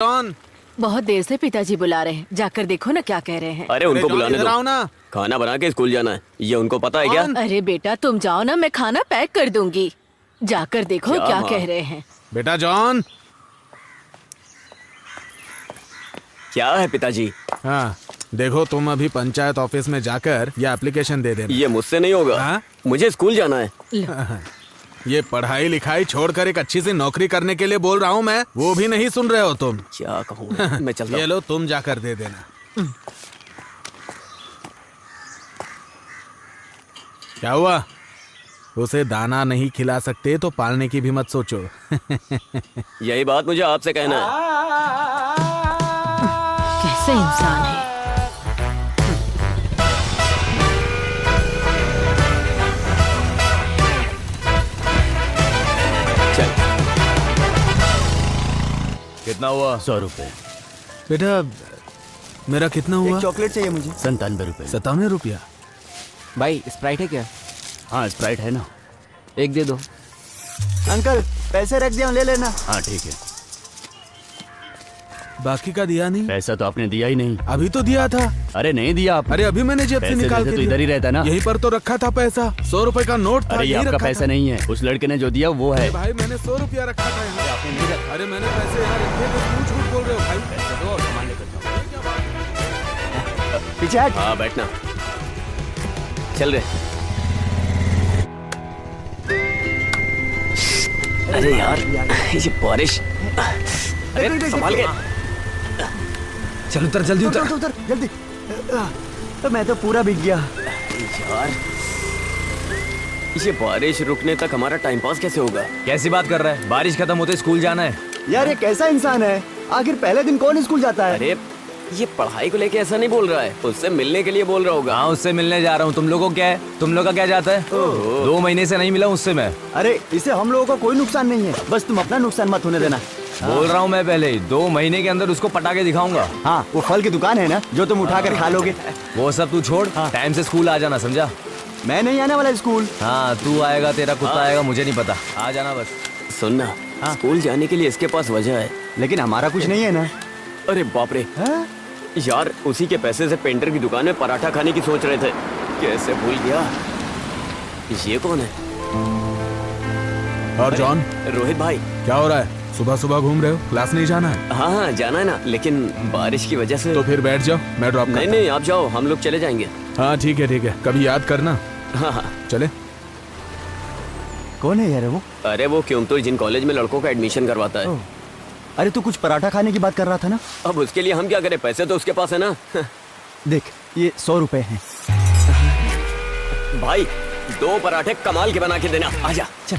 John, बहुत देर से पिताजी बुला रहे हैं, जाकर देखो ना क्या कह रहे हैं। अरे उनको बुलाने इधर आओ दो। ना। खाना बना के स्कूल जाना है, ये उनको पता है क्या? अरे बेटा तुम जाओ ना, मैं खाना पैक कर दूंगी। जाकर देखो क्या माँ? कह रहे हैं। बेटा जॉन। क्या है पिताजी? हाँ, देखो तुम अभी पंचायत ऑफिस में जाकर ये एप्लीकेशन दे देना। ये मुझसे नहीं होगा। हाँ? मुझे स्कूल जाना है। ये पढ़ाई लिखाई छोड़कर एक अच्छी सी नौकरी करने के लिए बोल रहा हूँ मैं, वो भी नहीं सुन रहे हो तुम। क्या कहूँ मैं चलता ये हूँ। लो, तुम जाकर दे देना। क्या हुआ? उसे दाना नहीं खिला सकते तो पालने की भी मत सोचो। यही बात मुझे आपसे कहना है। कैसे इंसान है। चल। कितना हुआ? 100 रुपए। बेटा मेरा कितना हुआ? चॉकलेट चाहिए मुझे। 97 रुपए। 57 रुपया। भाई स्प्राइट है क्या? हाँ स्प्राइट है ना। एक दे दो। अंकल पैसे रख दिया, ले लेना। हाँ ठीक है। बाकी का दिया नहीं? पैसा तो आपने दिया ही नहीं। अभी तो दिया था। अरे नहीं दिया आप। अरे अभी मैंने जेब से पैसे निकाल वैसे के तो दिया। इधर ही रहता ना। यहीं पर तो रखा था पैसा। 100 रुपए का नोट था। अरे ये यहीं आपका रखा पैसा था। नहीं है, उस लड़के ने जो दिया वो है। अरे भाई मैंने 100 रुपया रखा था यहाँ। आपने नहीं रखा। अरे मैंने पैसे यहाँ रखे थे, क्यों झूठ बोल रहे हो भाई? पैसे दो और सामान लेकर जाओ। पीछे हट। हाँ बैठना। चल रहे। अरे यार ये बारिश। अरे संभाल के। चल उतर, जल्दी उतर उतर जल्दी। तो मैं तो पूरा भीग गया। यार ये बारिश रुकने तक हमारा टाइम पास कैसे होगा? कैसी बात कर रहा है? बारिश खत्म होते स्कूल जाना है। यार ये कैसा इंसान है? आखिर पहले दिन कौन स्कूल जाता है? अरे ये पढ़ाई को लेके ऐसा नहीं बोल रहा है, उससे मिलने के लिए बोल रहा होगा। हाँ उससे मिलने जा रहा हूँ। तुम लोगों को क्या है? तुम लोग का क्या जाता है? 2 महीने से नहीं मिला उससे मैं। अरे इससे हम लोगों को कोई नुकसान नहीं है, बस तुम अपना नुकसान मत होने देना। बोल रहा हूँ मैं पहले ही, 2 महीने के अंदर उसको पटाके दिखाऊंगा। हाँ वो फल की दुकान है ना, जो तुम उठा कर खा लोगे। वो सब तू छोड़, टाइम से स्कूल आ जाना, समझा? मैं नहीं आने वाला स्कूल। हाँ तू आएगा, तेरा कुत्ता आएगा, मुझे नहीं पता। आ जाना बस। सुनना, स्कूल जाने के लिए इसके पास वजह है। लेकिन हमारा कुछ नहीं है ना। अरे बाप रे हाँ? यार, उसी के पैसे से पेंटर की दुकान में पराठा खाने की सोच रहे थे। कैसे भूल गया। ये कौन है? और जॉन, रोहित भाई। क्या हो रहा है? सुबह सुबह घूम रहे हो? क्लास नहीं जाना है? हाँ हाँ जाना है ना, लेकिन बारिश की वजह से। तो फिर बैठ जाओ, मैं ड्रॉप नहीं नहीं आप जाओ, हम लोग चले जाएंगे। हाँ ठीक है, कभी याद करना। हाँ हाँ। चले। कौन है यार वो? अरे वो क्यों तो जिन कॉलेज में लड़कों का एडमिशन करवाता है। अरे तू कुछ पराठा खाने की बात कर रहा था ना? अब उसके लिए हम क्या करें, पैसे तो उसके पास है ना। देख ये 100 रुपए हैं। भाई 2 पराठे कमाल के बना के देना। आजा चल।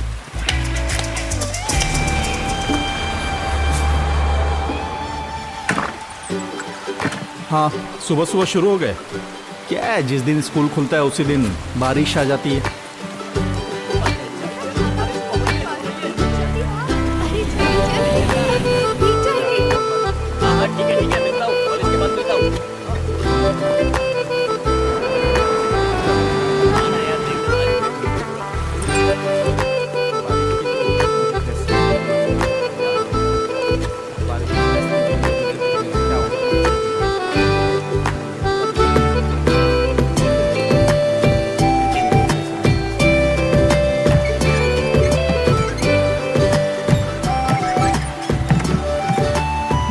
हाँ सुबह सुबह शुरू हो गए। क्या है, जिस दिन स्कूल खुलता है उसी दिन बारिश आ जाती है। ठीक है मिलता हूँ, कॉलेज के बाद मिलता हूँ।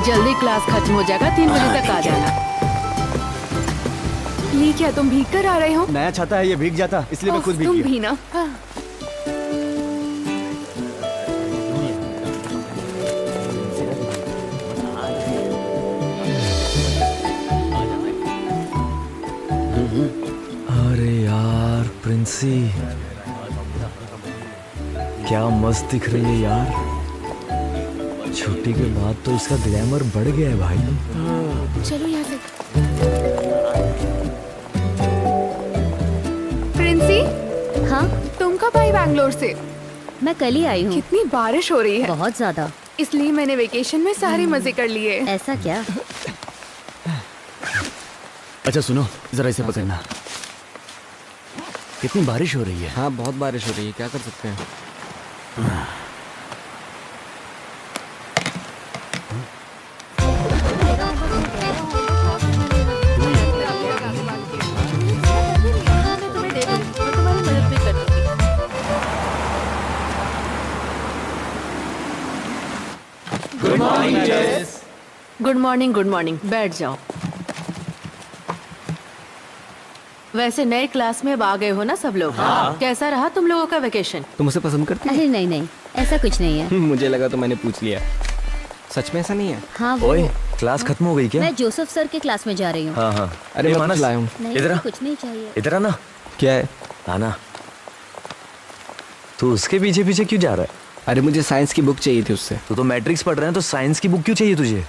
जल्दी क्लास खत्म हो जाएगा, 3 बजे तक आ जाना। ये क्या तुम भीग कर आ रहे हो? नया छाता है, ये भीग जाता, इसलिए मैं खुद भीग तुम गया। भी ना। अरे यार प्रिंसी, क्या मस्त दिख रही है यार। छुट्टी के बाद तो इसका ग्लैमर बढ़ गया है भाई। चलो यहाँ से। प्रिंसी, हाँ तुम कब आई बैंगलोर से? मैं कल ही आई हूँ। कितनी बारिश हो रही है। बहुत ज्यादा। इसलिए मैंने वेकेशन में सारे मजे कर लिए। ऐसा क्या? अच्छा सुनो, जरा इसे पकड़ना। कितनी बारिश हो रही है। हाँ बहुत बारिश हो रही है, क्या कर सकते हैं। गुड मॉर्निंग, बैठ जाओ। वैसे नए क्लास में अब आ गए हो ना सब लोग? कैसा रहा तुम लोगों का वेकेशन? तुम उसे पसंद करती अरे नहीं नहीं, ऐसा कुछ नहीं है। हो? मुझे लगा तो मैंने पूछ लिया। सच में ऐसा नहीं है? हाँ वो ओए क्लास खत्म हो गई क्या? मैं जोसेफ सर के क्लास में जा रही हूँ। हाँ हाँ। अरे मैं मानस, कुछ लाया हूँ। नहीं इधर आ। मुझे कुछ नहीं चाहिए। इधर आना। क्या है? आना। तू उसके पीछे पीछे क्यों जा रहा है? अरे मुझे साइंस की बुक चाहिए थी उससे। तू तो मैट्रिक्स पढ़ रहा है तो साइंस की बुक क्यों चाहिए तुझे?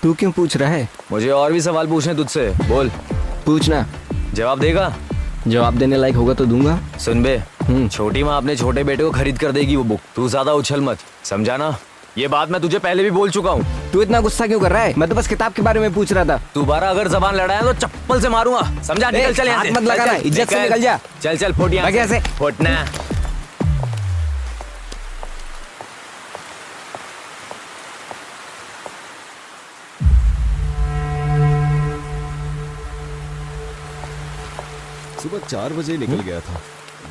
तू क्यों पूछ रहा है? मुझे और भी सवाल पूछने तुझसे, बोल। पूछना। जवाब देगा? जवाब देने लायक होगा तो दूंगा। सुन बे, छोटी माँ अपने छोटे बेटे को खरीद कर देगी वो बुक। तू ज्यादा उछल मत, समझा ना? ये बात मैं तुझे पहले भी बोल चुका हूँ। तू इतना गुस्सा क्यों कर रहा है? मैं तो बस किताब के बारे में पूछ रहा था। दोबारा अगर जबान लड़ाया तो चप्पल से मारूंगा, समझा? निकल चल यहाँ से। हाथ मत लगाना, इज्जत से निकल जा। चल चल फुट यहाँ भाग यहाँ से। फुटना। सुबह 4 बजे निकल गया था।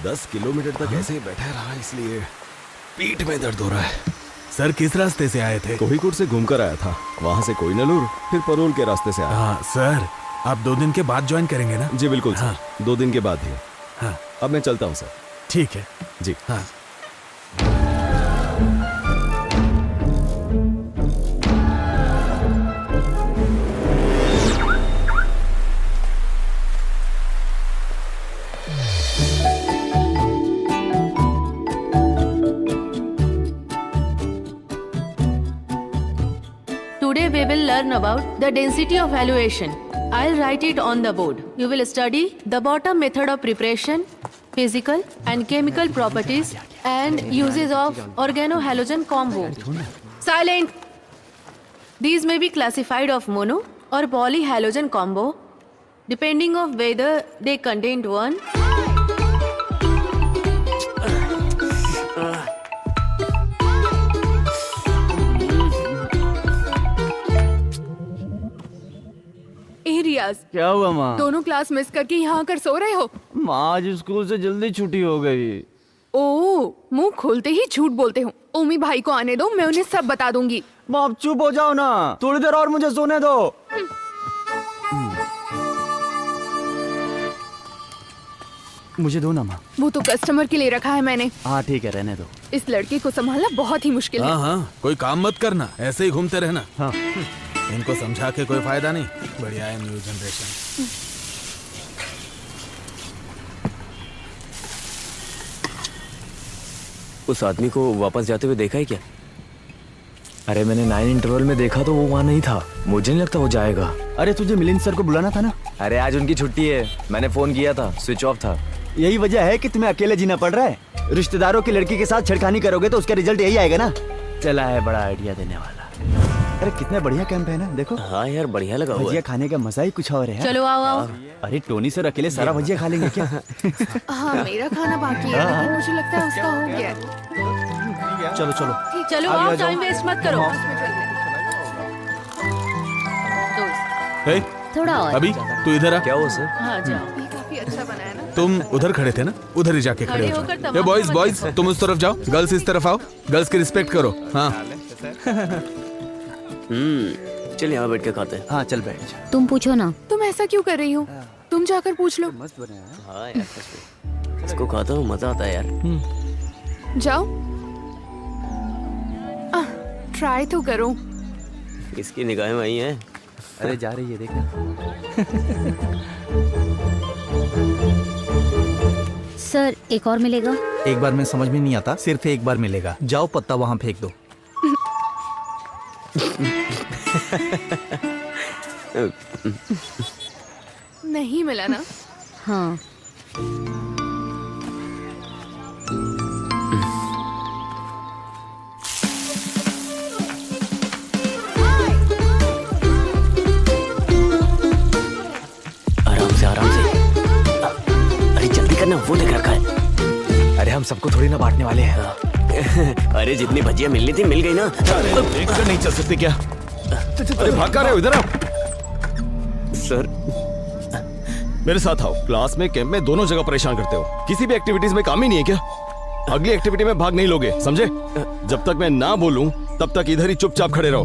10 किलोमीटर तक ऐसे ही बैठा रहा, इसलिए पीठ में दर्द हो रहा है। सर किस रास्ते से आए थे? कोहिकोड से घूमकर आया था, वहां से कोइनलूर, फिर परोल के रास्ते से आया। हाँ सर, आप 2 दिन के बाद ज्वाइन करेंगे ना? जी बिल्कुल सर, 2 दिन के बाद ही। हाँ अब मैं चलता हूँ सर। ठीक है। जी हाँ। Today we will learn about the density of valuation. I'll write it on the board. You will study the bottom method of preparation, physical and chemical properties, and uses of organohalogen combo. Silent! These may be classified of mono or polyhalogen combo, depending of whether they contain one रियाज, क्या हुआ माँ? दोनों class miss करके यहाँ आकर सो रहे हो? माँ आज स्कूल से जल्दी छुट्टी हो गई। ओह, मुंह खोलते ही झूठ बोलते हो। ओमी भाई को आने दो, मैं उन्हें सब बता दूंगी। माँ आप चुप हो जाओ ना, थोड़ी देर और मुझे सोने दो। मुझे दो ना माँ। वो तो कस्टमर के लिए रखा है मैंने। हाँ ठीक है, रहने दो। इस लड़के को संभालना बहुत ही मुश्किल है। हाँ हाँ, कोई काम मत करना, ऐसे ही घूमते रहना। हाँ। इनको समझा के कोई फायदा नहीं। बढ़िया है न्यू जनरेशन। उस आदमी को वापस जाते हुए देखा है क्या? अरे मैंने 9 इंटरवल में देखा तो वो वहाँ नहीं था। मुझे नहीं लगता वो जाएगा। अरे तुझे मिलिंद सर को बुलाना था ना? अरे आज उनकी छुट्टी है, मैंने फोन किया था, स्विच ऑफ था। यही वजह है कि तुम्हें अकेले जीना पड़ रहा है। रिश्तेदारों की लड़की के साथ छेड़खानी करोगे तो उसका रिजल्ट यही आएगा ना। चला है बड़ा आइडिया देने वाला। अरे कितना बढ़िया कैंप है ना, देखो। हाँ यार बढ़िया लगा हुआ भजिया है। खाने का मजा ही कुछ और है। चलो आओ आओ। अरे टोनी सर अकेले सारा भजिया खा लेंगे क्या? हाँ, मेरा खाना बाकी है, लेकिन मुझे लगता है उसका हो गया है। चलो चलो चलो आओ, टाइम वेस्ट मत करो। हे, थोड़ा और। अभी तू इधर आ। क्या हुआ सर? हाँ जाओ। ये काफी अच्छा बना है ना? तुम उधर खड़े थे ना, उधर ही जाके खड़े खड़े हो होकर जाओ। तमाम ये बॉयज बच्चे बॉयज तुम उस तरफ जाओ, गर्ल्स इस तरफ आओ। गर्ल्स की रिस्पेक्ट करो। हाँ चल यहाँ बैठ के खाते हैं। हाँ चल बैठ जा। तुम पूछो ना। तुम ऐसा क्यों कर रही हो? तुम जाकर पूछ लो। हाँ यार सच में। इसको खाता हूँ, मजा आता है यार। जाओ, ट्राई तो करो। इसकी निगाहें वही हैं। अरे जा रही है, देखना। सर एक और मिलेगा? एक बार में समझ में नहीं आता, सिर्फ एक बार मिलेगा। जाओ पत्ता वहाँ फेंक दो। नहीं मिला ना? हाँ। आराम से आराम से। अरे जल्दी करना, वो देख रखा है। अरे हम सबको थोड़ी ना बांटने वाले हैं। अरे जितनी भजिया मिलनी थी मिल गई ना। देखकर नहीं चल सकते क्या? अरे भाग कर रहे हो, इधर आओ। सर मेरे साथ आओ। क्लास में, कैंप में, दोनों जगह परेशान करते हो। किसी भी एक्टिविटीज में काम ही नहीं है क्या? अगली एक्टिविटी में भाग नहीं लोगे, समझे? जब तक मैं ना बोलूं तब तक इधर ही चुपचाप खड़े रहो।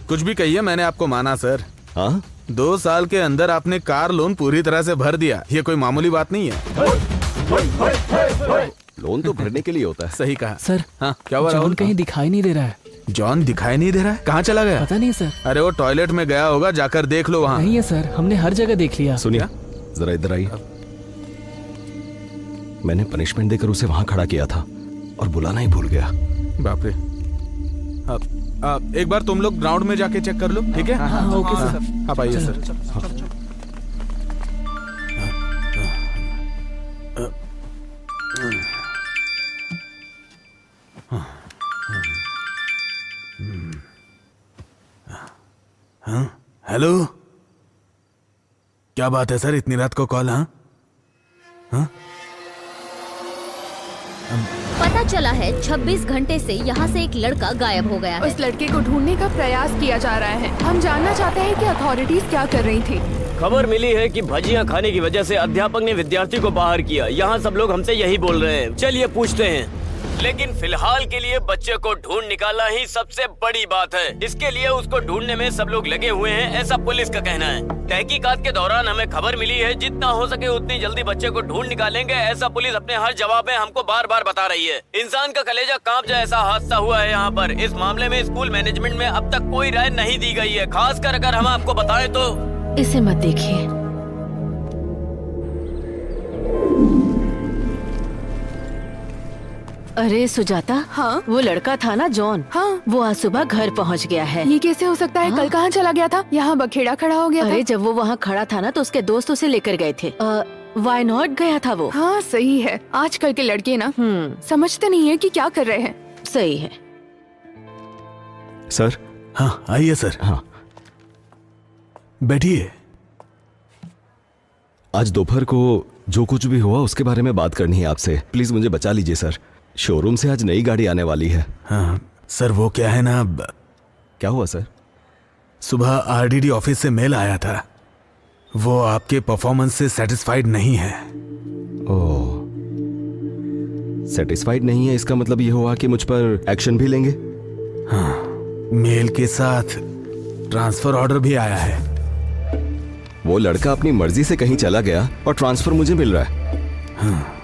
कुछ भी कहिए, मैंने आपको माना सर। हाँ 2 साल के अंदर आपने कार लोन पूरी तरह से भर दिया, ये कोई मामूली बात नहीं है। लोन तो भरने के लिए होता है। सही कहा सर। हाँ क्या हुआ जॉन राहुल? कहीं दिखाई नहीं दे रहा है। जॉन दिखाई नहीं दे रहा है? कहाँ चला गया? पता नहीं सर। अरे वो टॉयलेट में गया होगा, जाकर देख लो वहाँ। नहीं है सर, हमने हर जगह देख लिया। सुनिए जरा इधर आइए। मैंने पनिशमेंट देकर उसे वहां खड़ा किया था और बुलाना ही भूल गया। बाप रे। अब एक बार तुम लोग ग्राउंड में जाके चेक कर लो, ठीक है? हाँ, ओके सर। आप आइए सर। हेलो, क्या बात है सर, इतनी रात को कॉल? हाँ पता चला है 26 घंटे से यहाँ से एक लड़का गायब हो गया है। उस लड़के को ढूंढने का प्रयास किया जा रहा है। हम जानना चाहते हैं कि अथॉरिटीज क्या कर रही थी। खबर मिली है कि भजिया खाने की वजह से अध्यापक ने विद्यार्थी को बाहर किया। यहाँ सब लोग हमसे यही बोल रहे हैं। चलिए पूछते हैं, लेकिन फिलहाल के लिए बच्चे को ढूंढ निकालना ही सबसे बड़ी बात है। इसके लिए उसको ढूंढने में सब लोग लगे हुए हैं, ऐसा पुलिस का कहना है। तहकीकात के दौरान हमें खबर मिली है, जितना हो सके उतनी जल्दी बच्चे को ढूंढ निकालेंगे, ऐसा पुलिस अपने हर जवाब में हमको बार बार बता रही है। इंसान का कलेजा कांप जाए ऐसा हादसा हुआ है यहाँ पर। इस मामले में स्कूल मैनेजमेंट में अब तक कोई राय नहीं दी गई है। खासकर अगर हम आपको बताएं तो इसे मत देखिए। अरे सुजाता, हाँ? वो लड़का था ना जॉन, हाँ। वो आज सुबह घर पहुंच गया है। ये कैसे हो सकता है? कल कहाँ चला गया था? यहाँ बखेड़ा खड़ा हो गया अरे था। जब वो वहाँ खड़ा था ना तो उसके दोस्त उसे लेकर गए थे। वाई नॉट गया था वो। हाँ सही है। आजकल के लड़के ना समझते नहीं है कि क्या कर रहे हैं। सही है। सर। हाँ आइए सर। हाँ बैठिए। आज दोपहर को जो कुछ भी हुआ उसके बारे में बात करनी है आपसे। प्लीज मुझे बचा लीजिए सर। शोरूम से आज नई गाड़ी आने वाली है। हाँ सर, वो क्या है ना, क्या हुआ सर? सुबह आरडीडी ऑफिस से मेल आया था। वो आपके परफॉर्मेंस से सेटिस्फाइड नहीं है। ओह, सेटिस्फाइड नहीं है, इसका मतलब ये हुआ कि मुझ पर एक्शन भी लेंगे? हाँ, मेल के साथ ट्रांसफर ऑर्डर भी आया है। वो लड़का अपनी मर्जी से कहीं चला गया और ट्रांसफर मुझे मिल रहा है। हाँ।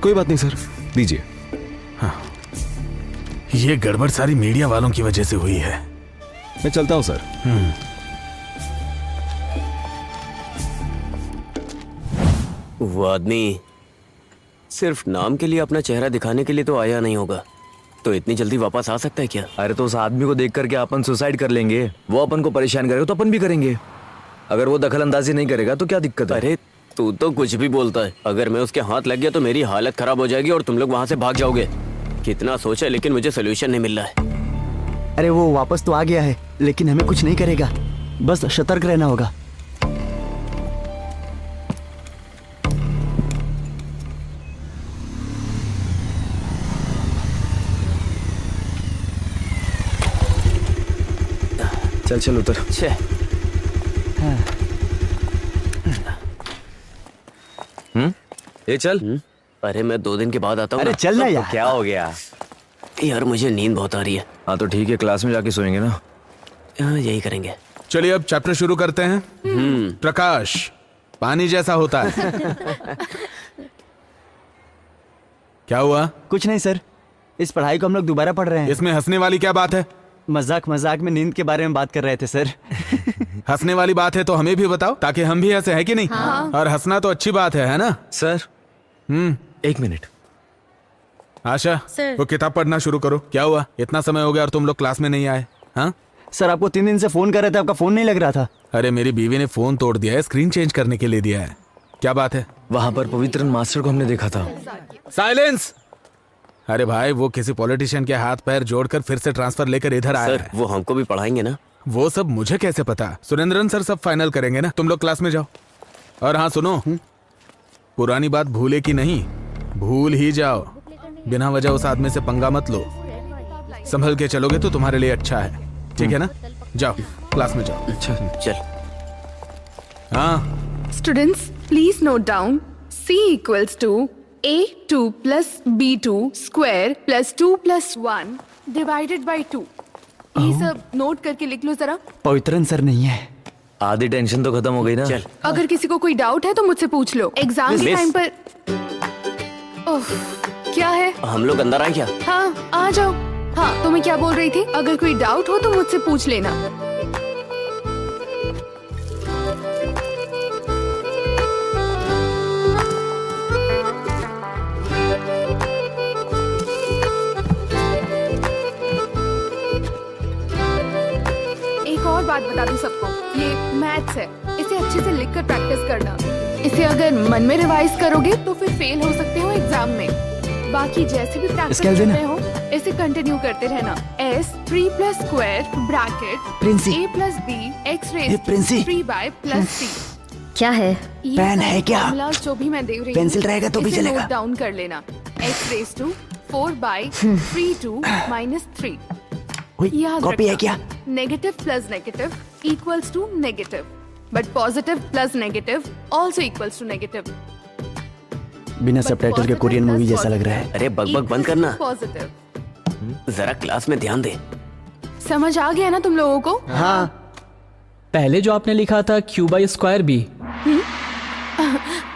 कोई बात नहीं सर, दीजिए। हाँ, ये गड़बड़ सारी मीडिया वालों की वजह से हुई है। मैं चलता हूं सर। वो आदमी सिर्फ नाम के लिए अपना चेहरा दिखाने के लिए तो आया नहीं होगा, तो इतनी जल्दी वापस आ सकता है क्या? अरे तो उस आदमी को देख करके अपन सुसाइड कर लेंगे। वो अपन को परेशान करेगा तो अपन भी करेंगे। अगर वो दखल अंदाजी नहीं करेगा तो क्या दिक्कत है? अरे तू तो कुछ भी बोलता है। अगर मैं उसके हाथ लग गया तो मेरी हालत खराब हो जाएगी और तुम लोग वहाँ से भाग जाओगे। कितना सोचा लेकिन मुझे सोल्यूशन नहीं मिल रहा है। अरे वो वापस तो आ गया है, लेकिन हमें कुछ नहीं करेगा। बस सतर्क रहना होगा। चल चल उतर। छे। ये चल। अरे मैं 2 दिन के बाद आता हूँ। अरे चल ना यार। क्या हो गया? यार मुझे नींद बहुत आ रही है। हाँ तो ठीक है, क्लास में जाके सोएंगे ना। हाँ यही करेंगे। चलिए अब चैप्टर शुरू करते हैं। प्रकाश पानी जैसा होता है। क्या हुआ? कुछ नहीं सर, इस पढ़ाई को हम लोग दोबारा पढ़ रहे हैं। इसमें हंसने वाली क्या बात है? मजाक मजाक में नींद के बारे में बात कर रहे थे सर। हंसने वाली बात है तो हमें भी बताओ, ताकि हम भी हंसे, है कि नहीं? हाँ। और हंसना तो अच्छी बात है ना? Sir 1 minute. आशा, सर। वो किताब पढ़ना शुरू करो। क्या हुआ, इतना समय हो गया और तुम लोग क्लास में नहीं आए? हाँ सर आपको 3 दिन से फोन कर रहे थे, आपका फोन नहीं लग रहा था। अरे मेरी बीवी ने फोन तोड़ दिया है, स्क्रीन चेंज करने के लिए दिया है। क्या बात है? वहां पर पवित्रन मास्टर को हमने देखा था। साइलेंस। अरे भाई, वो किसी पॉलिटिशियन के हाथ पैर जोड़कर फिर से ट्रांसफर लेकर इधर आया सर है। वो हमको भी पढ़ाएंगे ना? वो सब मुझे कैसे पता? सुरेंद्रन सर सब फाइनल करेंगे ना। तुम लोग क्लास में जाओ। और हाँ सुनो, पुरानी बात भूले की नहीं, भूल ही जाओ। बिना वजह उस आदमी से पंगा मत लो। संभल के चलोगे तो तुम्हारे लिए अच्छा है, ठीक है ना? जाओ क्लास में जाओ। अच्छा चल। हाँ students please note down, C equals to A2 plus B2 square plus 2 plus 1 divided by 2. ये सब नोट करके लिख लो जरा। पवित्रन सर नहीं है। आधी टेंशन तो खत्म हो गई ना। चल अगर किसी को कोई डाउट है तो मुझसे पूछ लो। एग्जाम के मिस। टाइम पर ओह, क्या है? हम लोग अंदर आए क्या? हाँ आ जाओ। हाँ तो मैं क्या बोल रही थी, अगर कोई डाउट हो तो मुझसे पूछ लेना। एक और बात बता दूं सबको, ये मैथ्स है, इसे अच्छे से लिखकर प्रैक्टिस करना। इसे अगर मन में रिवाइज करोगे तो फिर फेल हो सकते हो एग्जाम में। बाकी जैसे भी प्रैक्टिस स्केल कर देना। रहे हो इसे कंटिन्यू करते रहना। s 3 + square bracket Princy. a + b x ये प्रिंसी। 3y + c। क्या है? ये पेन सारे है क्या? formulas जो भी मैं दे रही हूँ, पेंसिल रहेगा तो भी इसे चलेगा। नोट डाउन कर लेना। x 4/32 - 3। याद कॉपी है रखना, क्या? Negative plus negative equals to negative, but positive plus negative also equals to negative. बिना सबटाइटल के कोरियन मूवी जैसा लग रहा है। अरे बकबक बंद करना, पॉजिटिव। जरा क्लास में ध्यान दे। समझ आ गया ना तुम लोगों को? हाँ पहले जो आपने लिखा था Q/² B।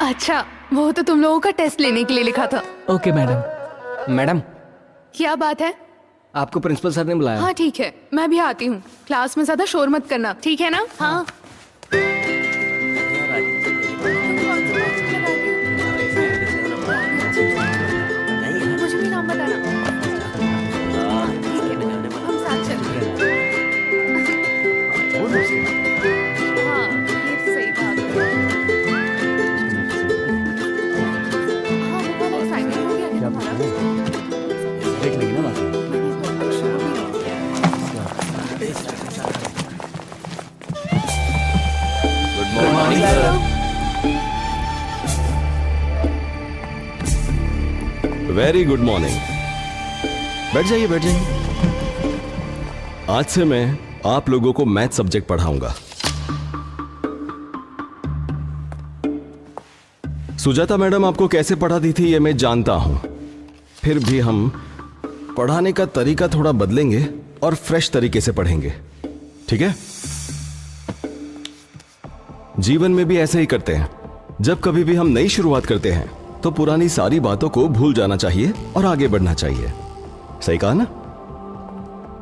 अच्छा, वो तो तुम लोगों का टेस्ट लेने के लिए लिखा था। Okay madam. मैडम, क्या बात है? आपको प्रिंसिपल सर ने बुलाया। हाँ ठीक है, मैं भी आती हूँ। क्लास में ज्यादा शोर मत करना, ठीक है ना? हाँ। मुझे भी नाम बताना। हम साथ चलेंगे। हाँ, ये तो सही बात है। हाँ, वो वाला assignment हो गया क्या तुम्हारा? देख लेंगे ना बात। Good morning sir. Very good morning. बैठ जाइए बैठ जाइए। आज से मैं आप लोगों को मैथ सब्जेक्ट पढ़ाऊंगा। सुजाता मैडम आपको कैसे पढ़ाती थी ये मैं जानता हूं, फिर भी हम पढ़ाने का तरीका थोड़ा बदलेंगे और फ्रेश तरीके से पढ़ेंगे, ठीक है? जीवन में भी ऐसे ही करते हैं। जब कभी भी हम नई शुरुआत करते हैं तो पुरानी सारी बातों को भूल जाना चाहिए और आगे बढ़ना चाहिए। सही कहा ना?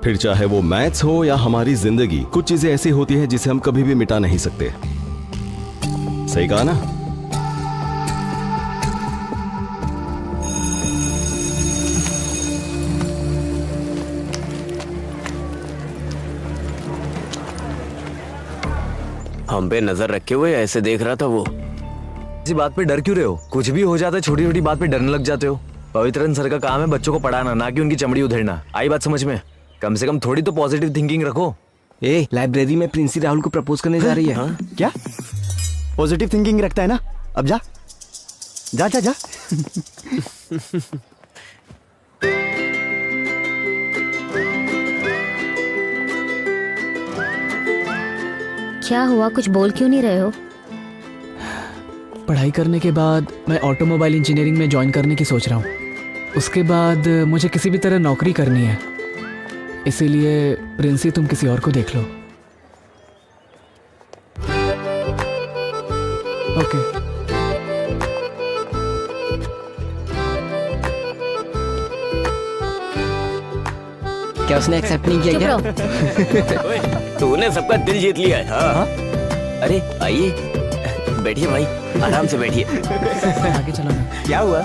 फिर चाहे वो मैथ्स हो या हमारी जिंदगी, कुछ चीजें ऐसी होती हैं जिसे हम कभी भी मिटा नहीं सकते। सही कहा ना? हम पे नजर रखे हुए ऐसे देख रहा था वो। इसी बात पे डर क्यों रहे हो? कुछ भी हो जाता है, छोटी छोटी बात पे डरने लग जाते हो। पवित्रन सर का काम है बच्चों को पढ़ाना, ना कि उनकी चमड़ी उधेड़ना। आई बात समझ में? कम से कम थोड़ी तो पॉजिटिव थिंकिंग रखो। ए, लाइब्रेरी में प्रिंसी राहुल को प्रपोज करने जा रही है। हाँ? क्या पॉजिटिव थिंकिंग रखता है ना? अब जा जा जा जा। क्या हुआ, कुछ बोल क्यों नहीं रहे हो? पढ़ाई करने के बाद मैं ऑटोमोबाइल इंजीनियरिंग में ज्वाइन करने की सोच रहा हूँ। उसके बाद मुझे किसी भी तरह नौकरी करनी है, इसीलिए प्रिंसी तुम किसी और को देख लो। ओके। क्या उसने एक्सेप्ट नहीं किया चुप क्या? रहो। ओए, तूने सबका दिल जीत लिया है। हाँ? अरे आइए, बैठिए भाई, आराम से बैठिए। आगे चलो ना। क्या हुआ?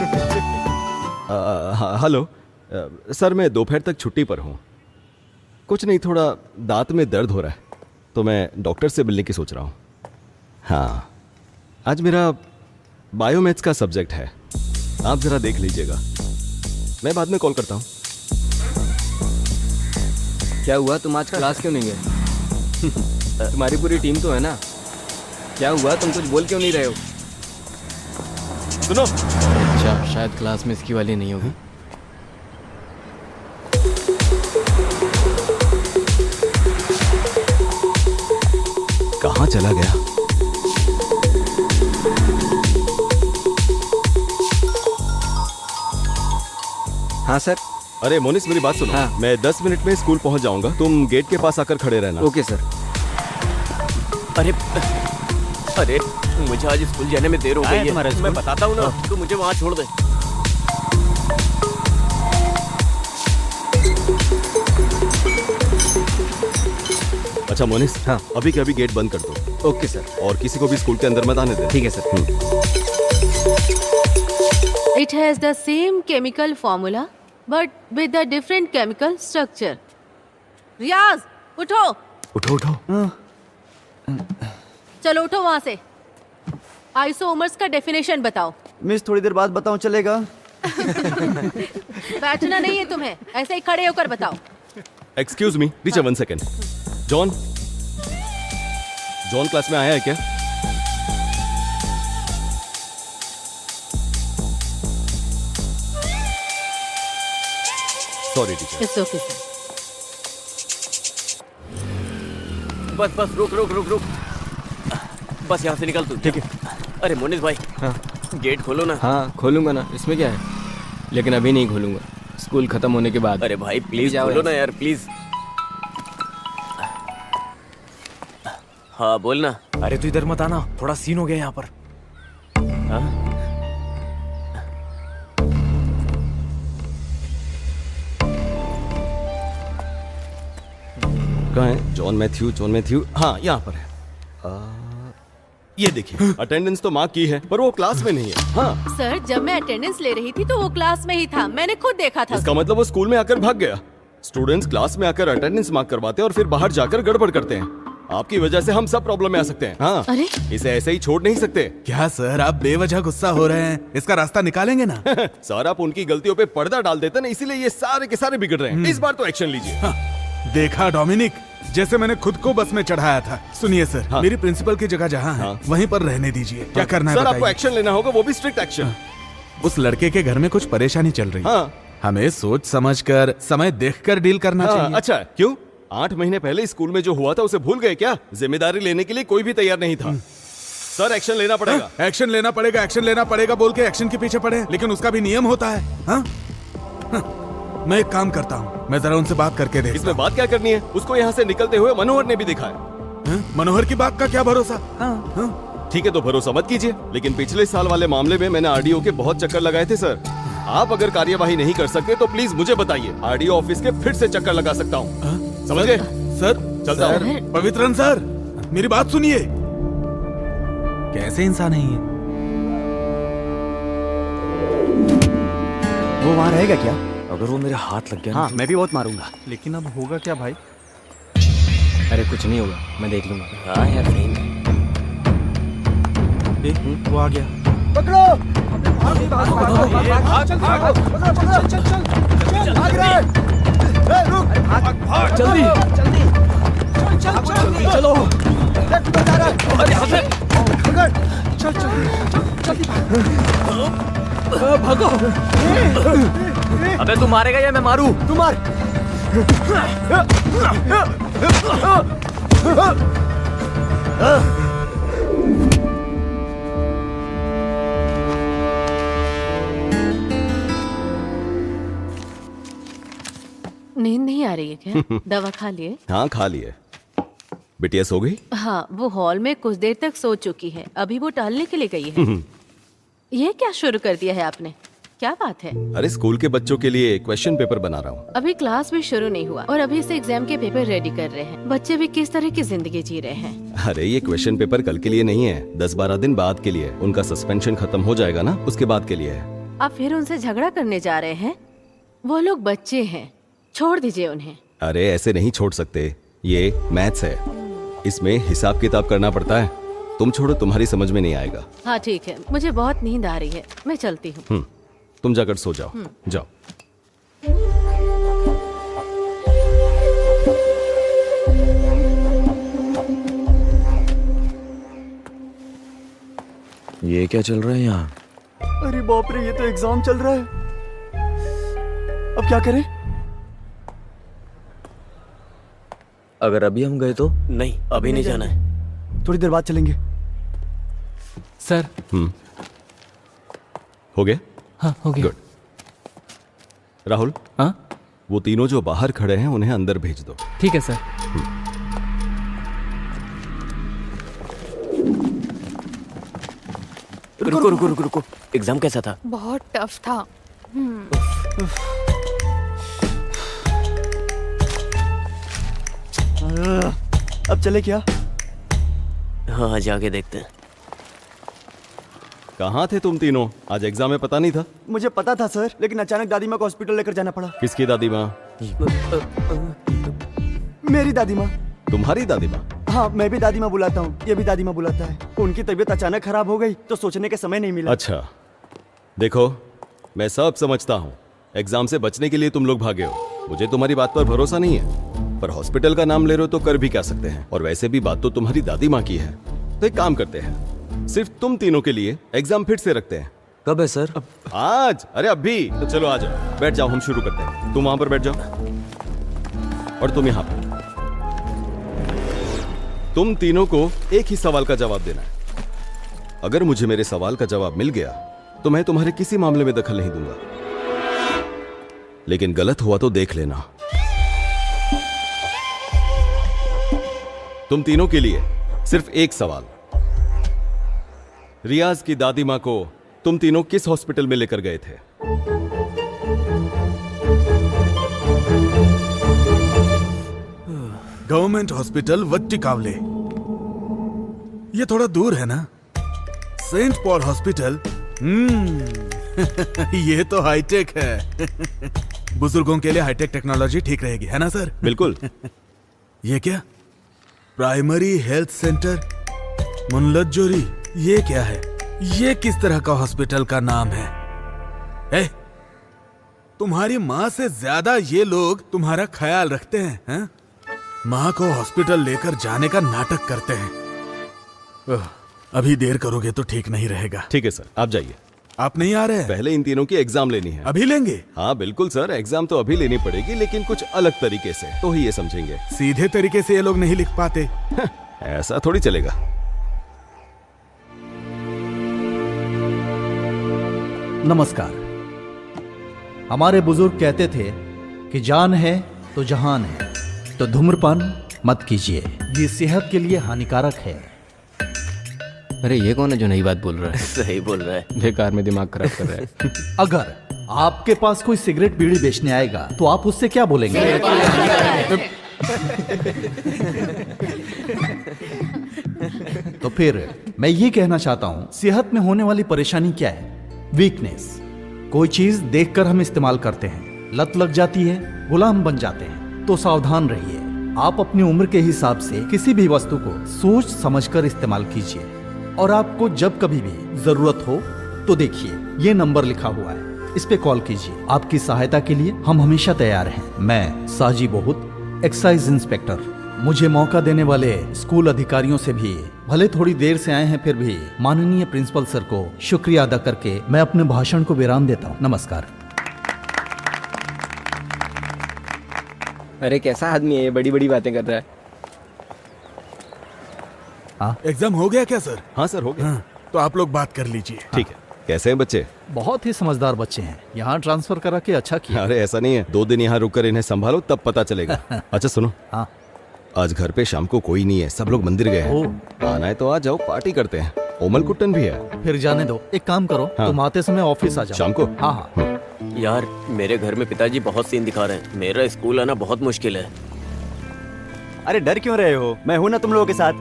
हेलो सर, मैं दोपहर तक छुट्टी पर हूँ। कुछ नहीं, थोड़ा दांत में दर्द हो रहा है तो मैं डॉक्टर से मिलने की सोच रहा हूँ। हाँ, आज मेरा बायोमैथ्स का सब्जेक्ट है, आप ज़रा देख लीजिएगा। मैं बाद में कॉल करता हूँ। क्या हुआ, तुम आज क्लास क्यों नहीं गए? तुम्हारी पूरी टीम तो है ना। क्या हुआ, तुम कुछ बोल क्यों नहीं रहे हो? सुनो, अच्छा, शायद क्लास में इसकी वाली नहीं होगी। कहाँ चला गया? हाँ सर, अरे मोनिस मेरी बात सुनो। हाँ। मैं 10 मिनट में स्कूल पहुंच जाऊंगा, तुम गेट के पास आकर खड़े रहना। Okay sir. अरे अरे मुझे आज स्कूल जाने में देर हो गई है। मैं बताता हूँ ना, तू मुझे वहाँ छोड़ दे। अच्छा मोनिस, हाँ। अभी के अभी गेट बंद कर दो ओके सर। और किसी को भी स्कूल के अंदर मत आने दे। ठीक है sir. It has the same chemical formula, but with a different chemical structure. रियाज, उठो। उठो उठो। चलो उठो वहां से। आइसोमर्स का डेफिनेशन बताओ। मिस थोड़ी देर बाद बताऊं चलेगा? बैठना नहीं है तुम्हें, ऐसे ही खड़े होकर बताओ। Excuse me teacher, 1 second. John, John class में आया है क्या? Sorry teacher. It's okay sir. बस बस रुक रुक रुक रुक, बस यहाँ से निकल तू। ठीक है। अरे मोनिस भाई, हाँ गेट खोलो ना। हाँ खोलूंगा ना, इसमें क्या है, लेकिन अभी नहीं खोलूंगा, स्कूल खत्म होने के बाद। अरे भाई प्लीज जाओ खोलो ना यहाँ यार, प्लीज। हाँ बोलना। अरे तू इधर मत आना, थोड़ा सीन हो गया यहाँ पर। हाँ? कहाँ है जॉन मैथ्यू? जॉन मैथ्यू, हाँ यहाँ पर है। ये देखिए, अटेंडेंस तो मार्क की है पर वो क्लास में नहीं है। हाँ, सर जब मैं अटेंडेंस ले रही थी तो वो क्लास में ही था, मैंने खुद देखा था। इसका मतलब वो स्कूल में आकर भाग गया। स्टूडेंट्स क्लास में आकर अटेंडेंस मार्क करवाते हैं और फिर बाहर जाकर गड़बड़ करते हैं। आपकी वजह से हम सब प्रॉब्लम में आ सकते हैं। हाँ, अरे? इसे ऐसे ही छोड़ नहीं सकते। क्या सर, आप बेवजह गुस्सा हो रहे हैं? इसका रास्ता निकालेंगे ना। सर आप उनकी गलतियों पे पर्दा डाल देते ना, इसीलिए ये सारे के सारे बिगड़ रहे हैं। इस बार तो एक्शन लीजिए। हाँ, देखा डोमिनिक, जैसे मैंने खुद को बस में चढ़ाया था। सुनिए सर, हाँ। मेरी प्रिंसिपल की जगह जहाँ है हाँ। वहीं पर रहने दीजिए। क्या करना है सर आपको बताइए। एक्शन लेना होगा, वो भी स्ट्रिक्ट एक्शन। उस लड़के के घर में कुछ परेशानी चल रही है। हाँ। हमें सोच समझकर, समय देखकर डील करना हाँ, चाहिए। अच्छा क्यों? 8 महीने पहले स्कूल में जो हुआ था उसे भूल गए क्या? जिम्मेदारी लेने के लिए कोई भी तैयार नहीं था। सर एक्शन लेना पड़ेगा। एक्शन लेना पड़ेगा, एक्शन लेना पड़ेगा बोल के एक्शन के पीछे पड़े, लेकिन उसका भी नियम होता है। हाँ? हाँ, मैं एक काम करता हूँ, मैं जरा उनसे बात करके देखता इसमें बात क्या करनी है? उसको यहाँ से निकलते हुए मनोहर ने भी देखा है। हूँ। मनोहर की बात का क्या भरोसा? हाँ। ठीक है तो भरोसा मत कीजिए, लेकिन पिछले साल वाले मामले में मैंने आरडीओ के बहुत चक्कर लगाए थे सर। आप अगर कार्यवाही नहीं कर सकते तो प्लीज मुझे बताइए, आरडीओ ऑफिस के फिर से चक्कर लगा सकता हूँ। समझ गए? सर, चलता हूँ। सर। पवित्रन सर, मेरी बात सुनिए। कैसे इंसान है ये? वो वहाँ रहेगा क्या? अगर वो मेरे हाथ लग गया ना, हाँ मैं भी बहुत मारूंगा। लेकिन अब होगा क्या भाई? अरे कुछ नहीं होगा, मैं देख लूंगा। हाँ यार सही में। वो आ गया। अबे तू मारेगा या मैं मारू? तू मार। नींद नहीं आ रही है क्या? दवा खा लिए? हाँ खा लिए। बिटिया सो गई? हाँ, वो हॉल में कुछ देर तक सो चुकी है, अभी वो टहलने के लिए गई है। ये क्या शुरू कर दिया है आपने? क्या बात है? अरे स्कूल के बच्चों के लिए क्वेश्चन पेपर बना रहा हूँ। अभी क्लास भी शुरू नहीं हुआ और अभी से एग्जाम के पेपर रेडी कर रहे हैं। बच्चे भी किस तरह की जिंदगी जी रहे हैं। अरे ये क्वेश्चन पेपर कल के लिए नहीं है, 10-12 दिन बाद के लिए। उनका सस्पेंशन खत्म हो जाएगा ना, उसके बाद के लिए है। आप फिर उनसे झगड़ा करने जा रहे हैं? वो लोग बच्चे हैं, छोड़ दीजिए उन्हें। अरे ऐसे नहीं छोड़ सकते, ये मैथ्स है, इसमें हिसाब किताब करना पड़ता है। तुम छोड़ो, तुम्हारी समझ में नहीं आएगा। हाँ ठीक है, मुझे बहुत नींद आ रही है, मैं चलती हूँ। तुम जाकर सो जाओ। जाओ। ये क्या चल रहा है यहाँ? अरे बाप रे, ये तो एग्जाम चल रहा है। अब क्या करें? अगर अभी हम गए तो? नहीं अभी नहीं जाना है। थोड़ी देर बाद चलेंगे। सर। हो गया? हाँ हो गया। गुड। राहुल, हाँ वो तीनों जो बाहर खड़े हैं उन्हें अंदर भेज दो। ठीक है सर। रुको रुको रुको रुको, एग्जाम कैसा था? बहुत टफ था। अब चले क्या? हाँ जाके देखते हैं। कहाँ थे तुम तीनों? आज एग्जाम में पता नहीं था? मुझे पता था सर, लेकिन अचानक दादी माँ को हॉस्पिटल लेकर जाना पड़ा। किसकी दादी माँ? मेरी दादी माँ। तुम्हारी दादी माँ? हाँ, मैं भी दादी माँ बुलाता हूँ, ये भी दादी माँ बुलाता है। उनकी तबीयत अचानक खराब हो गई तो सोचने के समय नहीं मिला। अच्छा, देखो मैं सब समझता हूँ। एग्जाम से बचने के लिए तुम लोग भागे हो, मुझे तुम्हारी बात पर भरोसा नहीं है, पर हॉस्पिटल का नाम ले रहे हो तो कर भी क्या सकते हैं। और वैसे भी बात तो तुम्हारी दादी माँ की है, तो एक काम करते हैं, सिर्फ तुम तीनों के लिए एग्जाम फिर से रखते हैं। कब है सर? आज? अरे अभी तो चलो आ जाओ, बैठ जाओ, हम शुरू करते हैं। तुम वहां पर बैठ जाओ और तुम यहाँ पर। तुम तीनों को एक ही सवाल का जवाब देना है। अगर मुझे मेरे सवाल का जवाब मिल गया तो मैं तुम्हारे किसी मामले में दखल नहीं दूंगा, लेकिन गलत हुआ तो देख लेना। तुम तीनों के लिए सिर्फ एक सवाल। रियाज की दादी मां को तुम तीनों किस हॉस्पिटल में लेकर गए थे? गवर्नमेंट हॉस्पिटल वट्टिकावले। ये थोड़ा दूर है ना? Saint Paul hospital. ये तो हाईटेक है। बुजुर्गों के लिए हाईटेक टेक्नोलॉजी ठीक रहेगी, है ना सर? बिल्कुल। ये क्या? प्राइमरी हेल्थ सेंटर मुनलज्जोरी, ये क्या है? ये किस तरह का हॉस्पिटल का नाम है? तुम्हारी माँ से ज्यादा ये लोग तुम्हारा ख्याल रखते हैं? माँ को हॉस्पिटल लेकर जाने का नाटक करते हैं। अभी देर करोगे तो ठीक नहीं रहेगा। ठीक है सर, आप जाइए। आप नहीं आ रहे हैं? पहले इन तीनों की एग्जाम लेनी है। अभी लेंगे? हाँ बिल्कुल सर, एग्जाम तो अभी लेनी पड़ेगी, लेकिन कुछ अलग तरीके से, तो ही ये समझेंगे। सीधे तरीके से ये लोग नहीं लिख पाते। ऐसा थोड़ी चलेगा। नमस्कार। हमारे बुजुर्ग कहते थे कि जान है तो जहान है, तो धूम्रपान मत कीजिए, ये सेहत के लिए हानिकारक है। अरे ये कौन है जो नई बात बोल रहा है? सही बोल रहा है। बेकार में दिमाग खराब कर रहा है। अगर आपके पास कोई सिगरेट बीड़ी बेचने आएगा तो आप उससे क्या बोलेंगे? तो फिर मैं ये कहना चाहता हूं, सेहत में होने वाली परेशानी क्या है? वीकनेस। कोई चीज देखकर हम इस्तेमाल करते हैं, लत लग जाती है, गुलाम बन जाते हैं। तो सावधान रहिए। आप अपनी उम्र के हिसाब से किसी भी वस्तु को सोच समझकर इस्तेमाल कीजिए, और आपको जब कभी भी जरूरत हो तो देखिए, ये नंबर लिखा हुआ है, इस पे कॉल कीजिए। आपकी सहायता के लिए हम हमेशा तैयार हैं। मैं साजी बहुत, एक्साइज इंस्पेक्टर। मुझे मौका देने वाले स्कूल अधिकारियों से भी, भले थोड़ी देर से आए हैं फिर भी, माननीय प्रिंसिपल सर को शुक्रिया अदा करके मैं अपने भाषण को विराम देता हूँ। नमस्कार। अरे कैसा आदमी है ये, बड़ी बड़ी बातें कर रहा है। एग्जाम हो गया क्या सर? हाँ सर, हो गया। तो आप लोग बात कर लीजिए। ठीक है। कैसे हैं बच्चे? बहुत ही समझदार बच्चे हैं, यहाँ ट्रांसफर करा के अच्छा किया। अरे ऐसा नहीं है, 2 दिन यहाँ रुककर इन्हें संभालो तब पता चलेगा। अच्छा सुनो, हाँ। आज घर पे शाम को कोई नहीं है, सब लोग मंदिर गए हैं। आना है तो आ जाओ, पार्टी करते हैं। ओमल कुट्टन भी है। फिर जाने दो, एक काम करो, हाँ। तुम आते समय ऑफिस आ जाओ। शाम को? हाँ हाँ। यार मेरे घर में पिताजी बहुत सीन दिखा रहे हैं, मेरा स्कूल आना बहुत मुश्किल है। अरे डर क्यों रहे हो? मैं हूं ना तुम लोगों के साथ।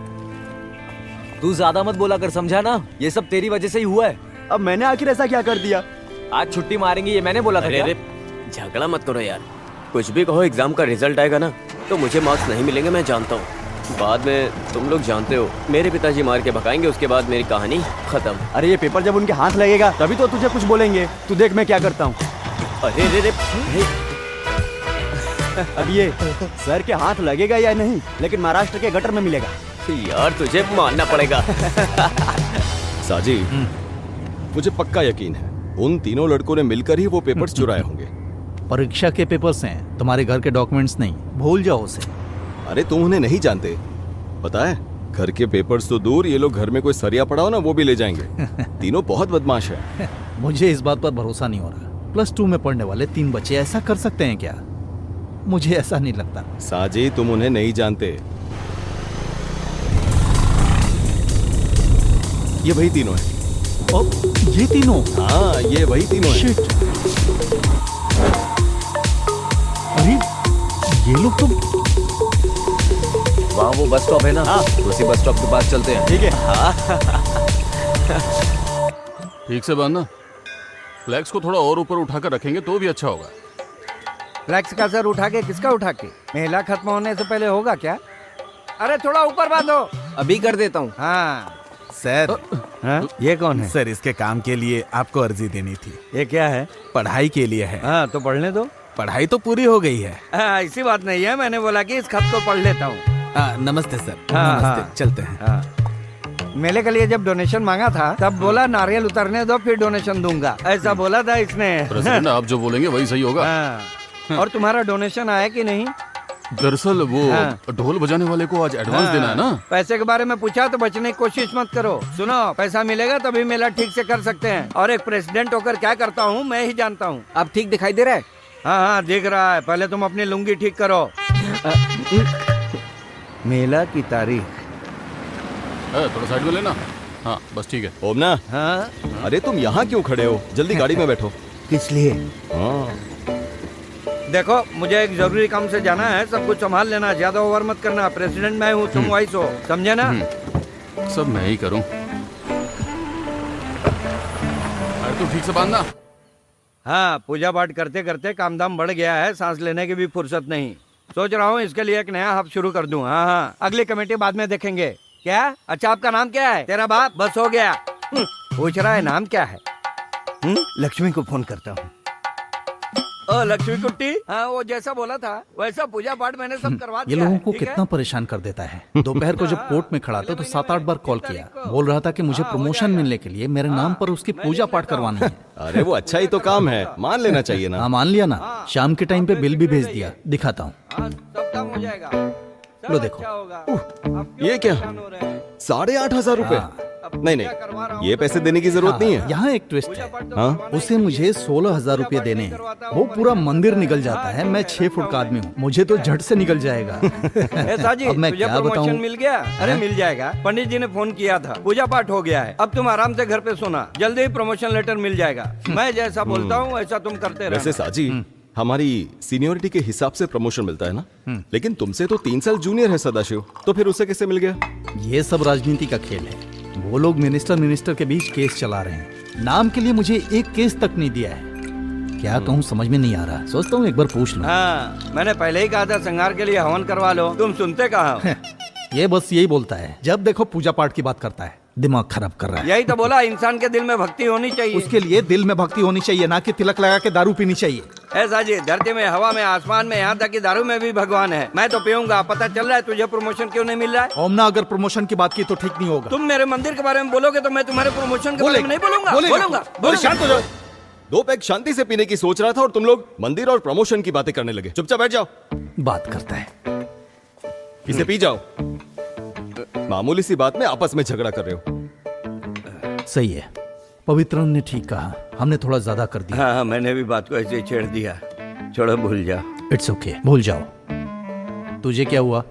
तू ज्यादा मत बोला कर, समझा ना? ये सब तेरी वजह से ही हुआ है। अब मैंने आखिर ऐसा क्या कर दिया? आज छुट्टी मारेंगे ये मैंने बोला था अरे क्या? अरे झगड़ा मत करो यार, कुछ भी कहो, एग्जाम का रिजल्ट आएगा ना तो मुझे मार्क्स नहीं मिलेंगे, मैं जानता हूँ। बाद में तुम लोग जानते हो, मेरे पिताजी मार के भगाएंगे, उसके बाद मेरी कहानी खत्म। अरे ये पेपर जब उनके हाथ लगेगा तभी तो तुझे कुछ बोलेंगे। तू देख मैं क्या करता हूँ। अरे रे रे अब ये सर के हाथ लगेगा या नहीं, लेकिन महाराष्ट्र के गटर में मिलेगा। यार तुझे मानना पड़ेगा। साजी, मुझे पक्का यकीन है उन तीनों लड़कों ने मिलकर ही वो पेपर्स चुराए होंगे। परीक्षा के पेपर्स हैं, तुम्हारे घर के डॉक्यूमेंट्स नहीं, भूल जाओ उसे। अरे तुम उन्हें नहीं जानते, पता है घर के पेपर्स तो दूर, ये लोग घर में कोई सरिया पड़ा हो ना वो भी ले जाएंगे। तीनों बहुत बदमाश है। मुझे इस बात पर भरोसा नहीं हो रहा। +2 में पढ़ने वाले 3 बच्चे ऐसा कर सकते हैं क्या? मुझे ऐसा नहीं लगता। साजी, तुम उन्हें नहीं जानते। ये वही तीनों हैं। ओ, ये तीनों? हाँ, ये वही तीनों हैं। शिट। अरे ये लोग तो वहाँ वो बस स्टॉप है ना, उसी बस स्टॉप के पास चलते हैं। ठीक है। ठीक से बांधना। फ्लैक्स को थोड़ा और ऊपर उठाकर रखेंगे तो भी अच्छा होगा। फ्लैक्स का सर उठा के किसका उठा के? मेला खत्म होने से पहले होगा क्या? अरे थोड़ा ऊपर बांधो। अभी कर देता हूँ। हाँ सर, हाँ, ये कौन है? सर इसके काम के लिए आपको अर्जी देनी थी। ये क्या है? पढ़ाई के लिए है। हाँ तो पढ़ने दो। पढ़ाई तो पूरी हो गई है। ऐसी बात नहीं है, मैंने बोला कि इस खत को पढ़ लेता हूँ। नमस्ते सर। हाँ, नमस्ते। हाँ। चलते हैं। हाँ। मेले के लिए जब डोनेशन मांगा था तब बोला नारियल उतरने दो फिर डोनेशन दूंगा, ऐसा बोला था इसने। प्रेसिडेंट, आप जो बोलेंगे वही सही होगा। हाँ। और तुम्हारा डोनेशन आया कि नहीं? दरअसल वो हाँ। ढोल बजाने वाले को आज एडवांस देना है ना। पैसे के बारे में पूछा तो बचने की कोशिश मत करो। सुनो, पैसा मिलेगा तभी मेला ठीक से कर सकते हैं, और एक प्रेसिडेंट होकर क्या करता हूँ मैं ही जानता हूँ। अब ठीक दिखाई दे रहा है? हाँ हाँ दिख रहा है, पहले तुम अपनी लुंगी ठीक करो। मेला की तारीख। थोड़ा साइड में लेना। हाँ बस ठीक है। ओमना, हाँ अरे तुम यहाँ क्यों खड़े हो? जल्दी गाड़ी में बैठो। किस लिए? हाँ, देखो, मुझे एक जरूरी काम से जाना है, सब कुछ संभाल लेना, ज्यादा ओवर मत करना। प्रेसिडेंट मैं हूँ, तुम वाइस हो, समझे ना? सब मैं ही करूँ। अरे तू ठीक से बांधना। हाँ, पूजा पाठ करते करते काम धाम बढ़ गया है, सांस लेने की भी फुर्सत नहीं। सोच रहा हूँ इसके लिए एक नया हब शुरू कर दूं। हाँ हाँ, अगली कमेटी बाद में देखेंगे। क्या? अच्छा, आपका नाम क्या है? तेरा बाप? बस हो गया। पूछ रहा है नाम क्या है? लक्ष्मी को फोन करता हूँ। ओ लक्ष्मी कुट्टी, हाँ वो जैसा बोला था वैसा पूजा पाठ मैंने सब करवा ये दिया लोगों है, को ठीक है? कितना परेशान कर देता है। दोपहर को जब कोर्ट में खड़ा था तो 7-8 बार कॉल किया, बोल रहा था कि मुझे प्रमोशन मिलने के लिए मेरे नाम पर उसकी पूजा पाठ करवाना है। अरे वो अच्छा ही तो काम है, मान लेना चाहिए ना। हाँ मान लिया ना, शाम के टाइम पे बिल भी भेज दिया, दिखाता हूँ। हाँ, सब काम हो जाएगा। लो सब देखो। अच्छा होगा। अब क्यों ये क्या? परेशान हो रहे हैं? 8,500 रुपए? नहीं नहीं, ये पैसे देने की जरूरत नहीं है। यहाँ एक ट्विस्ट है, हाँ? उसे मुझे 16,000 रुपए देने हैं। वो पूरा मंदिर निकल जाता है, मैं 6 फुट का आदमी हूँ, मुझे तो झट से निकल जाएगा। ऐसा जी, अब मैं तुझे क्या प्रमोशन बताऊं? मिल गया? अरे मिल जाएगा, पंडित जी ने फोन किया था, पूजा पाठ हो गया है, अब तुम आराम से घर पे सोना, जल्दी ही प्रमोशन लेटर मिल जाएगा। मैं जैसा बोलता हूँ वैसा तुम करते वैसे रहना। साजी, हमारी सीनियोरिटी के हिसाब से प्रमोशन मिलता है ना, लेकिन तुमसे तो 3 साल जूनियर है सदाशिव, तो फिर उसे कैसे मिल गया? ये सब राजनीति का खेल है। वो लोग मिनिस्टर के बीच केस चला रहे हैं, नाम के लिए मुझे एक केस तक नहीं दिया है। क्या कहूँ समझ में नहीं आ रहा, सोचता हूँ एक बार पूछ लूं। हाँ, मैंने पहले ही कहा था संहार के लिए हवन करवा लो, तुम सुनते कहाँ हो? ये बस यही बोलता है, जब देखो पूजा पाठ की बात करता है, दिमाग खराब कर रहा है। यही तो बोला, इंसान के दिल में भक्ति होनी चाहिए। उसके लिए दिल में भक्ति होनी चाहिए, ना कि तिलक लगा के दारू पीनी चाहिए। ऐसा जी, धरती में, हवा में, आसमान में, यहाँ तक कि दारू में भी भगवान है। मैं तो पीऊंगा। पता चल रहा है तुझे प्रमोशन क्यों नहीं मिल रहा है? ओमना, अगर प्रमोशन की बात की तो ठीक नहीं होगा। तुम मेरे मंदिर के बारे में बोलोगे तो मैं तुम्हारे प्रमोशन के बारे में नहीं बोलूंगा। बोलूंगा। शांत हो जाओ। 2 पैक शांति से पीने की सोच रहा था और तुम लोग मंदिर और प्रमोशन की बातें करने लगे। चुपचाप बैठ जाओ। बात करता है, इसे पी जाओ। मामूली सी बात में आपस में झगड़ा कर रहे हो। सही है, पवित्रन ने ठीक कहा, हमने थोड़ा ज्यादा कर दिया। हाँ, मैंने भी बात को ऐसे ही छेड़ दिया। छोड़ो, भूल जा। इट्स ओके, भूल जाओ। तुझे क्या हुआ?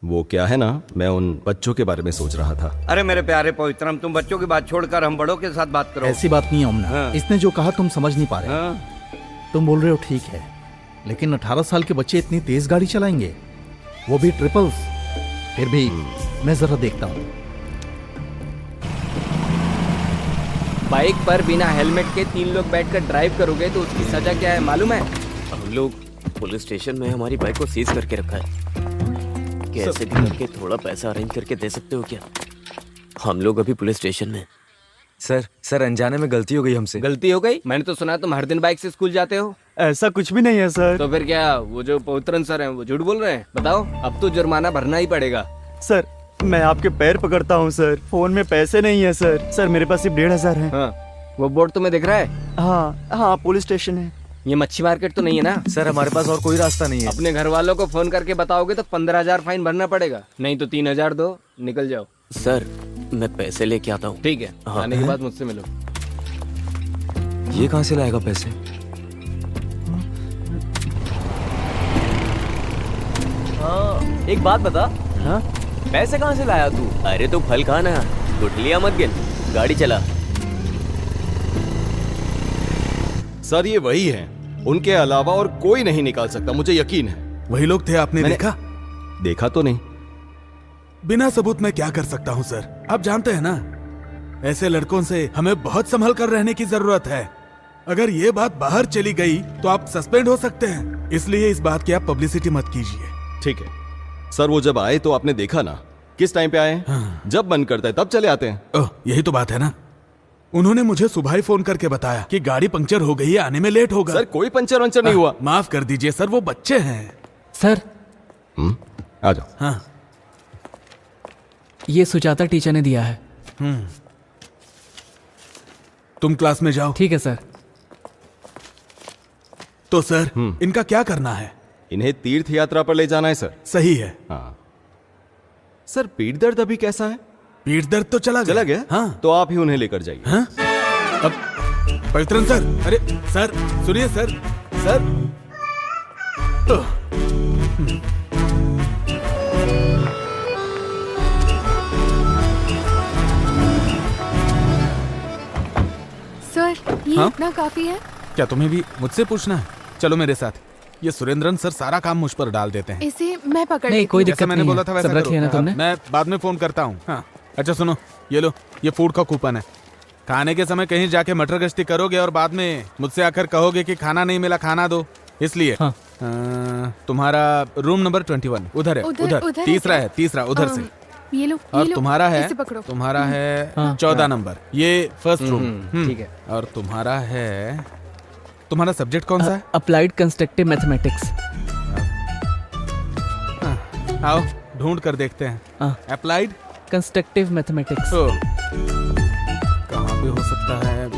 वो क्या है ना, मैं उन बच्चों के बारे में सोच रहा था। अरे मेरे प्यारे पवित्रम, तुम बच्चों की बात छोड़कर हम बड़ों के साथ बात करो। ऐसी बात नहीं है ओमना, हाँ। इसने जो कहा तुम समझ नहीं पा रहे। हाँ? तुम बोल रहे हो ठीक है, लेकिन 18 साल के बच्चे इतनी तेज गाड़ी चलाएंगे, वो भी ट्रिपल्स। फिर भी मैं जरा देखता हूँ। बाइक पर बिना हेलमेट के 3 लोग बैठकर ड्राइव करोगे तो उसकी सजा क्या है मालूम है? हम लोग पुलिस स्टेशन में हमारी बाइक को सीज करके रखा है। कैसे भी करके थोड़ा पैसा अरेंज करके दे सकते हो क्या? हम लोग अभी पुलिस स्टेशन में। सर अनजाने में गलती हो गई हमसे। गलती हो गई? मैंने तो सुना तुम हर दिन बाइक से स्कूल जाते हो। ऐसा कुछ भी नहीं है सर। तो फिर क्या वो जो पवित्रन सर हैं वो झूठ बोल रहे हैं? बताओ, अब तो जुर्माना भरना ही पड़ेगा। सर मैं आपके पैर पकड़ता हूँ सर, फोन में पैसे नहीं है सर। सर मेरे पास सिर्फ 1,500 है। हाँ, वो बोर्ड तुम्हें दिख रहा है? हाँ हाँ, पुलिस स्टेशन है। ये मच्छी मार्केट तो नहीं है ना? सर हमारे पास और कोई रास्ता नहीं है। अपने घर वालों को फोन करके बताओगे तो 15,000 फाइन भरना पड़ेगा, नहीं तो 3,000 दो, निकल जाओ। सर मैं पैसे लेके आता हूँ। ठीक है, आने के बाद मुझसे मिलो। ये कहाँ से लाएगा पैसे? एक बात बता, हाँ पैसे कहाँ से लाया तू? अरे तो फल खाना, गुठलियां मत गिन, गाड़ी चला। सर ये वही है, उनके अलावा और कोई नहीं निकाल सकता, मुझे यकीन है। वही लोग थे, आपने देखा? देखा तो नहीं। बिना सबूत मैं क्या कर सकता हूँ सर? आप जानते हैं ना, ऐसे लड़कों से हमें बहुत संभल कर रहने की जरूरत है। अगर ये बात बाहर चली गई तो आप सस्पेंड हो सकते हैं, इसलिए इस बात की आप पब्लिसिटी मत कीजिए। ठीक है सर, वो जब आए तो आपने देखा ना किस टाइम पे आए हैं? हाँ। जब मन करता है तब चले आते हैं। ओह, यही तो बात है ना। उन्होंने मुझे सुबह ही फोन करके बताया कि गाड़ी पंक्चर हो गई है, आने में लेट होगा। सर कोई पंचर वंचर नहीं हुआ। माफ कर दीजिए सर, वो बच्चे हैं। सर आ जाओ। हाँ ये सुजाता टीचर ने दिया है। तुम क्लास में जाओ। ठीक है सर। तो सर इनका क्या करना है? इन्हें तीर्थ यात्रा पर ले जाना है सर। सही है। हाँ सर, पीठ दर्द अभी कैसा है? पीठ दर्द तो चला गया। हाँ तो आप ही उन्हें लेकर जाइए। हाँ? अब पवित्रन सर, अरे सर सुनिए सर, सर सर ये हाँ? इतना काफी है? क्या तुम्हें भी मुझसे पूछना है? चलो मेरे साथ। ये सुरेंद्रन सर सारा काम मुझ पर डाल देते हैं। इसे मैं पकड़ नहीं, लेती कोई हूँ। दिक्कत मैंने नहीं बोला है। था वैसा सब रख लिया ना करो। तुमने? मैं बाद में फोन करता हूँ। हाँ अच्छा सुनो, ये लो, ये फूड का कूपन है। खाने के समय कहीं जाके मटर गश्ती करोगे और बाद में मुझसे आकर कहोगे कि खाना नहीं मिला, खाना दो, इसलिए। हाँ। तुम्हारा रूम नंबर 21 उधर है। उधर है तीसरा क्या? है, तीसरा उधर से। ये लो, और ये लो, तुम्हारा है, इसे पकड़ो। तुम्हारा है हाँ। 14 नंबर, ये फर्स्ट रूम। ठीक है। और तुम्हारा है, तुम्हारा सब्जेक्ट कौन सा है? Applied constructive mathematics. आओ ढूंढ कर देखते हैं। Applied constructive mathematics. कहाँ पे हो सकता है?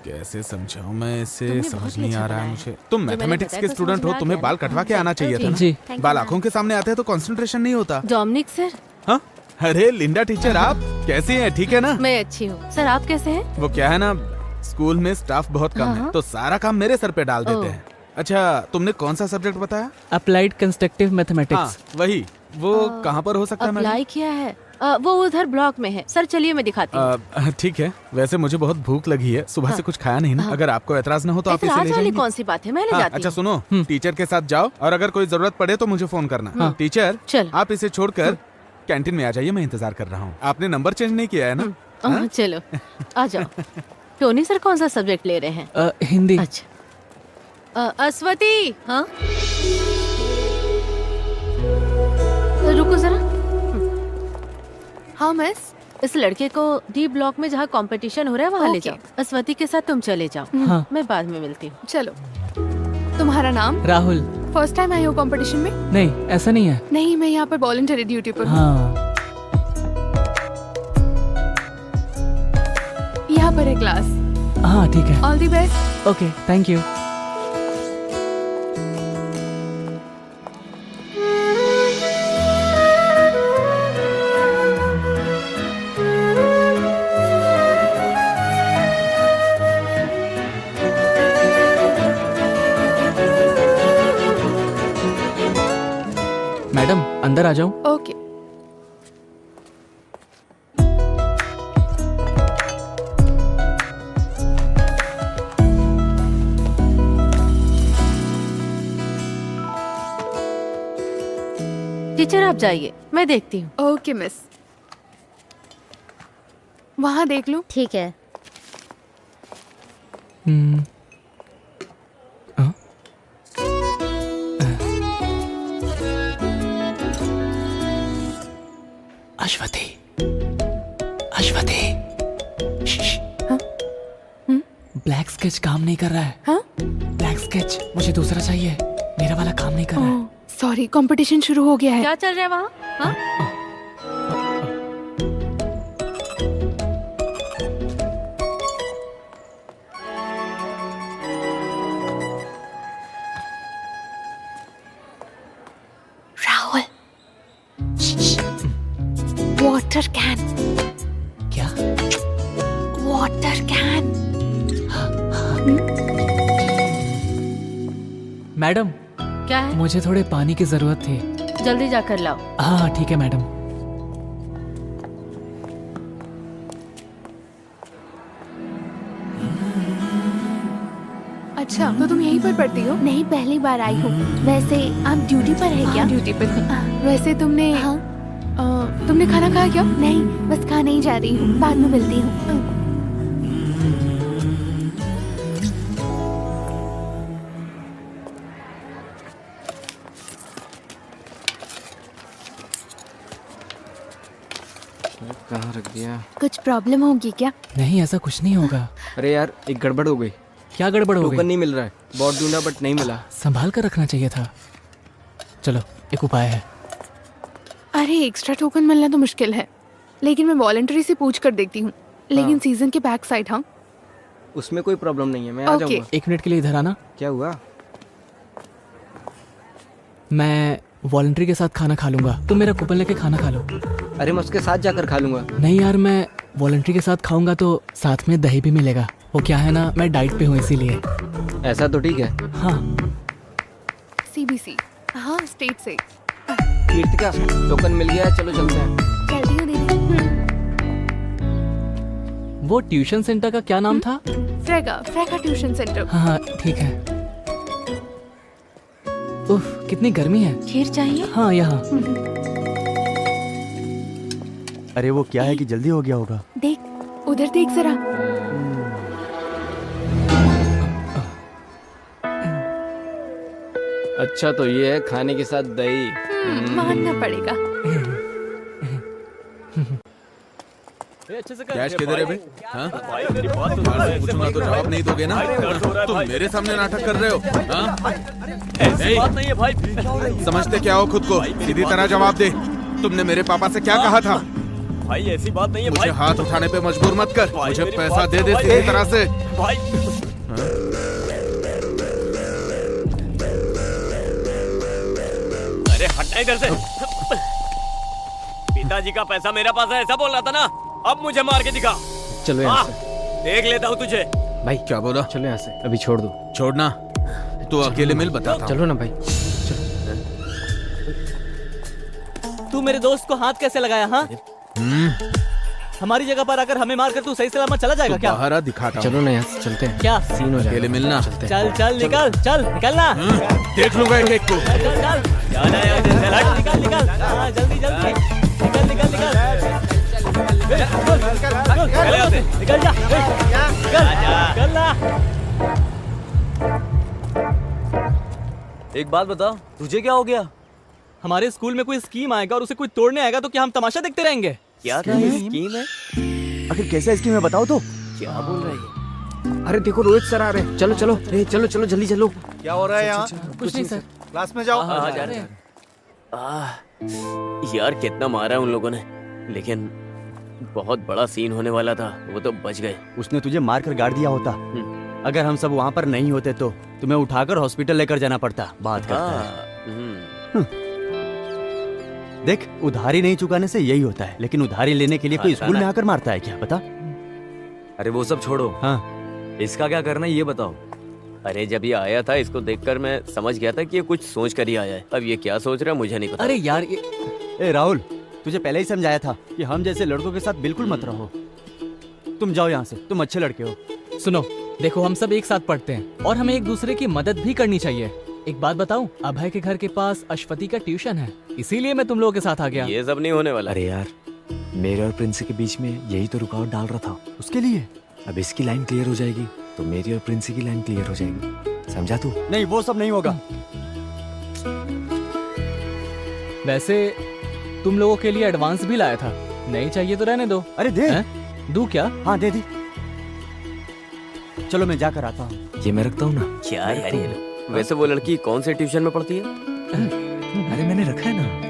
कैसे समझाऊं मैं इसे, समझ नहीं आ रहा है मुझे। तुम मैथमेटिक्स के स्टूडेंट हो, तुम्हें बाल कटवा के आना चाहिए था जी। ना। बाल आंखों के सामने आते हैं तो कंसंट्रेशन नहीं होता। डोमिनिक सर, हाँ? अरे लिंडा टीचर, आप कैसी हैं? ठीक है ना? मैं अच्छी हूँ। सर आप कैसे हैं? वो क्या है ना, स्कूल में स्टाफ बहुत कम है, तो सारा काम मेरे सर पे डाल देते हैं। अच्छा, तुमने कौन सा सब्जेक्ट बताया? Applied constructive mathematics. वही। वो कहाँ पर हो सकता है? अप्लाई किया है, वो उधर ब्लॉक में है। सर चलिए मैं दिखाती हूँ। ठीक है, वैसे मुझे बहुत भूख लगी है, सुबह से कुछ खाया नहीं ना। अगर आपको एतराज ना हो तो आप इसे ले एतराज वाली जाएंगे। कौन सी बात है, मैं ले जाती अच्छा हूँ। सुनो, टीचर के साथ जाओ और अगर कोई जरूरत पड़े तो मुझे फोन करना। टीचर चल। आप इसे छोड़कर कैंटीन में आ जाइए, मैं इंतजार कर रहा हूँ। आपने नंबर चेंज नहीं किया है ना? चलो आ जाओ। टोनी सर कौन सा सब्जेक्ट ले रहे हैं? हिंदी। अच्छा। अस्वती, हाँ रुको जरा। हाँ मिस। इस लड़के को डी ब्लॉक में जहाँ कंपटीशन हो रहा है वहाँ ले ओके। जाओ। अस्वती के साथ तुम चले जाओ। हाँ। मैं बाद में मिलती हूँ। चलो। तुम्हारा नाम? राहुल। फर्स्ट टाइम आई हो कंपटीशन में? नहीं, ऐसा नहीं है। नहीं, मैं यहाँ पर वॉलंटरी ड्यूटी पर हूँ। हाँ। यहाँ पर है क्लास। हाँ ठीक है। All the best. Okay, thank you. Madam अंदर आ जाऊं? ओके। टीचर आप जाइए, मैं देखती हूँ। Okay miss. वहाँ देख लो। ठीक है। अश्वती, अश्वती। ब्लैक स्केच काम नहीं कर रहा है। हाँ? ब्लैक स्केच मुझे दूसरा चाहिए, मेरा वाला काम नहीं कर रहा है। सॉरी, कंपटीशन शुरू हो गया है। क्या चल रहा है वहाँ? हाँ? Rahul, water can. क्या? Water can. मैडम क्या है? मुझे थोड़े पानी की जरूरत थी। जल्दी जाकर लाओ। हाँ ठीक है मैडम। अच्छा, तो तुम यहीं पर पढ़ती हो? नहीं, पहली बार आई हूँ। वैसे आप ड्यूटी पर है क्या? ड्यूटी पर हूँ। वैसे तुमने तुमने खाना खाया क्या? नहीं, बस खाने ही जा रही हूँ, बाद में मिलती हूँ। कहाँ रख दिया? कुछ प्रॉब्लम होगी क्या? नहीं, ऐसा कुछ नहीं होगा। अरे यार, एक गड़बड़ हो गई। क्या गड़बड़ हो टोकन गई? नहीं मिल रहा है। बहुत ढूंढा बट नहीं मिला। संभाल कर रखना चाहिए था। चलो, एक उपाय है। अरे एक्स्ट्रा टोकन मिलना तो मुश्किल है, लेकिन मैं वॉलंटरी से पूछ कर देखती हूँ। लेकिन सीजन के बैक साइड। हाँ, उसमें कोई प्रॉब्लम नहीं है, मैं आ ओके। जाऊंगा। 1 मिनट के लिए इधर आना। क्या हुआ? मैं वॉलंटरी के साथ खाना खा लूंगा, तुम मेरा कूपन लेके खाना खा लो। अरे मैं उसके साथ जाकर खा लूंगा। नहीं यार, मैं वॉलंटरी के साथ खाऊंगा तो साथ में दही भी मिलेगा। वो क्या है ना, मैं डाइट पे हूँ इसीलिए। ऐसा तो ठीक है। हाँ। CBC। हाँ, स्टेट से। कीर्तिका, टोकन मिल गया है, चलो चलते हैं। चलती हूँ दीदी। वो ट्यूशन सेंटर का क्या नाम था? फ्रेका ट्यूशन सेंटर। हाँ ठीक है। उफ, कितनी गर्मी है। खीर चाहिए? हाँ, यहाँ। अरे वो क्या है कि जल्दी हो गया होगा। देख, उधर देख जरा। अच्छा, तो ये है खाने के साथ दही। मानना पड़ेगा। कैश किधर है भाई? हाँ? पूछूंगा तो जवाब नहीं दोगे ना? तुम मेरे सामने नाटक कर रहे हो? हाँ? ऐसी बात नहीं है भाई। समझते क्या हो खुद को? सीधी तरह जवाब दे। तुमने मेरे पापा से क्या कहा था? भाई ऐसी बात नहीं है मुझे भाई। हाथ उठाने पे मजबूर मत कर। भाई, मुझे मेरी पैसा बात दे सुनो दे भाई। सीधी तरह से। भाई अरे हटना इधर से। पिताजी का पैसा मेरा पास है, ऐसा बोल रहा था ना? अब मुझे मार के दिखा। चलो यहाँ हाँ, से। देख लेता हूँ तुझे। भाई क्या बोला? चलो यहाँ से, अभी छोड़ दो। छोड़ना? तू अकेले मिल, बताता हूँ। चलो ना भाई। तू मेरे दोस्त को हाथ कैसे लगाया? हाँ, हमारी जगह पर आकर हमें मारकर तू सही सलामत चला जाएगा क्या? बाहर आ, दिखाता हूँ। चलो ना यहाँ से, चलते हैं। क्या सीन हो जाएगा। अकेले मिलना। चल चल निकल, चल निकलना। देख लूंगा एक एक को। चल चल चल, जाना यार, चल हट। निकल निकल। हाँ, जल्दी जल्दी निकल निकल निकल। चल यहाँ से। निकल जा, निकल ना। एक बात बता, तुझे क्या हो गया? हमारे स्कूल में कोई स्कीम आएगा और उसे कोई तोड़ने आएगा तो क्या हम तमाशा देखते रहेंगे? क्या स्कीम है? आखिर कैसा स्कीम है बताओ तो। क्या बोल रही है? अरे देखो, रोहित सर आ रहे हैं। चलो चलो, चलो चलो जल्दी चलो। क्या हो रहा है यहाँ? कुछ नहीं सर। क्लास में जाओ। हाँ, जा रहे हैं। यार कितना मारा है उन लोगों ने, लेकिन बहुत बड़ा सीन होने वाला था, वो तो बच गए। उसने तुझे मार कर गाड़ दिया होता। अगर हम सब वहाँ पर नहीं होते तो तुम्हें उठाकर हॉस्पिटल लेकर जाना पड़ता। बात करता है। देख, उधारी नहीं चुकाने से यही होता है, लेकिन उधारी लेने के लिए कोई स्कूल में आकर मारता है क्या? बता। अरे वो सब छोड़ो। हाँ, इसका क्या करना है ये बताओ। अरे जब ये आया था, इसको देखकर मैं समझ गया था कि ये कुछ सोच कर ही आया है। अब ये क्या सोच रहा है मुझे नहीं पता। अरे यार ये ए राहुल, तुझे पहले ही समझाया था कि हम जैसे लड़कों के साथ बिल्कुल मत रहो। तुम जाओ यहाँ से, तुम अच्छे लड़के हो। सुनो, देखो हम सब एक साथ पढ़ते हैं और हमें एक दूसरे की मदद भी करनी चाहिए। एक बात बताऊं, अभय के घर के पास अश्वती का ट्यूशन है, इसीलिए मैं तुम लोगों के साथ आ गया। ये सब नहीं होने वाला। अरे यार, मेरे और प्रिंस के बीच में यही तो रुकावट डाल रहा था। उसके लिए अब इसकी लाइन क्लियर हो जाएगी तो मेरी और प्रिंस की लाइन क्लियर हो जाएगी। समझा तू? नहीं, वो सब नहीं होगा। वैसे तुम लोगों के लिए एडवांस भी लाया था, नहीं चाहिए तो रहने दो। अरे दे। दू क्या? हाँ दे दी। चलो मैं जाकर आता हूँ। ये मैं रखता हूँ ना। क्या यार ये लोग। वैसे वो लड़की कौन से ट्यूशन में पढ़ती है? अरे मैंने रखा है ना।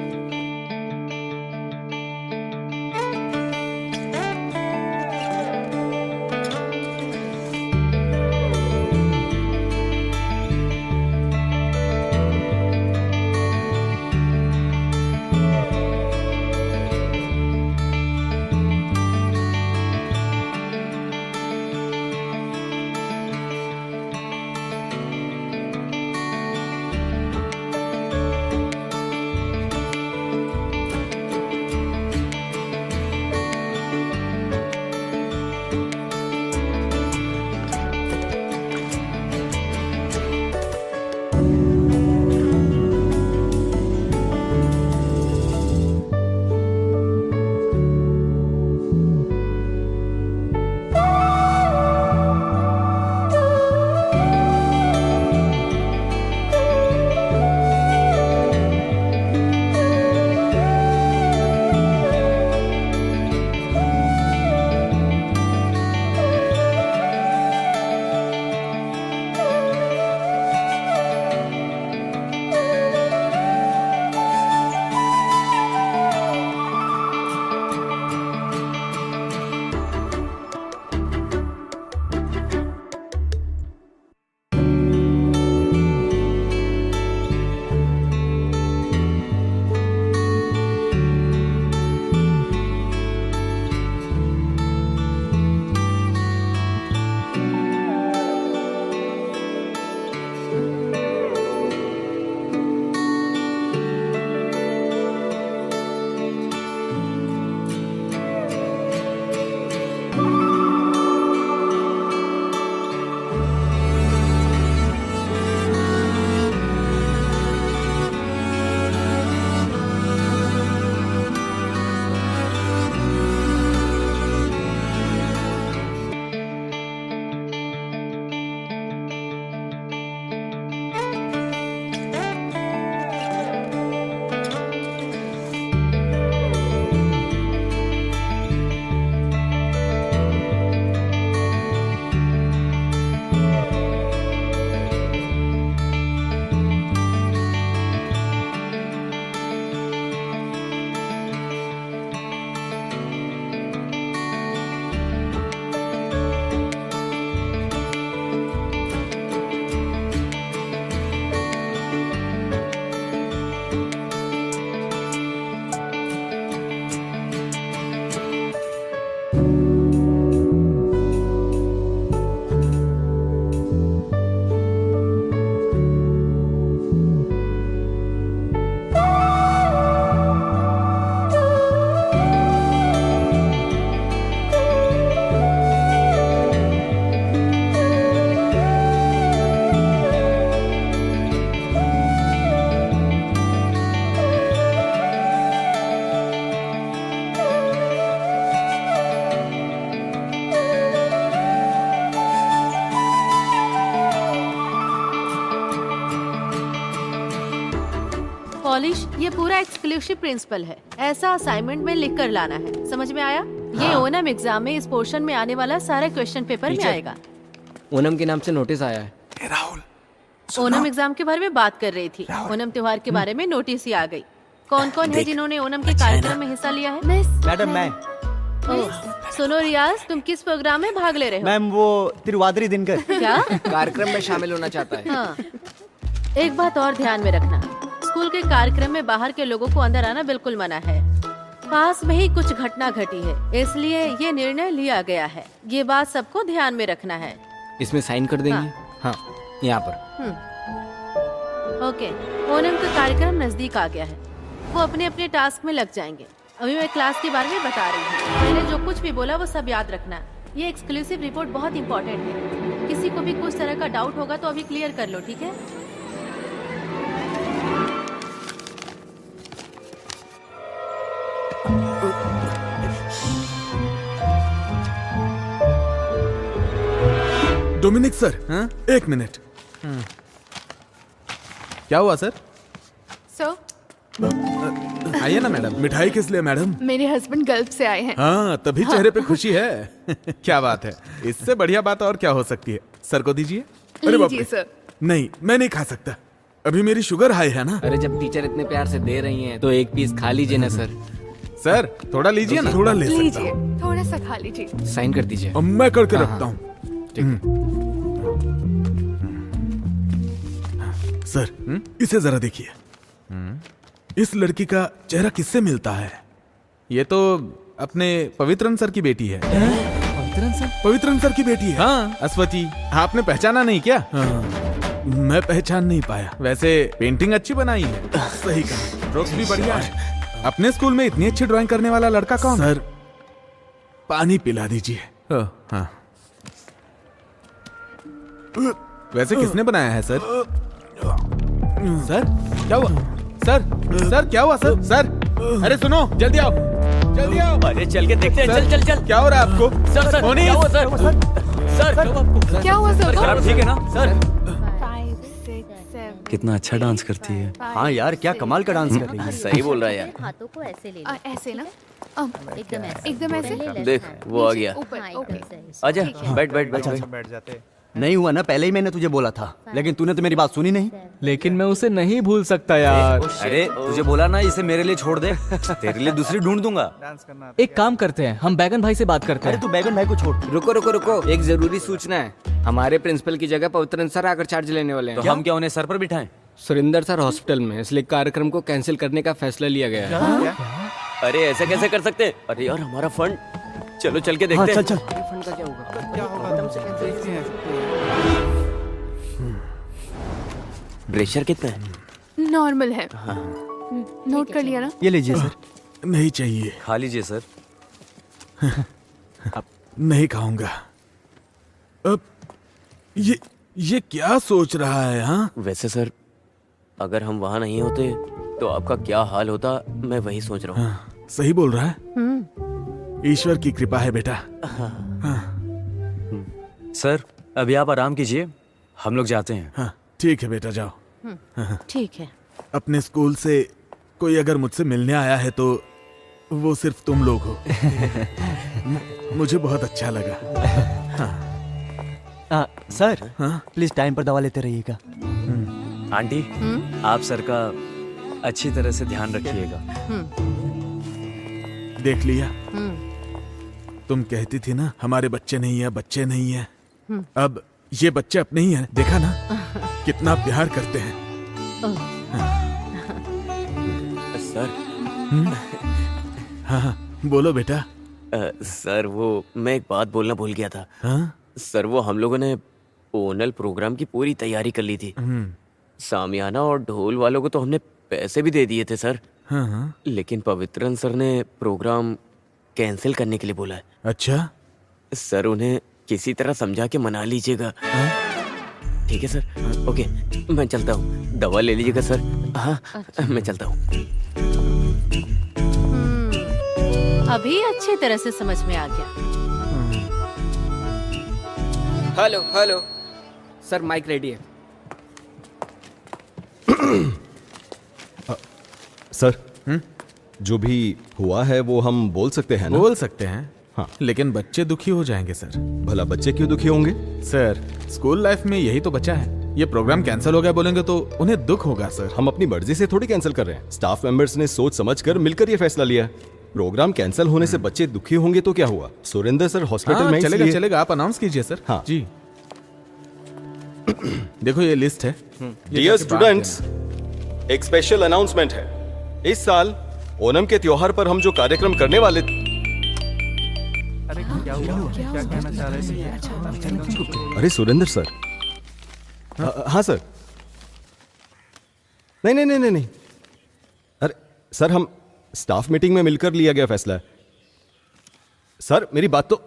पॉलिश, ये पूरा एक्सक्लूसिव प्रिंसिपल है। ऐसा असाइनमेंट में लिख कर लाना है, समझ में आया? ये ओनम एग्जाम में इस पोर्शन में आने वाला सारा क्वेश्चन पेपर में आएगा। ओनम के नाम से नोटिस आया है। ओनम एग्जाम के बारे में बात कर रही थी। ओनम त्योहार के बारे में नोटिस ही आ गई। कौन कौन है जिन्होंने ओनम के कार्यक्रम में हिस्सा लिया है? मैडम मैं। सुनो रियाज, तुम किस प्रोग्राम में भाग ले रहे हो? मैम वो तिरुवादिरी दिनकर। क्या? कार्यक्रम में शामिल होना चाहता है। हाँ। एक बात और ध्यान में रखना, स्कूल के कार्यक्रम में बाहर के लोगों को अंदर आना बिल्कुल मना है। पास में ही कुछ घटना घटी है, इसलिए ये निर्णय लिया गया है। ये बात सबको ध्यान में रखना है। इसमें साइन कर देंगे? हाँ, यहाँ पर। ओके, ओनम का कार्यक्रम नजदीक आ गया है। वो अपने अपने टास्क में लग जाएंगे। अभी मैं क्लास के बारे में बता रही हूँ। मैंने जो कुछ भी बोला वो सब याद रखना। ये एक्सक्लूसिव रिपोर्ट बहुत इंपॉर्टेंट है। किसी को भी कुछ तरह का डाउट होगा तो अभी क्लियर कर लो, ठीक है? डोमिनिक सर, हाँ? एक मिनट। क्या हुआ सर? सो आइए ना मैडम। मिठाई किस लिए मैडम? मेरे हस्बैंड गल्फ से आए हैं। हाँ, तभी चेहरे पे खुशी है। क्या बात है, इससे बढ़िया बात और क्या हो सकती है? सर को दीजिए। अरे बाप रे। सर। नहीं, मैं नहीं खा सकता, अभी मेरी शुगर हाई है ना। अरे जब टीचर इतने प्यार से दे रही हैं तो एक पीस खा लीजिए ना सर। सर थोड़ा लीजिए ना। थोड़ा ले सकता लीजिए, हूँ। थोड़ा सा खा लीजिए। साइन कर दीजिए। अब मैं करके हाँ, रखता हूँ। सर, इसे जरा देखिए। इस लड़की का चेहरा किससे मिलता है? ये तो अपने पवित्रन सर की बेटी है। पवित्रन सर? पवित्रन सर की बेटी है। हाँ, अश्वती। आपने पहचाना नहीं क्या? हाँ, मैं पहचान नहीं पाया। वैसे पेंटिंग अच्छी बनाई है। सही कहा, स्ट्रोक्स भी बढ़िया है। अपने स्कूल में इतनी अच्छी ड्राइंग करने वाला लड़का कौन? सर, पानी पिला दीजिए। हाँ। वैसे किसने बनाया है सर? सर क्या हुआ? सर क्या हुआ सर? सर अरे सुनो, जल्दी आओ, जल्दी आओ। अरे चल के देखते हैं। चल चल चल। क्या हो रहा है आपको? सर मोनी, क्या हुआ सर? सर क्या हुआ सर? खराब ठीक है ना सर? 5, 6, 7। कितना अच्छा डांस करती है। हाँ यार, क्या कमाल का डांस कर रही है। सही बोल रहा है यार। हाथों को ऐसे ले ऐसे ना? एकदम ऐसे। एकदम ऐसे? देख वो आ गया। ऊपर, ओके। आजा, बैठ बैठ बैठ। बैठ जाते। नहीं हुआ ना, पहले ही मैंने तुझे बोला था, लेकिन तूने तो मेरी बात सुनी नहीं। लेकिन मैं उसे नहीं भूल सकता यार। अरे तुझे बोला ना इसे मेरे लिए छोड़ दे, तेरे लिए दूसरी ढूंढ दूंगा। एक काम करते हैं, हम बैगन भाई से बात करते अरे हैं। तू बैगन भाई को छोड़। रुको रुको रुको, एक जरूरी सूचना है। हमारे प्रिंसिपल की जगह पवित्रन सर आकर चार्ज लेने वाले हैं। तो हम क्या उन्हें सर पर बिठाएं? सुरेंद्र सर हॉस्पिटल में, इसलिए कार्यक्रम को कैंसिल करने का फैसला लिया गया है। अरे ऐसे कैसे कर सकते हैं? अरे यार हमारा फंड। चलो चल के देखते हैं। चल चल। फंड का क्या होगा? प्रेशर कितना है? नॉर्मल है। नोट कर लिया ना? ये लीजिए सर। नहीं चाहिए। खा लीजिए सर। नहीं खाऊंगा। अब ये क्या सोच रहा है? हाँ, वैसे सर, अगर हम वहाँ नहीं होते तो आपका क्या हाल होता, मैं वही सोच रहा हूँ। हाँ, सही बोल रहा है। ईश्वर की कृपा है बेटा। सर अभी आप आराम कीजिए, हम लोग जाते हैं। हाँ ठीक है बेटा, जाओ। ठीक है। अपने स्कूल से कोई अगर मुझसे मिलने आया है तो वो सिर्फ तुम लोग हो। मुझे बहुत अच्छा लगा। सर हाँ? प्लीज टाइम पर दवा लेते रहिएगा। आंटी, आप सर का अच्छी तरह से ध्यान रखिएगा। देख लिया, तुम कहती थी ना हमारे बच्चे नहीं है, बच्चे नहीं है। अब ये बच्चे अपने ही हैं, देखा ना कितना प्यार करते हैं। सर। हाँ हाँ बोलो बेटा। सर वो मैं एक बात बोलना भूल गया था। हाँ? सर वो हम लोगों ने ओनल प्रोग्राम की पूरी तैयारी कर ली थी। सामियाना और ढोल वालों को तो हमने पैसे भी दे दिए थे सर। हाँ हाँ। लेकिन पवित्रन सर ने प्रोग्राम कैंसिल करने के लिए बोला है। अच्छा सर उन्हें किसी तरह समझा के मना लीजिएगा। ठीक है सर। ओके मैं चलता हूँ, दवा ले लीजिएगा सर। हाँ मैं चलता हूँ। अभी अच्छी तरह से समझ में आ गया। Hello hello sir, mike ready है। सर जो भी हुआ है वो हम बोल सकते हैं ना? बोल सकते हैं हाँ। लेकिन बच्चे दुखी हो जाएंगे सर। भला बच्चे क्यों दुखी होंगे? सर स्कूल लाइफ में यही तो बचा है। ये प्रोग्राम कैंसिल हो गया बोलेंगे तो उन्हें दुख होगा सर। हम अपनी मर्जी से थोड़ी कैंसिल कर रहे हैं। स्टाफ मेंबर्स ने सोच समझकर मिलकर ये फैसला लिया। प्रोग्राम कैंसिल होने से बच्चे दुखी होंगे तो क्या हुआ? सुरेंद्र सर हॉस्पिटल हाँ, में चलेगा इसलिए- चलेगा, आप अनाउंस कीजिए सर। हाँ जी। देखो ये लिस्ट है। ये डियर जाके बांट स्टूडेंट्स, एक स्पेशल अनाउंसमेंट है। इस साल ओणम के त्योहार पर हम जो कार्यक्रम करने वाले अरे सुरेंद्र सर। हाँ सर। नहीं नहीं नहीं नहीं नहीं। अरे सर हम स्टाफ मीटिंग में मिलकर लिया गया फैसला है। सर मेरी बात तो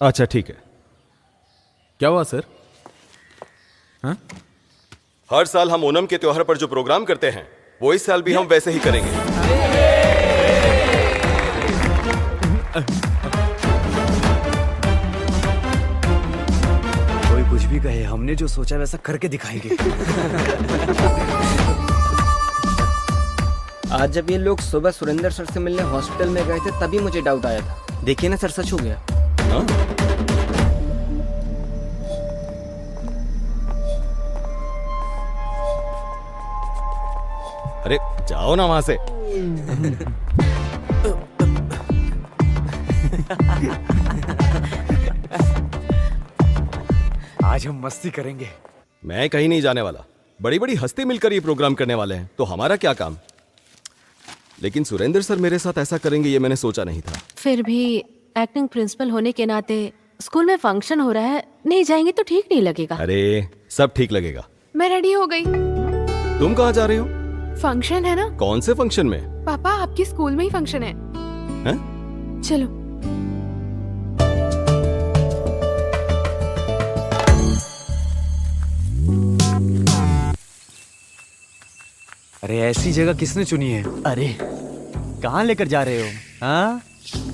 अच्छा ठीक है। क्या हुआ सर? हाँ? हर साल हम ओणम के त्योहार पर जो प्रोग्राम करते हैं वो इस साल भी हम वैसे ही करेंगे। कोई कुछ भी कहे, हमने जो सोचा वैसा करके दिखाएंगे। आज जब ये लोग सुबह सुरेंद्र सर से मिलने हॉस्पिटल में गए थे तभी मुझे डाउट आया था। देखिए ना सर, सच हो गया। हाँ? अरे जाओ ना वहां से। आज हम मस्ती करेंगे। मैं कहीं नहीं जाने वाला। बड़ी बड़ी हस्ती मिलकर ये प्रोग्राम करने वाले हैं तो हमारा क्या काम? लेकिन सुरेंद्र सर मेरे साथ ऐसा करेंगे ये मैंने सोचा नहीं था। फिर भी एक्टिंग प्रिंसिपल होने के नाते स्कूल में फंक्शन हो रहा है, नहीं जाएंगे तो ठीक नहीं लगेगा। अरे सब ठीक लगेगा। मैं रेडी हो गई। तुम कहाँ जा रही हो? फंक्शन है ना? कौन से फंक्शन में? पापा आपकी स्कूल में ही फंक्शन है। चलो। अरे ऐसी जगह किसने चुनी है? अरे कहाँ लेकर जा रहे हो? हाँ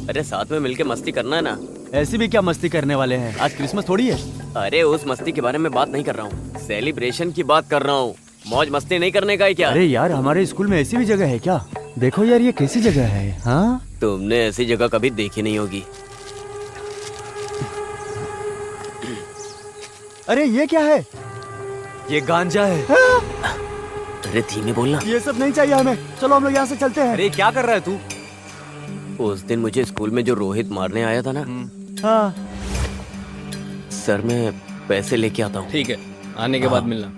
अरे साथ में मिलके मस्ती करना है ना। ऐसी भी क्या मस्ती करने वाले हैं? आज क्रिसमस थोड़ी है। अरे उस मस्ती के बारे में बात नहीं कर रहा हूँ, सेलिब्रेशन की बात कर रहा हूँ। मौज मस्ती नहीं करने का है क्या? अरे यार हमारे स्कूल में ऐसी भी जगह है क्या? देखो यार ये कैसी जगह है। हाँ तुमने ऐसी जगह कभी देखी नहीं होगी। अरे ये क्या है? ये गांजा है। अरे धीमे बोलना। ये सब नहीं चाहिए हमें, चलो हम लोग यहाँ से चलते हैं। अरे क्या कर रहा है तू? उस दिन मुझे स्कूल में जो रोहित मारने आया था ना, हाँ सर मैं पैसे लेके आता हूँ। ठीक है, आने के बाद मिलना।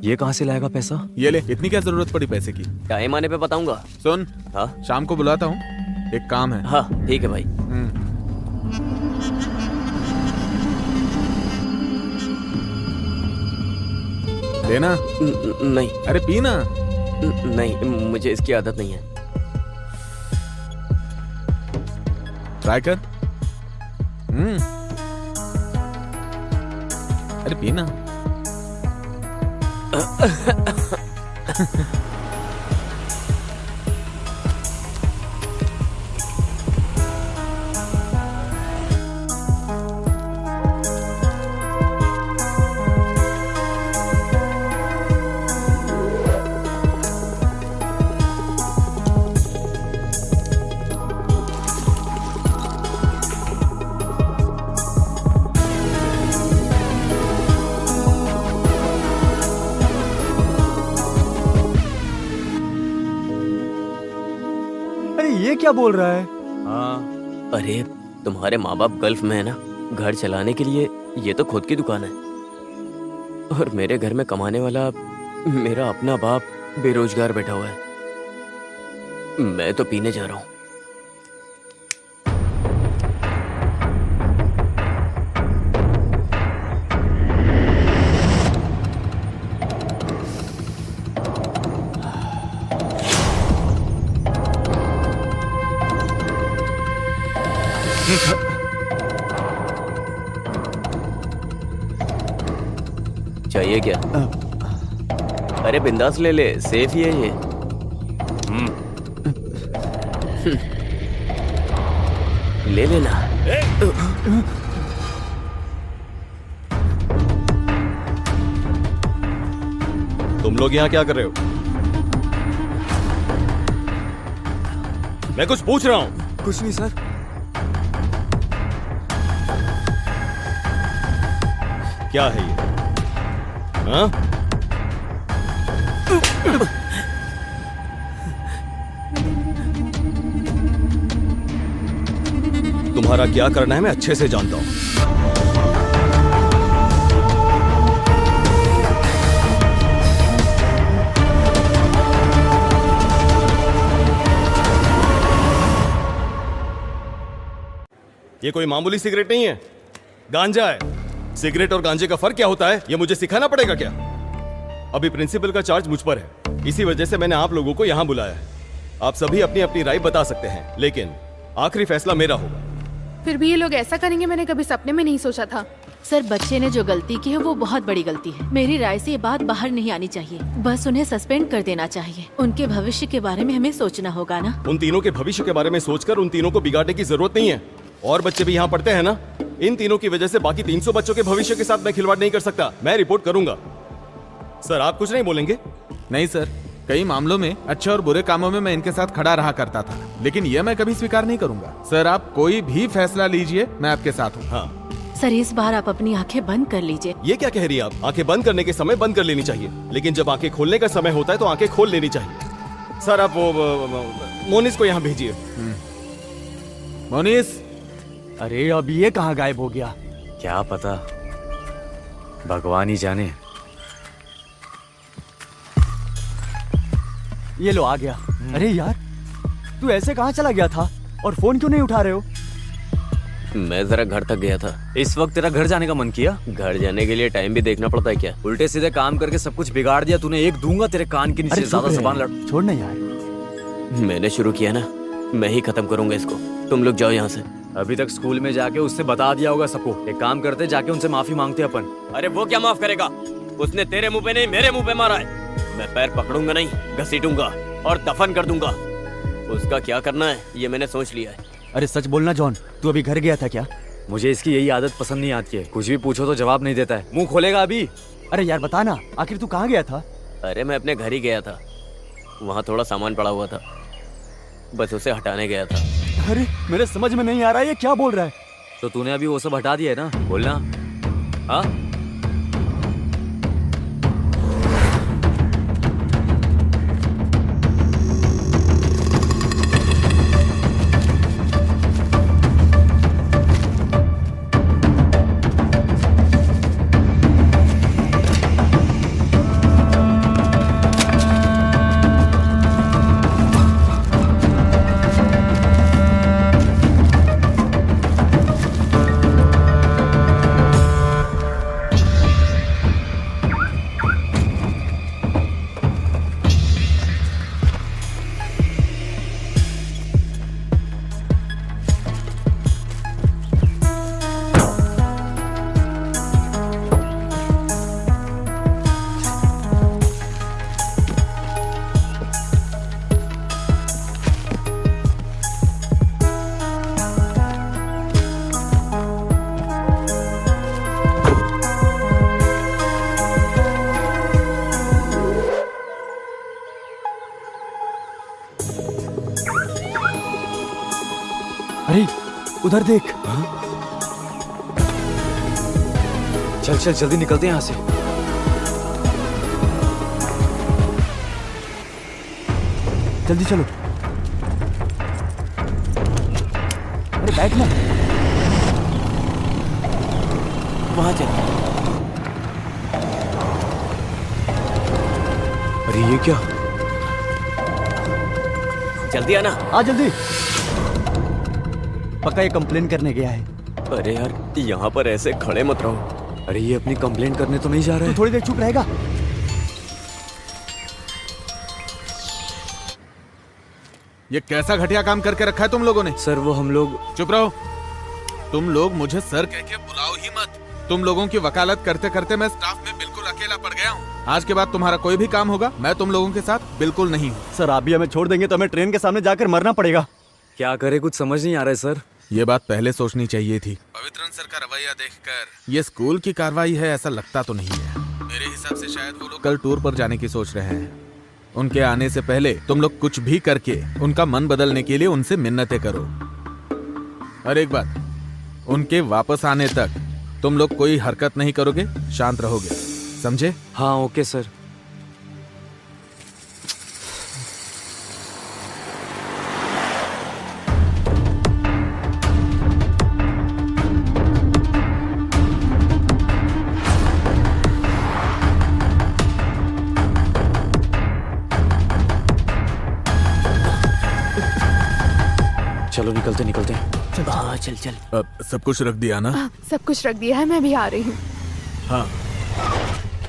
ये कहाँ से लाएगा पैसा? ये ले, इतनी क्या जरूरत पड़ी पैसे की? टाइम आने पे बताऊंगा। सुन, हाँ शाम को बुलाता हूँ, एक काम है। हाँ ठीक है भाई। लेना? नहीं। अरे पीना। नहीं मुझे इसकी आदत नहीं है। ट्राई कर। अरे पीना। अरे ये क्या बोल रहा है? हाँ अरे तुम्हारे माँ बाप गल्फ में है ना, घर चलाने के लिए ये तो खुद की दुकान है और मेरे घर में कमाने वाला मेरा अपना बाप बेरोजगार बैठा हुआ है। मैं तो पीने जा रहा हूँ। चाहिए क्या? अरे बिंदास ले ले, सेफ ही है ये। ले लेना। तुम लोग यहाँ क्या कर रहे हो? मैं कुछ पूछ रहा हूँ। कुछ नहीं सर। क्या है ये? हाँ? तुम्हारा क्या करना है मैं अच्छे से जानता हूं। ये कोई मामूली सिगरेट नहीं है, गांजा है। सिगरेट और गांजे का फर्क क्या होता है ये मुझे सिखाना पड़ेगा क्या? अभी प्रिंसिपल का चार्ज मुझ पर है, इसी वजह से मैंने आप लोगों को यहां बुलाया है। आप सभी अपनी अपनी राय बता सकते हैं, लेकिन आखिरी फैसला मेरा होगा। फिर भी ये लोग ऐसा करेंगे मैंने कभी सपने में नहीं सोचा था। सर, बच्चे ने जो गलती की है वो बहुत बड़ी गलती है। मेरी राय से ये बात बाहर नहीं आनी चाहिए, बस उन्हें सस्पेंड कर देना चाहिए। उनके भविष्य के बारे में हमें सोचना होगा ना। उन तीनों के भविष्य के बारे में सोचकर उन तीनों को बिगाड़ने की जरूरत नहीं है। और बच्चे भी यहाँ पढ़ते हैं ना। इन तीनों की वजह से बाकी 300 बच्चों के भविष्य के साथ मैं खिलवाड़ नहीं कर सकता। मैं रिपोर्ट करूंगा। सर, आप कुछ नहीं बोलेंगे? नहीं सर, कई मामलों में अच्छे और बुरे कामों में मैं इनके साथ खड़ा रहा करता था, लेकिन यह मैं कभी स्वीकार नहीं करूंगा। सर, आप कोई भी फैसला लीजिए, मैं आपके साथ हूँ। हाँ सर, इस बार आप अपनी आंखें बंद कर लीजिए। ये क्या कह रही है आप? आंखें बंद करने के समय बंद कर लेनी चाहिए, लेकिन जब आंखें खोलने का समय होता है तो आंखें खोल लेनी चाहिए। सर, आप वो मोनिस को यहाँ भेजिए। मोनिस। अरे अब ये कहाँ गायब हो गया? क्या पता, भगवान ही जाने। ये लो आ गया। अरे यार, तू ऐसे कहाँ चला गया था और फोन क्यों नहीं उठा रहे हो? मैं जरा घर तक गया था। इस वक्त तेरा घर जाने का मन किया? घर जाने के लिए टाइम भी देखना पड़ता है क्या? उल्टे सीधे काम करके सब कुछ बिगाड़ दिया तूने। एक दूंगा तेरे कान के नीचे। ज्यादा जबान लड़। छोड़ ना यार। मैंने शुरू किया ना, मैं ही खत्म करूंगा इसको। तुम लोग जाओ यहाँ से। अभी तक स्कूल में जाके उससे बता दिया होगा सबको। एक काम करते, जाके उनसे माफी मांगते अपन। अरे वो क्या माफ करेगा? उसने तेरे मुंह पे नहीं मेरे मुंह पे मारा है। मैं पैर पकड़ूंगा नहीं, घसीटूंगा और दफन कर दूंगा। उसका क्या करना है ये मैंने सोच लिया है। अरे सच बोलना जॉन, तू अभी घर गया था क्या? मुझे इसकी यही आदत पसंद नहीं आती है। कुछ भी पूछो तो जवाब नहीं देता है। मुंह खोलेगा अभी। अरे यार बता ना, आखिर तू कहाँ गया था? अरे मैं अपने घर ही गया था, वहाँ थोड़ा सामान पड़ा हुआ था, बस उसे हटाने गया था। अरे मेरे समझ में नहीं आ रहा है ये क्या बोल रहा है। तो तूने अभी वो सब हटा दिया है ना? बोलना। हाँ, अरे उधर देख। चल चल जल्दी निकलते हैं यहाँ से। जल्दी चलो। अरे बैठ ना। वहां चल। अरे ये क्या? जल्दी आना। आ जल्दी। पक्का ये कंप्लेन करने गया है। अरे यार यहाँ पर ऐसे खड़े मत रहो। अरे ये अपनी कंप्लेंट करने तो नहीं जा रहे? तू थोड़ी देर चुप रहेगा? ये कैसा घटिया काम करके रखा है तुम लोगों ने? सर वो हम लोग। चुप रहो। तुम लोग मुझे सर कह के बुलाओ ही मत। तुम लोगों की वकालत करते करते मैं स्टाफ में बिल्कुल अकेला पड़ गया हूँ। आज के बाद तुम्हारा कोई भी काम होगा मैं तुम लोगों के साथ बिल्कुल नहीं हूँ। सर आप भी हमें छोड़ देंगे तो हमें ट्रेन के सामने जाकर मरना पड़ेगा। क्या करे कुछ समझ नहीं आ रहा है सर। ये बात पहले सोचनी चाहिए थी। पवित्रन सर का रवैया देखकर ये स्कूल की कार्रवाई है ऐसा लगता तो नहीं है। मेरे हिसाब से शायद वो लोग कल टूर पर जाने की सोच रहे हैं। उनके आने से पहले तुम लोग कुछ भी करके उनका मन बदलने के लिए उनसे मिन्नतें करो। और एक बात, उनके वापस आने तक तुम लोग कोई हरकत नहीं करोगे, शांत रहोगे, समझे? हाँ ओके सर। चलो निकलते निकलते। चल चल। अब सब कुछ रख दिया ना? सब कुछ रख दिया है, मैं भी आ रही हूँ। हाँ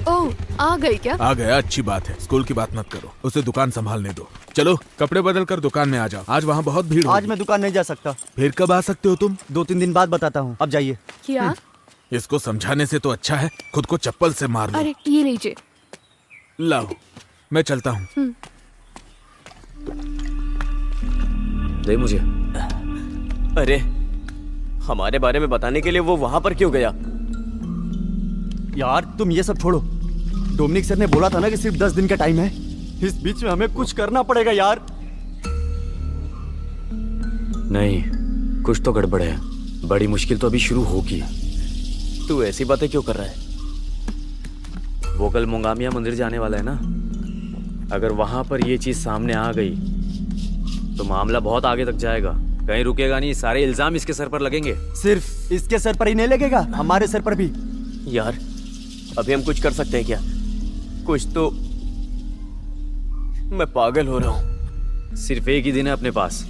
ओह आ गई क्या? आ गया, अच्छी बात है। स्कूल की बात मत करो, उसे दुकान संभालने दो। चलो कपड़े बदल कर दुकान में आ जाओ, आज वहाँ बहुत भीड़ आज होगी। मैं दुकान नहीं जा सकता। फिर कब आ सकते हो तुम? 2-3 दिन बाद बताता हूँ, अब जाइए। क्या? इसको समझाने से तो अच्छा है खुद को चप्पल से मार लो। अरे ये लीजिए। लाओ मैं चलता हूँ। दे मुझे। अरे हमारे बारे में बताने के लिए वो वहां पर क्यों गया? यार तुम ये सब छोड़ो। डोमिनिक सर ने बोला था ना कि सिर्फ 10 दिन का टाइम है। इस बीच में हमें कुछ करना पड़ेगा यार। नहीं कुछ तो गड़बड़ है। बड़ी मुश्किल तो अभी शुरू होगी। तू ऐसी बातें क्यों कर रहा है? वो कल मोंगामिया मंदिर जाने वाला है ना। अगर वहां पर ये चीज सामने आ गई तो मामला बहुत आगे तक जाएगा। कहीं रुकेगा नहीं, सारे इल्जाम इसके सर पर लगेंगे। सिर्फ इसके सर पर ही नहीं लगेगा, हमारे सर पर भी। यार अभी हम कुछ कर सकते हैं क्या? कुछ तो। मैं पागल हो रहा हूँ। सिर्फ एक ही दिन है अपने पास,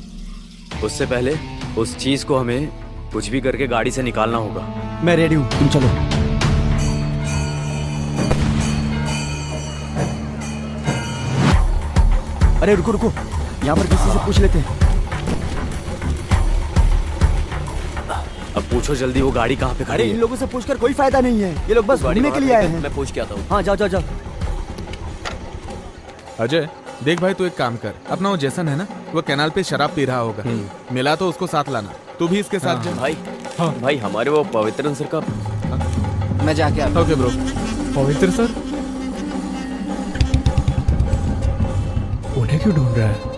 उससे पहले उस चीज को हमें कुछ भी करके गाड़ी से निकालना होगा। मैं रेडी हूँ, तुम चलो। अरे रुको रुको, यहाँ पर किसी से पूछ लेते हैं। अब पूछो जल्दी वो गाड़ी कहाँ पे अरे खड़ी इन है? लोगों से पूछकर कोई फायदा नहीं है, ये लोग बस घूमने के लिए आए हैं। मैं पूछ के आता हूँ। हाँ जाओ जाओ जाओ। अजय देख भाई, तू एक काम कर, अपना वो जैसन है ना, वो कैनाल पे शराब पी रहा होगा, मिला तो उसको साथ लाना। तू भी इसके साथ जा। भाई भाई हमारे वो पवित्रन सर का। मैं जाके आता ओके ब्रो। पवित्र सर उन्हें क्यों ढूंढ रहा है?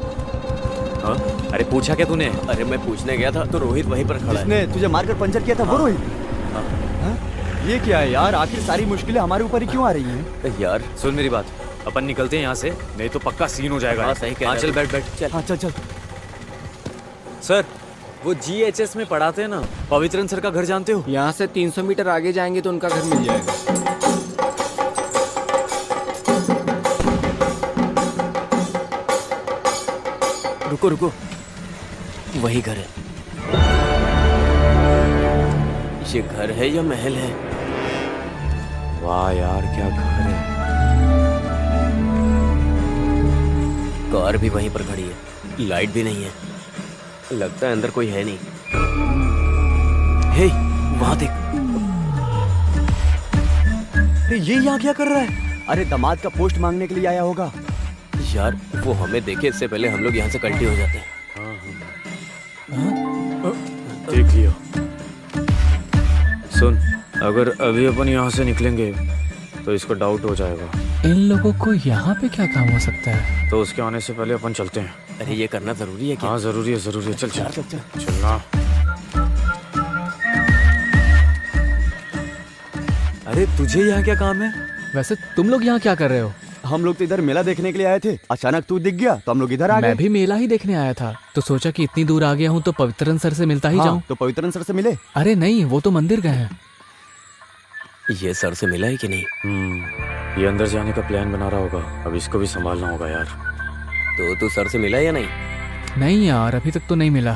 हाँ? अरे पूछा क्या तूने? अरे मैं पूछने गया था तो रोहित वहीं पर खड़ा है। जिसने तुझे मारकर पंचर किया था वो रोहित? हाँ? ये क्या है यार, आखिर सारी मुश्किलें हमारे ऊपर ही क्यों आ रही हैं? यार सुन मेरी बात, अपन निकलते हैं यहाँ से, नहीं तो पक्का सीन हो जाएगा। हाँ, सही कह रहा है। चल बैठ बैठ। चल। हाँ चल चल। सर वो GHS में पढ़ाते हैं ना, पवित्रन सर का घर जानते हो? यहाँ से 300 मीटर आगे जाएंगे तो उनका घर मिल जाएगा। रुको रुको, वही घर है। ये घर है या महल है? वाह यार क्या घर है। कार भी वहीं पर खड़ी है, लाइट भी नहीं है, लगता है अंदर कोई है नहीं। हे वहां देख। अरे ये यहाँ क्या कर रहा है? अरे दामाद का पोस्ट मांगने के लिए आया होगा। यार वो हमें देखे इससे पहले हम लोग यहाँ से कल्टी हो जाते हैं। देख लियो। सुन, अगर अभी अपन यहाँ से निकलेंगे तो इसको डाउट हो जाएगा। इन लोगों को यहाँ पे क्या काम हो सकता है? तो उसके आने से पहले अपन चलते हैं। अरे ये करना जरूरी है क्या? हाँ जरूरी है जरूरी है। चल चल चल चल। चलना। अरे तुझे यहाँ क्या काम है? वैसे तुम लोग यहाँ क्या कर रहे हो? हम लोग तो इधर मेला देखने के लिए आए थे, अचानक तू दिख गया तो हम लोग इधर आ गए। मैं भी मेला ही देखने आया था, तो सोचा कि इतनी दूर आ गया हूँ तो पवित्रन सर से मिलता ही जाऊँ। तो पवित्रन सर से मिले? अरे नहीं, वो तो मंदिर गए हैं। ये सर से मिला है कि नहीं? ये अंदर जाने का प्लान बना रहा होगा, अब इसको भी संभालना होगा यार। तो तू सर से मिला या नहीं? नहीं यार, अभी तक तो नहीं मिला।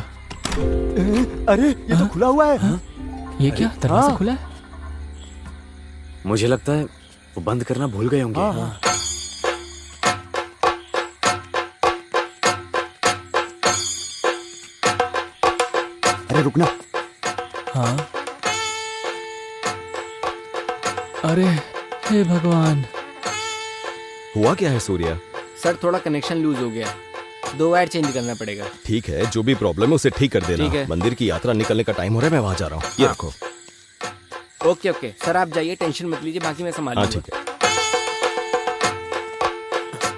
अरे ये तो खुला हुआ है। ये क्या दरवाजा खुला है? मुझे लगता है वो बंद करना भूल गए होंगे। अरे रुकना। हाँ। अरे हे भगवान। हुआ क्या है सूर्या? सर थोड़ा कनेक्शन लूज हो गया, 2 वायर चेंज करना पड़ेगा। ठीक है, जो भी प्रॉब्लम है उसे ठीक कर देना। ठीक है। मंदिर की यात्रा निकलने का टाइम हो रहा है, मैं वहां जा रहा हूँ। ये हाँ। रखो। ओके ओके सर, आप जाइए, टेंशन मत लीजिए, बाकी मैं संभाल हाँ लूंगा। ठीक है।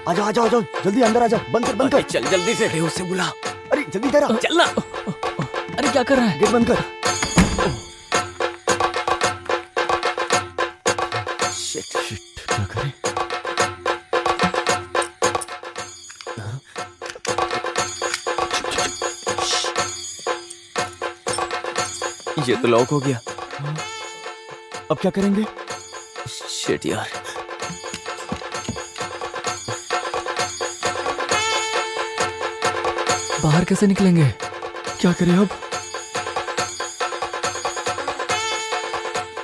आजा आजा आजा, जल्दी अंदर आजा। बंद कर बंद कर। चल जल्दी से। उससे बुला। अरे जल्दी तेरा चलना। अरे क्या कर रहा है? गेट बंद कर। शिट, क्या करें? ये तो लॉक हो गया। अब क्या करेंगे? शिट यार। बाहर कैसे निकलेंगे? क्या करें अब?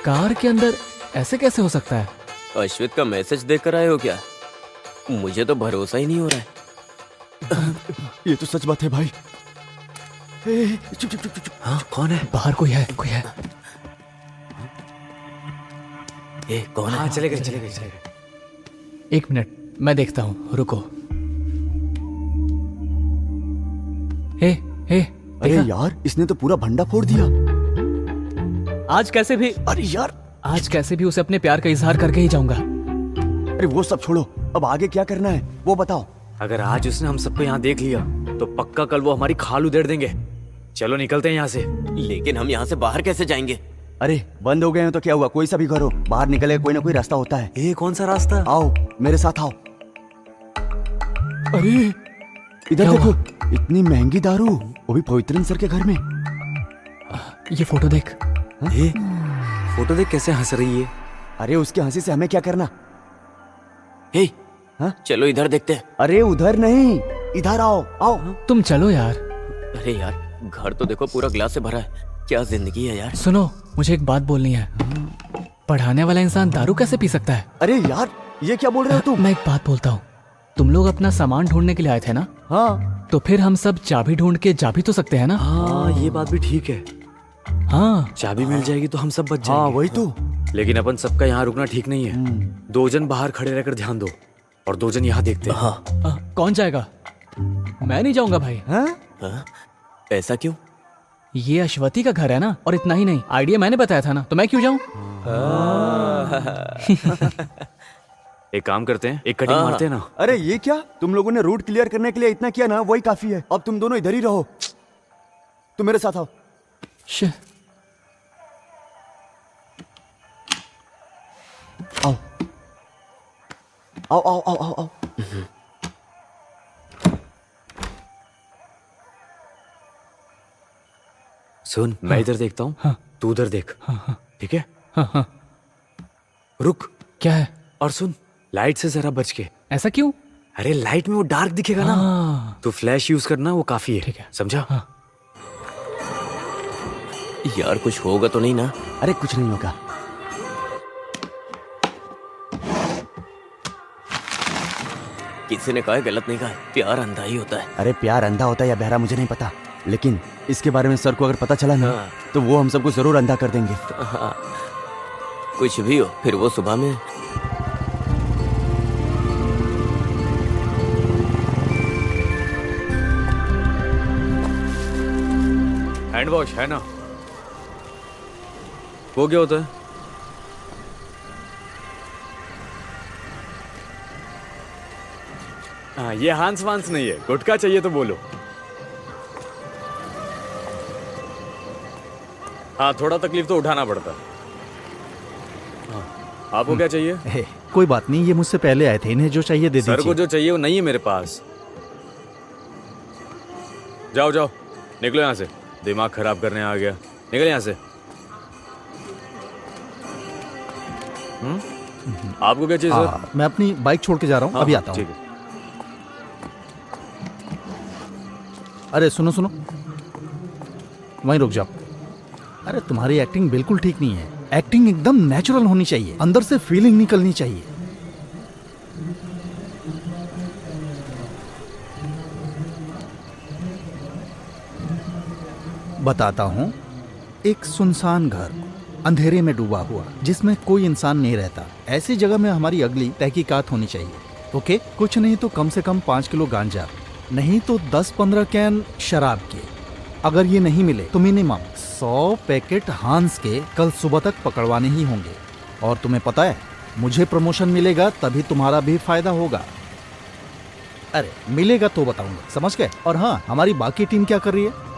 कार के अंदर ऐसे कैसे हो सकता है? अश्वित का मैसेज देखकर आए हो क्या? मुझे तो भरोसा ही नहीं हो रहा है। ये तो सच बात है भाई। चुप चुप चुप चुप। हाँ, कौन है? बाहर कोई है, कोई है। कौन है? हाँ चले गए। 1 मिनट, मैं देखता हूँ, रुको। हे अरे देखा? यार, इसने तो पूरा भंडा फोड़ दिया। आज कैसे भी अरे यार, आज कैसे भी उसे अपने प्यार का इजहार करके ही जाऊंगा। अरे वो सब छोड़ो, अब आगे क्या करना है वो बताओ। अगर आज उसने हम सबको यहाँ देख लिया तो पक्का कल वो हमारी खाल उधेड़ देंगे। चलो निकलते हैं यहाँ से। लेकिन हम यहाँ से बाहर कैसे जाएंगे? अरे बंद हो गए हैं तो क्या हुआ, कोई सा भी घर हो, बाहर निकले कोई ना कोई रास्ता होता है। ये कौन सा रास्ता? आओ मेरे साथ आओ। अरे इधर क्या देखो, इतनी महंगी दारू, वो भी पवित्रन सर के घर में। ये फोटो देख। फोटो देख कैसे हंस रही है। अरे उसके हंसी से हमें क्या करना? हाँ? चलो इधर देखते हैं। अरे उधर नहीं, इधर आओ आओ। तुम चलो यार। अरे यार, घर तो देखो पूरा ग्लास से भरा है। क्या जिंदगी है यार। सुनो, मुझे एक बात बोलनी है। पढ़ाने वाला इंसान दारू कैसे पी सकता है? अरे यार, ये क्या बोल रहे हो तुम? मैं एक बात बोलता हूँ, तुम लोग अपना सामान ढूंढने के लिए आए थे ना? हाँ। तो फिर हम सब चाबी ढूंढ के जा भी तो सकते हैं ना? हाँ ये बात भी ठीक है। हाँ, चाबी मिल जाएगी तो हम सब बच हाँ जाएंगे। वही तो। लेकिन अपन सबका यहाँ रुकना ठीक नहीं है। 2 जन बाहर खड़े रहकर ध्यान दो और 2 जन यहाँ देखते हैं। हाँ। कौन जाएगा? मैं नहीं जाऊंगा भाई। हाँ? ऐसा क्यों? ये अश्वती का घर है ना, और इतना ही नहीं, आइडिया मैंने बताया था ना, तो मैं क्यों जाऊं? एक काम करते हैं, एक कटिंग मारते हैं ना। अरे ये क्या, तुम लोगों ने रूट क्लियर करने के लिए इतना किया ना, वही काफी है। अब तुम दोनों इधर ही रहो। तुम मेरे साथ आओ। आओ आओ आओ आओ आओ आओ। सुन, मैं इधर देखता हूँ, हाँ। तू उधर देख। ठीक है? हाँ। रुक। क्या है? और सुन, लाइट से जरा बच के। ऐसा क्यों? अरे लाइट में वो डार्क दिखेगा ना, हाँ। तो फ्लैश यूज करना, वो काफी है। ठीक है। समझा? हाँ। यार कुछ होगा तो नहीं ना? अरे कुछ नहीं होगा। किसी ने कहा है, गलत नहीं कहा है, प्यार अंधा ही होता है। अरे प्यार अंधा होता है या बहरा मुझे नहीं पता, लेकिन इसके बारे में सर को अगर पता चला ना, तो वो हम सबको जरूर अंधा कर देंगे। हाँ। कुछ भी हो, फिर वो सुबह में। हैंड वॉश है ना? वो क्या होता है? हाँ, ये हांस वांस नहीं है, गुटखा चाहिए तो बोलो। हाँ, थोड़ा तकलीफ तो उठाना पड़ता। हाँ, आपको क्या चाहिए? कोई बात नहीं, ये मुझसे पहले आए थे, इन्हें जो चाहिए दे दीजिए। सर को जो चाहिए वो नहीं है मेरे पास। जाओ जाओ, निकलो यहाँ से, दिमाग खराब करने आ गया। निकल यहाँ से। आपको क्या चाहिए सर? मैं अपनी बाइक छोड़ के जा रहा हूँ, अभी आता हूँ। ठीक है। अरे सुनो सुनो, वहीं रुक जाओ। अरे तुम्हारी एक्टिंग बिल्कुल ठीक नहीं है। एक्टिंग एकदम नेचुरल होनी चाहिए, अंदर से फीलिंग निकलनी चाहिए। बताता हूं, एक सुनसान घर अंधेरे में डूबा हुआ जिसमें कोई इंसान नहीं रहता, ऐसी जगह में हमारी अगली तहकीकात होनी चाहिए। ओके, कुछ नहीं तो कम से कम 5 किलो गांजा, नहीं तो 10-15 कैन शराब के। अगर ये नहीं मिले तो मिनिमम 100 पैकेट हांस के कल सुबह तक पकड़वाने ही होंगे। और तुम्हें पता है, मुझे प्रमोशन मिलेगा तभी तुम्हारा भी फायदा होगा। अरे मिलेगा तो बताऊंगा, समझ गए? और हाँ, हमारी बाकी टीम क्या कर रही है?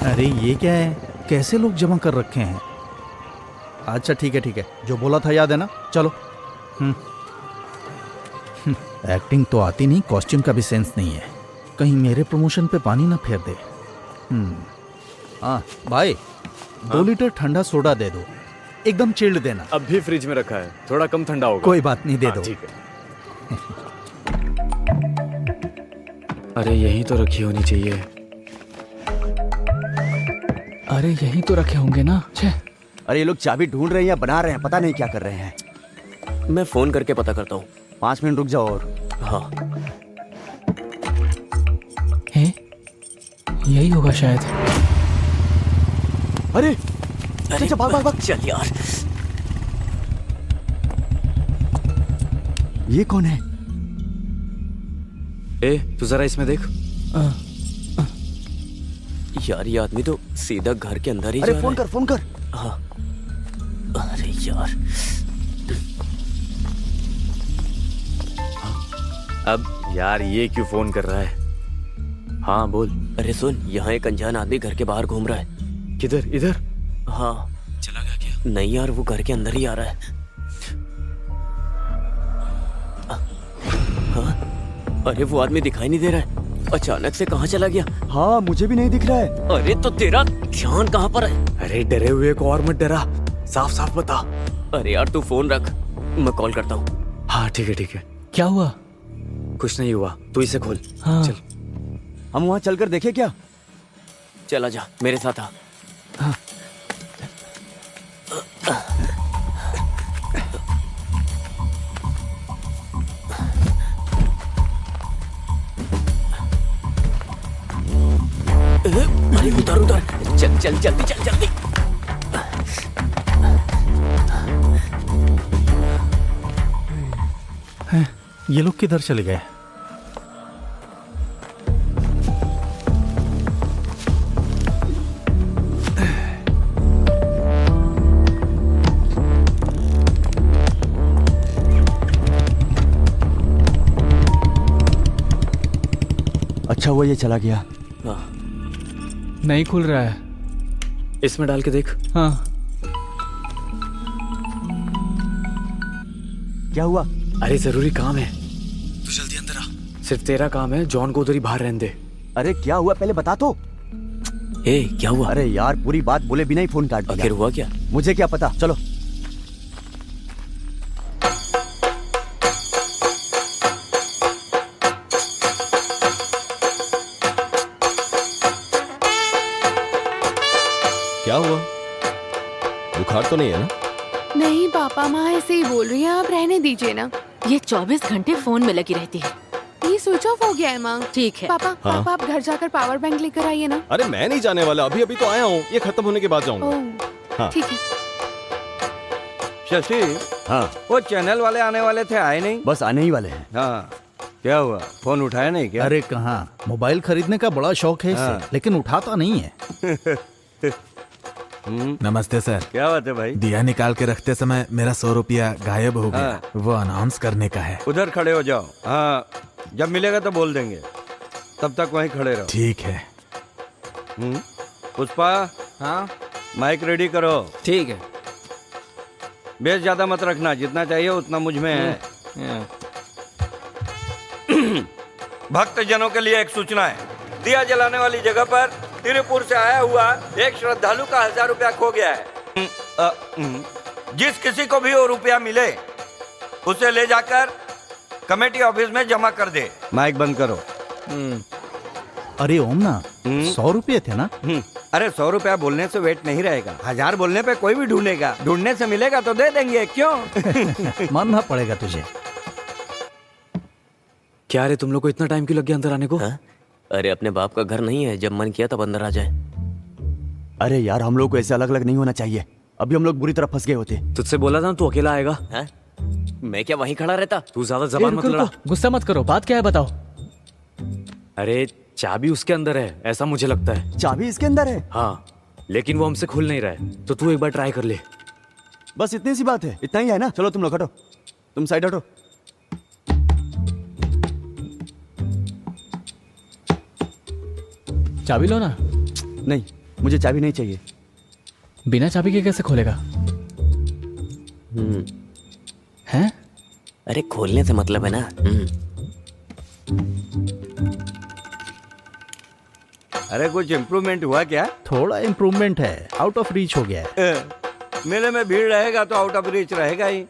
अरे ये क्या है, कैसे लोग जमा कर रखे हैं? अच्छा ठीक है ठीक है, जो बोला था याद है ना? चलो। एक्टिंग तो आती नहीं, कॉस्ट्यूम का भी सेंस नहीं है। कहीं मेरे प्रमोशन पे पानी ना फेर दे। हाँ भाई, 2 लीटर ठंडा सोडा दे दो, एकदम चिल्ड देना। अब भी फ्रिज में रखा है, थोड़ा कम ठंडा होगा। कोई बात नहीं, दे दो। ठीक है। अरे यही तो रखी होनी चाहिए। अरे यही तो रखे होंगे ना। छे, अरे ये लोग चाबी ढूंढ रहे हैं या बना रहे हैं, पता नहीं क्या कर रहे हैं। मैं फोन करके पता करता हूँ। 5 मिनट रुक जाओ। और हाँ, है यही होगा शायद। अरे चल भाग भाग भाग, चल यार। ये कौन है? ए, तू जरा इसमें देख। यार ये आदमी तो सीधा घर के अंदर ही अरे जा फोन रहा कर, फोन कर। है। हाँ, अरे यार, अब यार ये क्यों फोन कर रहा है? हाँ बोल। अरे सुन, यहाँ एक अनजान आदमी घर के बाहर घूम रहा है। किधर? इधर? हाँ, चला गया क्या? नहीं यार, वो घर के अंदर ही आ रहा है। हाँ? अरे वो आदमी दिखाई नहीं दे रहा है, अचानक से कहाँ चला गया? हाँ मुझे भी नहीं दिख रहा है। अरे तो तेरा ध्यान कहाँ पर है? अरे डरे हुए को और मत डरा, साफ साफ बता। अरे यार तू फोन रख, मैं कॉल करता हूँ। हाँ ठीक है ठीक है। क्या हुआ? कुछ नहीं हुआ, तू इसे खोल। हाँ। चल। हम वहाँ चलकर देखें क्या? चला जा, मेरे साथ आ। हाँ। अरे उधर उधर, चल चल जल्दी चल जल्दी। ये लोग किधर चले गए? अच्छा हुआ ये चला गया। नहीं खुल रहा है। इसमें डाल के देख। हाँ। क्या हुआ? अरे जरूरी काम है, तू जल्दी अंदर आ। सिर्फ तेरा काम है, जॉन को उधर ही बाहर रहने दे। अरे क्या हुआ पहले बता तो। ए क्या हुआ? अरे यार पूरी बात बोले बिना ही फोन काट दिया। आखिर हुआ क्या? मुझे क्या पता, चलो। क्या हुआ? बुखार तो नहीं है ना? नहीं पापा, माँ ऐसे ही बोल रही है, आप रहने दीजिए ना। ये 24 घंटे फोन में लगी रहती है। ये स्विच ऑफ हो गया है माँ। ठीक है। पापा हाँ? पापा आप घर जाकर पावर बैंक लेकर आइए ना। अरे मैं नहीं जाने वाला, अभी अभी तो आया हूँ, ये खत्म होने के बाद जाऊंगा। ओह हाँ। ठीक है। शशि, हाँ वो चैनल वाले आने वाले थे, आए नहीं? बस आने ही वाले हैं। हाँ, क्या हुआ? फोन उठाया नहीं क्या? अरे कहाँ, मोबाइल खरीदने का बड़ा शौक है इसे, लेकिन उठाता नहीं है। नमस्ते सर। क्या बात है भाई? दिया निकाल के रखते समय मेरा 100 रुपया गायब हो गया, वो अनाउंस करने का है। उधर खड़े हो जाओ। हाँ, जब मिलेगा तो बोल देंगे, तब तक वहीं खड़े रहो। ठीक है। पुष्पा, हाँ माइक रेडी करो। ठीक है। बेस ज्यादा मत रखना, जितना चाहिए उतना मुझ में है। भक्त जनों के लिए एक सूचना है, दिया जलाने वाली जगह पर तिरुपुर से आया हुआ एक श्रद्धालु का 1000 रुपया खो गया है। जिस किसी को भी वो रुपया मिले उसे ले जाकर कमेटी ऑफिस में जमा कर दे। माइक बंद करो। अरे ओम ना 100 रुपये थे ना? अरे 100 रुपया बोलने से वेट नहीं रहेगा, 1000 बोलने पे कोई भी ढूंढेगा, ढूंढने से मिलेगा तो दे देंगे, क्यों? मानना पड़ेगा तुझे। क्या रे, तुम लोग को इतना टाइम क्यों लग गया अंदर आने को? हाँ? अरे अपने बाप का घर नहीं है, जब मन किया तब अंदर आ जाए। अरे यार हम लोग को ऐसे अलग अलग नहीं होना चाहिए, अभी हम लोग बुरी तरह फंस गए होते। तुझसे बोला था तू अकेला आएगा। हाँ? मैं क्या वहीं खड़ा रहता? तू ज्यादा जबान मत लड़ा। गुस्सा मत करो, बात क्या है बताओ। अरे चाबी उसके अंदर है, ऐसा मुझे लगता है। चाबी इसके अंदर है? हाँ, लेकिन वो हमसे खुल नहीं रहा है, तो तू एक बार ट्राई कर ले। बस इतनी सी बात है, इतना ही है ना? चलो तुम लोग हटो, तुम साइड हटो। चाबी लो ना। नहीं, मुझे चाबी नहीं चाहिए। बिना चाबी के कैसे खोलेगा? हैं? अरे खोलने से मतलब है ना। अरे कुछ इम्प्रूवमेंट हुआ क्या? थोड़ा इम्प्रूवमेंट है, आउट ऑफ रीच हो गया है। मेले में भीड़ रहेगा तो आउट ऑफ रीच रहेगा ही।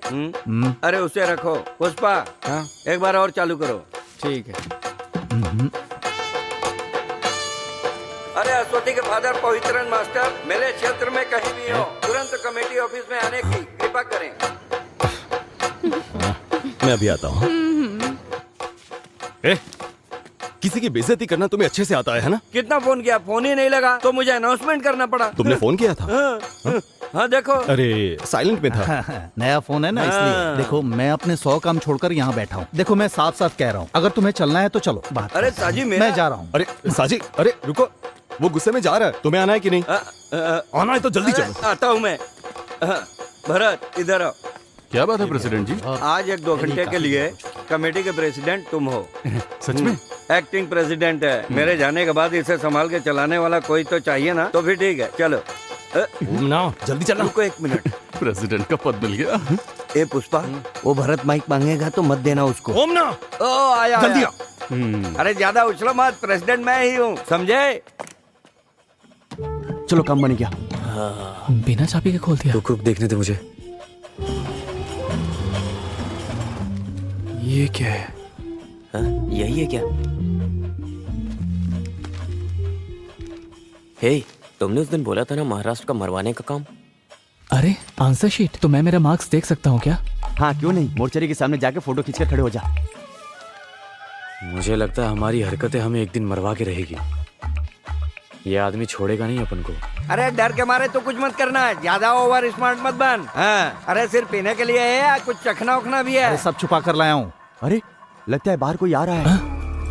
अरे उसे रखो। पुष्पा, हाँ? एक बार और चालू करो। ठीक है। अरे अश्वती के फादर पवित्रन मास्टर मेरे क्षेत्र में कहीं भी हो, तुरंत कमेटी ऑफिस में आने की कृपा करें। मैं अभी आता हूँ। किसी की बेइज्जती करना तुम्हें अच्छे से आता है ना? कितना फोन किया, फोन ही नहीं लगा तो मुझे अनाउंसमेंट करना पड़ा। तुमने फोन किया था? हाँ देखो। अरे साइलेंट में था। नया फोन है ना, इसलिए। देखो मैं अपने 100 काम छोड़कर यहाँ बैठा हूँ। देखो मैं साफ साफ कह रहा हूँ, अगर तुम्हें चलना है तो चलो। बात अरे साजी मेरा... मैं जा रहा हूँ। अरे साजी, अरे रुको, वो गुस्से में जा रहा है, तुम्हें आना है कि नहीं? आना है तो जल्दी चलो। आता हूँ मैं। भरत इधर आओ। क्या बात है प्रेसिडेंट जी? आज 1-2 घंटे के लिए कमेटी के प्रेसिडेंट तुम हो। सच में? एक्टिंग प्रेसिडेंट है। मेरे जाने के बाद इसे संभाल के चलाने वाला कोई तो चाहिए ना, तो फिर ठीक है चलो। ना जल्दी चलना। रुको 1 मिनट। प्रेसिडेंट का पद मिल गया। ए पुष्पा, वो भरत माइक मांगेगा तो मत देना उसको। ओम ना, ओ आया जल्दी आया। अरे ज्यादा उछलो मत, प्रेसिडेंट मैं ही हूँ, समझे? चलो काम बन गया। बिना चाबी के खोल दिया। रुक रुक, देखने दे मुझे। ये क्या है? हाँ? यही है क्या? हे, तुमने उस दिन बोला था ना महाराष्ट्र का मरवाने का काम। अरे आंसर शीट, तो मैं मेरा मार्क्स देख सकता हूँ क्या? हाँ क्यों नहीं, मोर्चरी के सामने जाके फोटो खींचकर खड़े हो जा। मुझे लगता है हमारी हरकतें हमें एक दिन मरवा के रहेगी। ये आदमी छोड़ेगा नहीं अपन को। अरे डर के मारे तो कुछ मत करना, ज्यादा ओवर स्मार्ट मत बन। हाँ, अरे सिर्फ पीने के लिए है या कुछ चखना उखना भी है? अरे सब छुपा कर लाया हूँ। अरे लगता है बाहर कोई आ रहा है।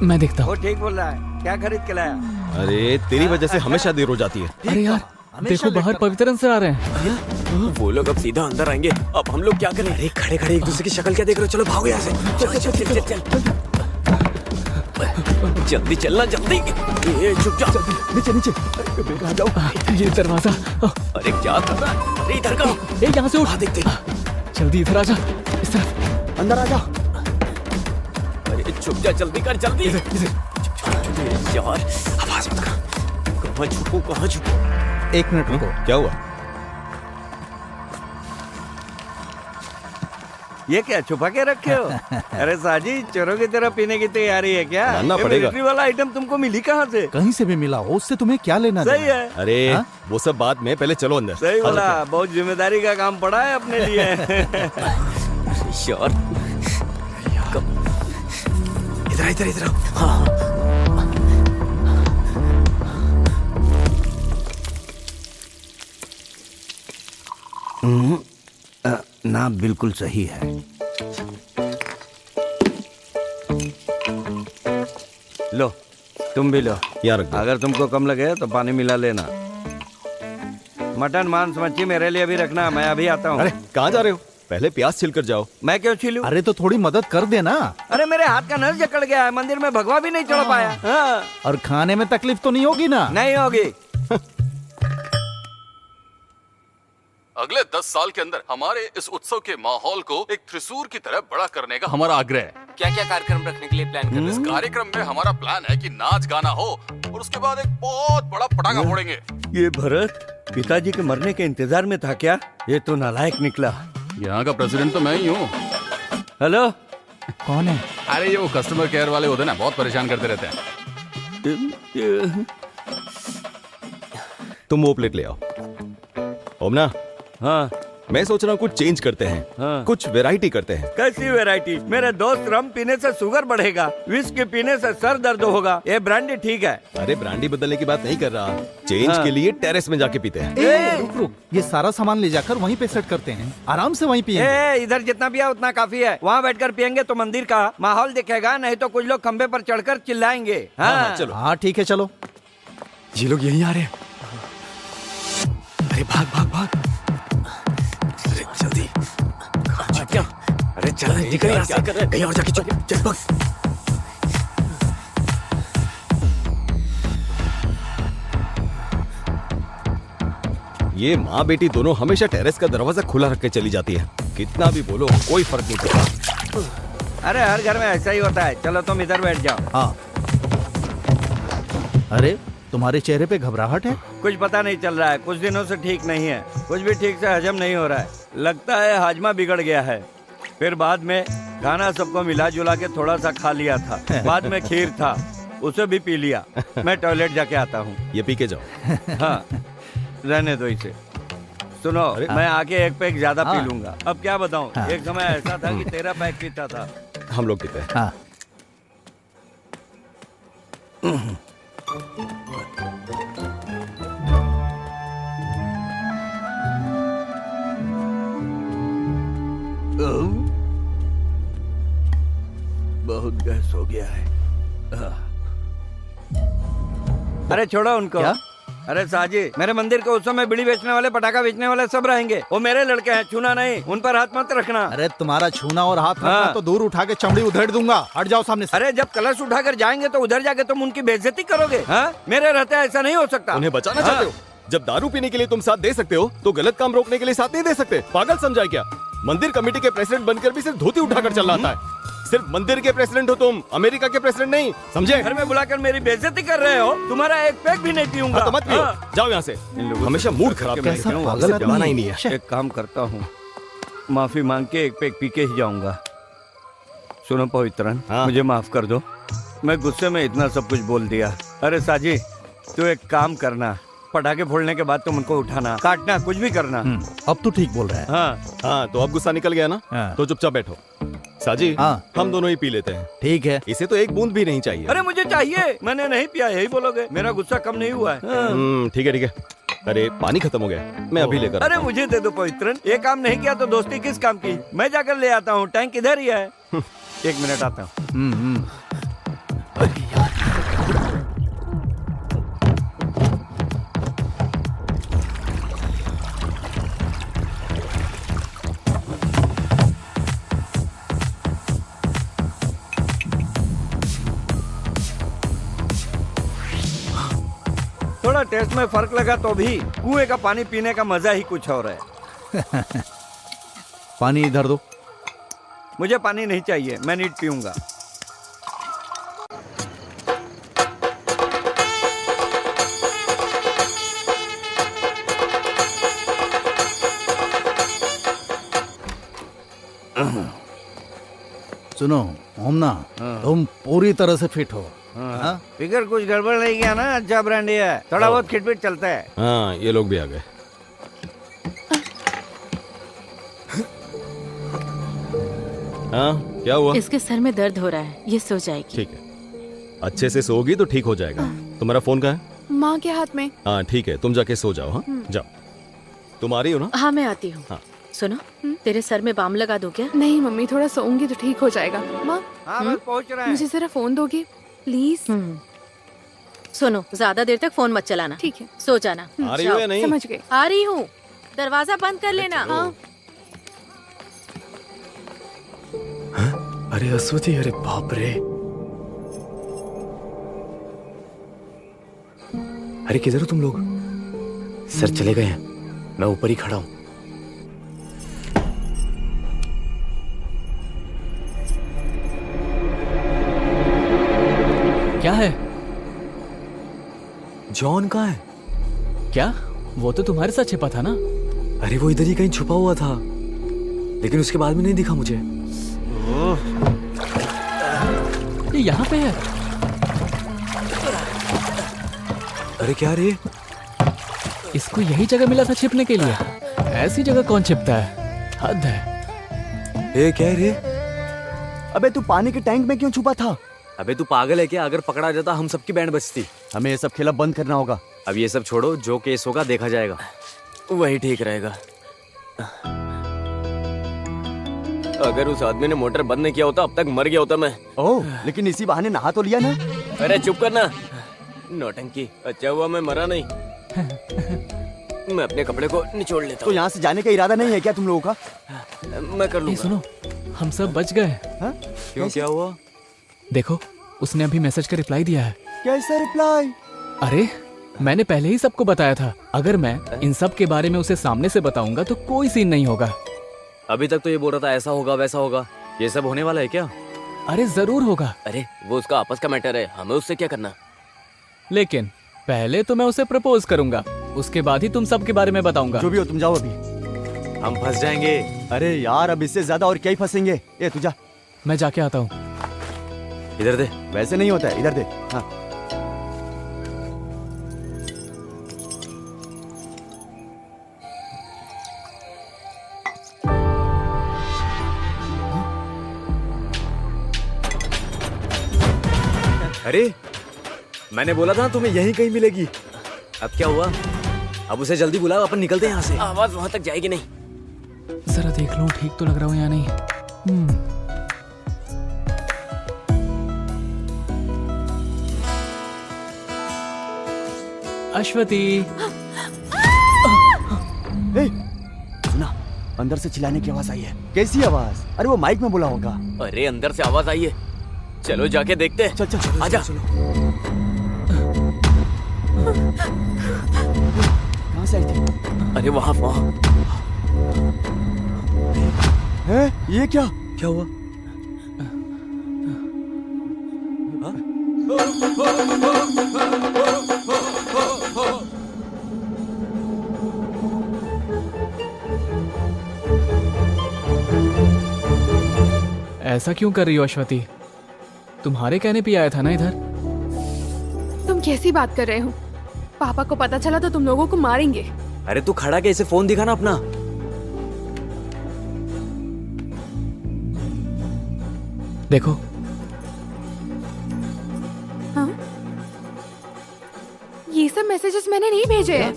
मैं देखता हूँ। वो ठीक बोल रहा है, क्या खरीद के लाया? अरे तेरी वजह से हमेशा देर हो जाती है। अरे यार देखो, बाहर पवित्रन से आ रहे हैं। वो लोग अब सीधा अंदर आएंगे, अब हम लोग क्या करें? अरे खड़े खड़े एक दूसरे की शक्ल क्या देख रहे हो? चलो भागो यहाँ से। चल चल चल चल चल। जल्दी चलना, जल्दी। ये चुप जा। नीचे नीचे आ जाओ। ये दरवाजा। अरे क्या कर रहा है? अरे इधर का। ए यहाँ से उठ। देखते। जल्दी इधर आ जा, इस तरफ। अंदर आ जा। अरे छुप जा, जल्दी कर, जल्दी। यार आवाज मत कर। कहाँ छुपू, कहाँ छुपू? 1 मिनट रुको। क्या हुआ? ये क्या छुपा के रखे हो? अरे साजी, चोरों की तरह पीने की तैयारी है क्या? मानना ये पड़ेगा। मिलिट्री वाला आइटम तुमको मिली कहाँ से? कहीं से भी मिला हो, उससे तुम्हें क्या लेना सही देना? है। अरे हाँ? वो सब बात में, पहले चलो अंदर। सही बोला, बहुत जिम्मेदारी का काम पड़ा है अपने लिए। यार इधर इधर इधर। हाँ ना बिल्कुल सही है। लो तुम भी लो यार अगर तुमको कम लगे तो पानी मिला लेना। मटन मांस मच्छी मेरे लिए भी रखना, मैं अभी आता हूँ। अरे कहाँ जा रहे हो? पहले प्याज छिल कर जाओ। मैं क्यों छीलूं? अरे तो थोड़ी मदद कर देना। अरे मेरे हाथ का नस जकड़ गया है, मंदिर में भगवा भी नहीं चढ़ पाया। हाँ। और खाने में तकलीफ तो नहीं होगी ना? नहीं होगी। अगले 10 साल के अंदर हमारे इस उत्सव के माहौल को एक त्रिशूर की तरह बड़ा करने का हमारा आग्रह है। क्या क्या कार्यक्रम रखने के लिए प्लान कर रहे हैं? इस कार्यक्रम में हमारा प्लान है कि नाच गाना हो और उसके बाद एक बहुत बड़ा पटाखा फोड़ेंगे। ये भरत पिताजी के मरने के इंतजार में था क्या? ये तो नालायक निकला। यहाँ का प्रेसिडेंट तो मैं ही हूँ। हेलो, कौन है? अरे ये वो कस्टमर केयर वाले होते हैं ना, बहुत परेशान करते रहते हैं। तुम वो प्लेट ले आओ। ओमना, हाँ मैं सोच रहा हूँ कुछ चेंज करते हैं। हाँ। कुछ वैरायटी करते हैं। कैसी वैरायटी? मेरे दोस्त, रम पीने से शुगर बढ़ेगा, विस्की पीने से सर दर्द होगा, ये ब्रांडी ठीक है। अरे ब्रांडी बदलने की बात नहीं कर रहा, चेंज हाँ। के लिए टेरेस में जाके पीते हैं। रुक रुक, ये सारा सामान ले जाकर वहीं पे सेट करते हैं, आराम से वहीं पिएंगे। इधर जितना पिया उतना काफी है। वहाँ बैठकर पियेंगे तो मंदिर का माहौल दिखेगा, नहीं तो कुछ लोग खंबे पर चढ़कर चिल्लाएंगे। हाँ, चलो। हाँ ठीक है, चलो। ये लोग यहीं आ रहे हैं। अरे भाग भाग भाग, अरे जल्दी। क्या? अरे चल निकल यहाँ से, कहीं और जाके चल भाग। ये माँ बेटी दोनों हमेशा टेरेस का दरवाजा खुला रख के चली जाती है। कितना भी बोलो कोई फर्क नहीं पड़ता। अरे हर घर में ऐसा ही होता है। चलो तुम इधर बैठ जाओ। हाँ। अरे तुम्हारे चेहरे पे घबराहट है? कुछ पता नहीं चल रहा है, कुछ दिनों से ठीक नहीं है, कुछ भी ठीक से हजम नहीं हो रहा है। लगता है हाजमा बिगड़ गया है। फिर बाद में खाना सबको मिला जुला के थोड़ा सा खा लिया था, बाद में खीर था, उसे भी पी लिया। मैं टॉयलेट जाके आता हूँ। ये पी के जाओ। हाँ, रहने दो इसे। सुनो, मैं आके एक पैक ज्यादा पी लूंगा। अब क्या बताऊँ, एक समय ऐसा था कि 13 पैक पीता था। हम लोग पीते हैं। हाँ। बहुत गैस हो गया है। अरे छोड़ो उनको। क्या? अरे साजी, मेरे मंदिर के उस समय बीड़ी बेचने वाले, पटाखा बेचने वाले सब रहेंगे। वो मेरे लड़के हैं, छूना नहीं, उन पर हाथ मत रखना। अरे तुम्हारा छूना और हाथ रखना हाँ। तो दूर उठा के चमड़ी उधेड़ दूंगा। हट जाओ सामने से। अरे जब कलश उठाकर जाएंगे तो उधर जाके तुम उनकी बेइज्जती करोगे। हाँ? मेरे रहते ऐसा नहीं हो सकता। उन्हें बचाना चाहते हो? जब दारू पीने के लिए तुम साथ दे सकते हो तो गलत काम रोकने के लिए साथ नहीं दे सकते? पागल समझा है क्या? मंदिर कमेटी के प्रेसिडेंट बनकर भी सिर्फ धोती उठाकर चल रहा है। सिर्फ मंदिर के प्रेसिडेंट हो तुम, अमेरिका के प्रेसिडेंट नहीं, समझे? घर में बुलाकर मेरी बेइज्जती कर रहे हो। तुम्हारा एक पैक भी नहीं पीऊंगा। हाँ, तो मत पियो। हाँ। जाओ यहाँ से। हमेशा मूड खराब कैसा करके पागल जमाना आदमी ही नहीं है। एक काम करता हूँ, माफी मांग के एक पैक पी के ही जाऊंगा। सुनो पवित्रन, हाँ। मुझे माफ कर दो, मैं गुस्से में इतना सब कुछ बोल दिया। अरे साजी, तू एक काम करना, पटाखे फोड़ने के बाद तुम उनको उठाना, काटना, कुछ भी करना। अब तो ठीक बोल रहा है। हाँ हाँ, तो अब गुस्सा निकल गया ना? हाँ। तो चुपचाप बैठो। साजी, हाँ। हम दोनों ही पी लेते हैं। ठीक है। इसे तो एक बूंद भी नहीं चाहिए। अरे मुझे चाहिए, मैंने नहीं पिया, यही बोलोगे? मेरा गुस्सा कम नहीं हुआ है। हाँ। ठीक है ठीक है। अरे पानी खत्म हो गया, मैं अभी लेकर अरे आता हूँ। मुझे दे दो पवित्रन, ये काम नहीं किया तो दोस्ती किस काम की? मैं जाकर ले आता हूँ, टैंक इधर ही है। 1 मिनट आता हूँ। थोड़ा टेस्ट में फर्क लगा तो भी कुएं का पानी पीने का मजा ही कुछ और है। पानी इधर दो। मुझे पानी नहीं चाहिए, मैं नीट पीऊंगा। सुनो ओमना, तुम पूरी तरह से फिट हो। हाँ? फिगर कुछ गड़बड़ नहीं किया ना? अच्छा ब्रांडी है, थोड़ा बहुत खिटपिट चलता है। हाँ, ये लोग भी आ गए। हाँ, क्या हुआ? इसके सर में दर्द हो रहा है, ये सो जाएगी। ठीक है, अच्छे से सोओगी तो ठीक हो जाएगा। तुम्हारा फोन कहाँ है? माँ के हाथ में। हाँ ठीक है, तुम जाके सो जाओ। हाँ जाओ। तुम आ रही हो ना? हाँ मैं आती हूँ। हाँ। सुनो, तेरे सर में बाम लगा दूं क्या? नहीं मम्मी, थोड़ा सोऊंगी तो ठीक हो जाएगा। माँ, हाँ बस पहुंच रहा है। मुझे जरा फोन दोगी प्लीज? सुनो, ज्यादा देर तक फोन मत चलाना। ठीक है, सो जाना। आ रही हो या नहीं? समझ गए। आ रही हूँ, दरवाजा बंद कर लेना। हाँ। अरे अश्वती, अरे बाप रे। अरे किधर हो तुम लोग? सर चले गए हैं, मैं ऊपर ही खड़ा हूँ। क्या है? जॉन कहाँ है? क्या? वो तो तुम्हारे साथ छिपा था ना। अरे वो इधर ही कहीं छुपा हुआ था, लेकिन उसके बाद में नहीं दिखा मुझे। ये यहाँ पे है। अरे क्या रे? इसको यही जगह मिला था छिपने के लिए। ऐसी जगह कौन छिपता है? हद है। ए क्या रे? अबे तू पानी के टैंक में क्यों छुपा था? अबे तू पागल है क्या? अगर पकड़ा जाता हम सबकी बैंड बजती। हमें ये सब खेला बंद करना होगा। अब ये सब छोड़ो, जो केस होगा देखा जाएगा। वही ठीक रहेगा। अगर उस आदमी ने मोटर बंद नहीं किया होता अब तक मर गया होता मैं। ओह, लेकिन इसी बहाने नहा तो लिया ना। अरे चुप करना, नौटंकी। अच्छा हुआ मैं मरा नहीं। मैं अपने कपड़े को निचोड़ लेता तो हूँ। यहाँ से जाने का इरादा नहीं है क्या तुम लोगों का? मैं कर ये लूंगा। सुनो, हम सब बच गए। हाँ? क्यों, क्या हुआ? देखो, उसने अभी मैसेज का रिप्लाई दिया है। कैसा रिप्लाई? अरे मैंने पहले ही सबको बताया था, अगर मैं इन सब के बारे में उसे सामने से बताऊंगा तो कोई सीन नहीं होगा। अभी तक तो ये बोल रहा था ऐसा होगा वैसा होगा। ये सब होने वाला है क्या? अरे जरूर होगा। अरे वो उसका आपस का मैटर है, हमें उससे क्या करना। लेकिन पहले तो मैं उसे प्रपोज करूंगा, उसके बाद ही तुम सब के बारे में बताऊंगा। जो भी हो तुम जाओ अभी। हम फंस जाएंगे। अरे यार, अब इससे ज्यादा और क्या ही फंसेंगे। ए तू जा। मैं जाके आता हूँ। इधर दे। वैसे नहीं होता है, इधर दे। हाँ। अरे मैंने बोला था तुम्हें यहीं कहीं मिलेगी। अब क्या हुआ? अब उसे जल्दी बुलाओ, अपन निकलते हैं यहाँ से। आवाज वहां तक जाएगी नहीं। जरा देख लूं ठीक तो लग रहा हूँ या नहीं। अश्वती। ए, सुना, अंदर से चिल्लाने की आवाज आई है। कैसी आवाज? अरे वो माइक में बोला होगा। अरे अंदर से आवाज आई है, चलो जाके देखते हैं। चल चल चल, आजा। कहाँ से आई थी? अरे वहाँ वहाँ। है? ये क्या? क्या हुआ? ऐसा क्यों कर रही हो अश्वती? तुम्हारे कहने पे आया था ना इधर। तुम कैसी बात कर रहे हो? पापा को पता चला तो तुम लोगों को मारेंगे। अरे तू खड़ा कैसे? फोन दिखा ना अपना। देखो। हाँ? ये सब मैसेजेस मैंने नहीं भेजे हैं।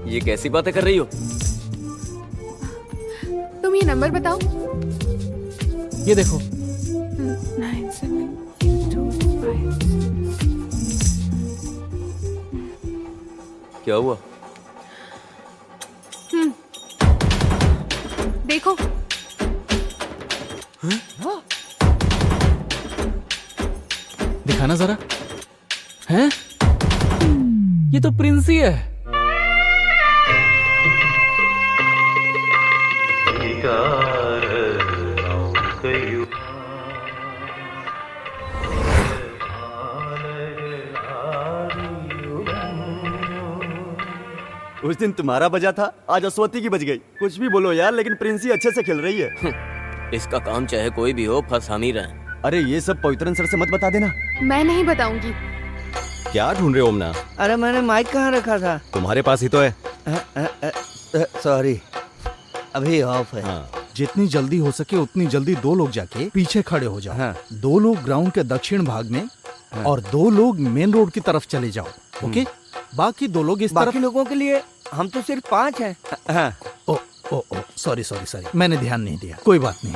ये कैसी बातें कर रही हो? तुम ये नंबर बताओ। ये देखो। 9725। क्या हुआ? देखो। दिखाना जरा। हैं? ये तो प्रिंसी है। उस दिन तुम्हारा बजा था, आज अश्वती की बज गई। कुछ भी बोलो यार, लेकिन प्रिंसी अच्छे से खेल रही है। इसका काम चाहे कोई भी हो, फंस हम ही रहे। अरे ये सब पवित्रन सर से मत बता देना। मैं नहीं बताऊंगी। क्या ढूंढ रहे हो ओमना? अरे मैंने माइक कहाँ रखा था? तुम्हारे पास ही तो है। सॉरी, अभी ऑफ है। हाँ। जितनी जल्दी हो सके उतनी जल्दी 2 लोग जाके पीछे खड़े हो जाओ। हाँ। 2 लोग ग्राउंड के दक्षिण भाग में और 2 लोग मेन रोड की तरफ चले जाओ। ओके? बाकी 2 लोग इस बाकी तरफ। लोगों के लिए हम तो सिर्फ 5 हैं। हाँ। ओ ओ ओ सॉरी सॉरी सॉरी, मैंने ध्यान नहीं दिया। कोई बात नहीं।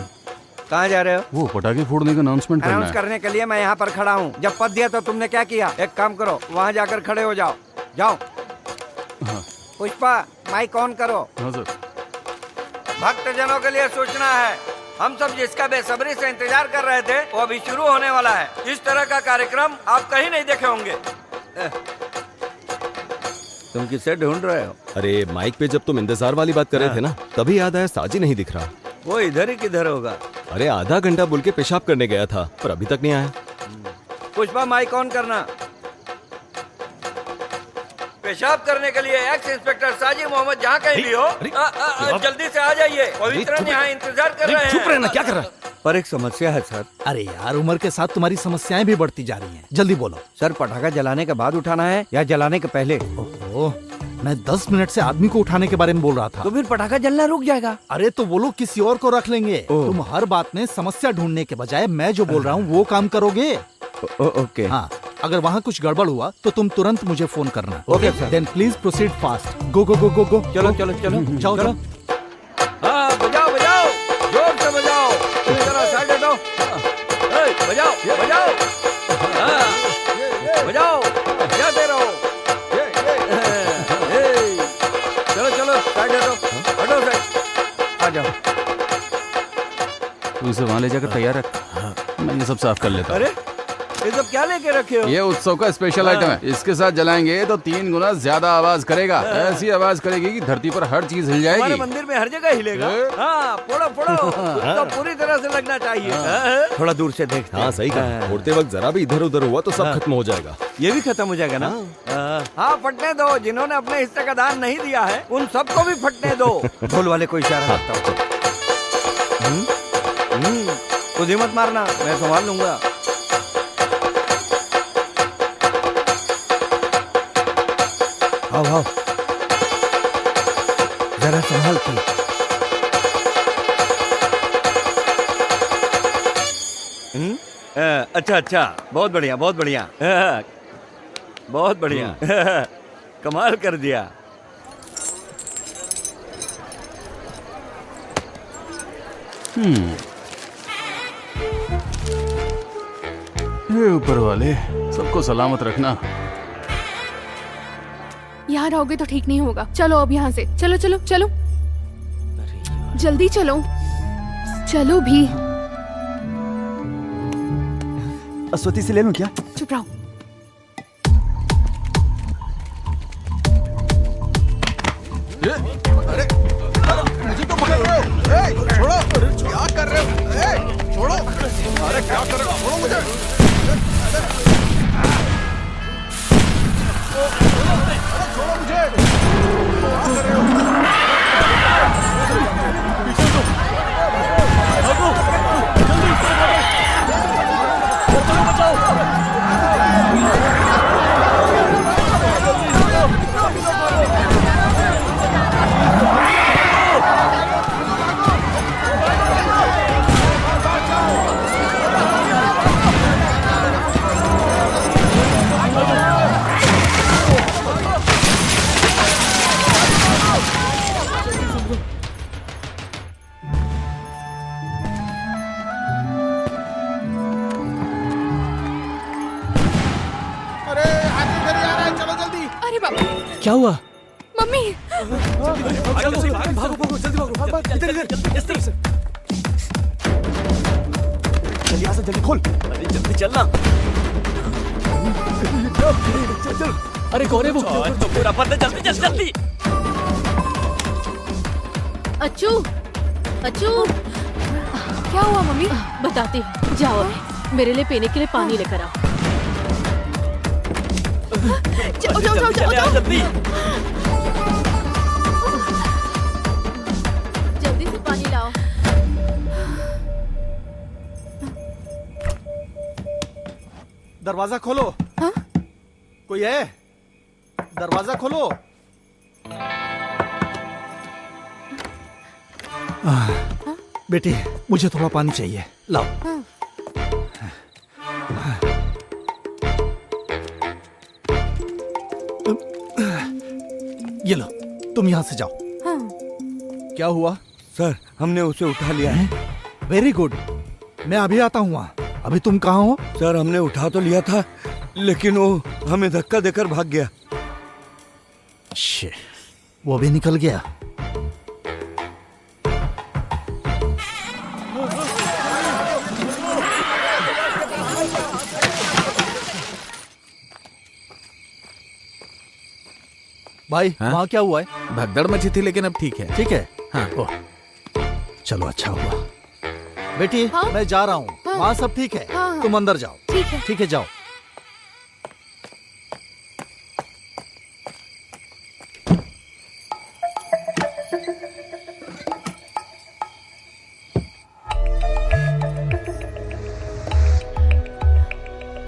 कहाँ जा रहे हो? वो पटाखे फोड़ने का अनाउंसमेंट करना अनाउंस है। करने के लिए मैं यहाँ पर खड़ा हूँ। जब पद दिया तो तुमने क्या किया? एक काम करो, वहाँ जाकर खड़े हो जाओ। जाओ। हाँ। पुष्पा, माइक ऑन करो। हाँ सर। भक्तजनों के लिए सूचना है, हम सब जिसका बेसब्री से इंतजार कर रहे थे वो अभी शुरू होने वाला है। इस तरह का कार्यक्रम आप कहीं नहीं देखे होंगे। तुम किससे ढूंढ रहे हो? अरे माइक पे जब तुम इंतजार वाली बात कर रहे थे ना, तभी याद आया साजी नहीं दिख रहा। वो इधर ही किधर होगा? अरे आधा घंटा बोल के पेशाब करने गया था, पर अभी तक नहीं आया। पुष्पा, माइक ऑन करना। पेशाब करने के लिए एक्स इंस्पेक्टर साजिद मोहम्मद जहाँ कहीं भी हो, जल्दी से आ जाइए। पवित्रन यहाँ इंतजार कर रहे हैं। चुप रहना, क्या कर रहा है? पर एक समस्या है सर। अरे यार, उम्र के साथ तुम्हारी समस्याएं भी बढ़ती जा रही हैं। जल्दी बोलो। सर, पटाखा जलाने के बाद उठाना है या जलाने के पहले? ओह, मैं 10 मिनट से आदमी को उठाने के बारे में बोल रहा था। तो फिर पटाखा जलना रुक जाएगा। अरे तो वो लोग किसी और को रख लेंगे। तुम हर बात में समस्या ढूंढने के बजाय मैं जो बोल रहा हूँ वो काम करोगे। ओके। हाँ, अगर वहाँ कुछ गड़बड़ हुआ तो तुम तुरंत मुझे फोन करना। Okay sir. Then please proceed fast. Go go go go go. चलो चलो चलो जाओ चलो। जाओ। हाँ, बजाओ बजाओ, जोर से बजाओ। जरा साइड हटो। बजाओ बजाओ, हाँ, बजाओ, बजाते रहो। चलो चलो साइड हटो, हटो साइड, आ जाओ। तू इसे वहाँ ले जाकर तैयार रख, मैं ये सब साफ कर लेता हूँ। अरे ये सब क्या लेके रखे हो? ये उत्सव का स्पेशल आइटम है। इसके साथ जलाएंगे तो 3 गुना ज्यादा आवाज करेगा। ऐसी आवाज करेगी कि धरती पर हर चीज हिल हमारे जाएगी। मंदिर में हर जगह हिलेगा। हाँ, फोड़ो फोड़ो, तो पूरी तरह से लगना चाहिए। थोड़ा दूर से देखते हैं। हाँ सही कहा, फोड़ते वक्त जरा भी इधर उधर हुआ तो सब खत्म हो जाएगा। ये भी खत्म हो जाएगा ना? हाँ, फटने दो। जिन्होंने अपने हिस्से का दान नहीं दिया है उन सबको भी फटने दो। ढोल वाले को इशारा करता हूँ। खुद ही मत मारना, मैं संभाल लूंगा। आओ आओ, जरा संभाल के। अच्छा अच्छा, बहुत बढ़िया बहुत बढ़िया, बहुत बढ़िया। कमाल कर दिया। हे ऊपर वाले, सबको सलामत रखना। यहाँ रहोगे तो ठीक नहीं होगा। चलो अब यहाँ से, चलो चलो चलो, जल्दी चलो, चलो भी। अस्वती से ले लूं क्या? चुप रहो। अरे मुझे तो पकड़ रहे हो। छोड़ो, क्या कर रहे हो? छोड़ो, अरे क्या कर रहे हो? छोड़ो मुझे। छोड़ो मुझे। क्या कर रहे हो? पीछे तो भागो, जल्दी बचाओ। क्या हुआ? मम्मी, भागो, जल्दी भागो, इधर, इस तरफ से। जल्दी आ, जल्दी खोल। अरे जल्दी चलना। अरे कौन है वो? तो पूरा पता, जल्दी जल्दी जल्दी। अच्छू, अच्छू, क्या हुआ मम्मी? बताती हूँ। जाओ अभी, मेरे लिए पीने के लिए पानी लेकर आओ। जाओ जाओ जाओ जाओ जाओ। जल्दी जल्दी से पानी लाओ। दरवाजा खोलो। हाँ? कोई है? दरवाजा खोलो। बेटी, मुझे थोड़ा पानी चाहिए, लाओ। हाँ। ये लो, तुम यहाँ से जाओ। हाँ। क्या हुआ? सर, हमने उसे उठा लिया है। वेरी गुड, मैं अभी आता हूँ वहाँ। अभी तुम कहाँ हो? सर, हमने उठा तो लिया था, लेकिन वो हमें धक्का देकर भाग गया। शिट, वो भी निकल गया। भाई, हाँ? वहाँ क्या हुआ है? भगदड़ मची थी लेकिन अब ठीक है। ठीक है। हाँ। ओह, चलो अच्छा हुआ। बेटी, हाँ? मैं जा रहा हूँ। हाँ? वहाँ सब ठीक है। हाँ, हाँ। तुम अंदर जाओ। ठीक है। ठीक है, जाओ।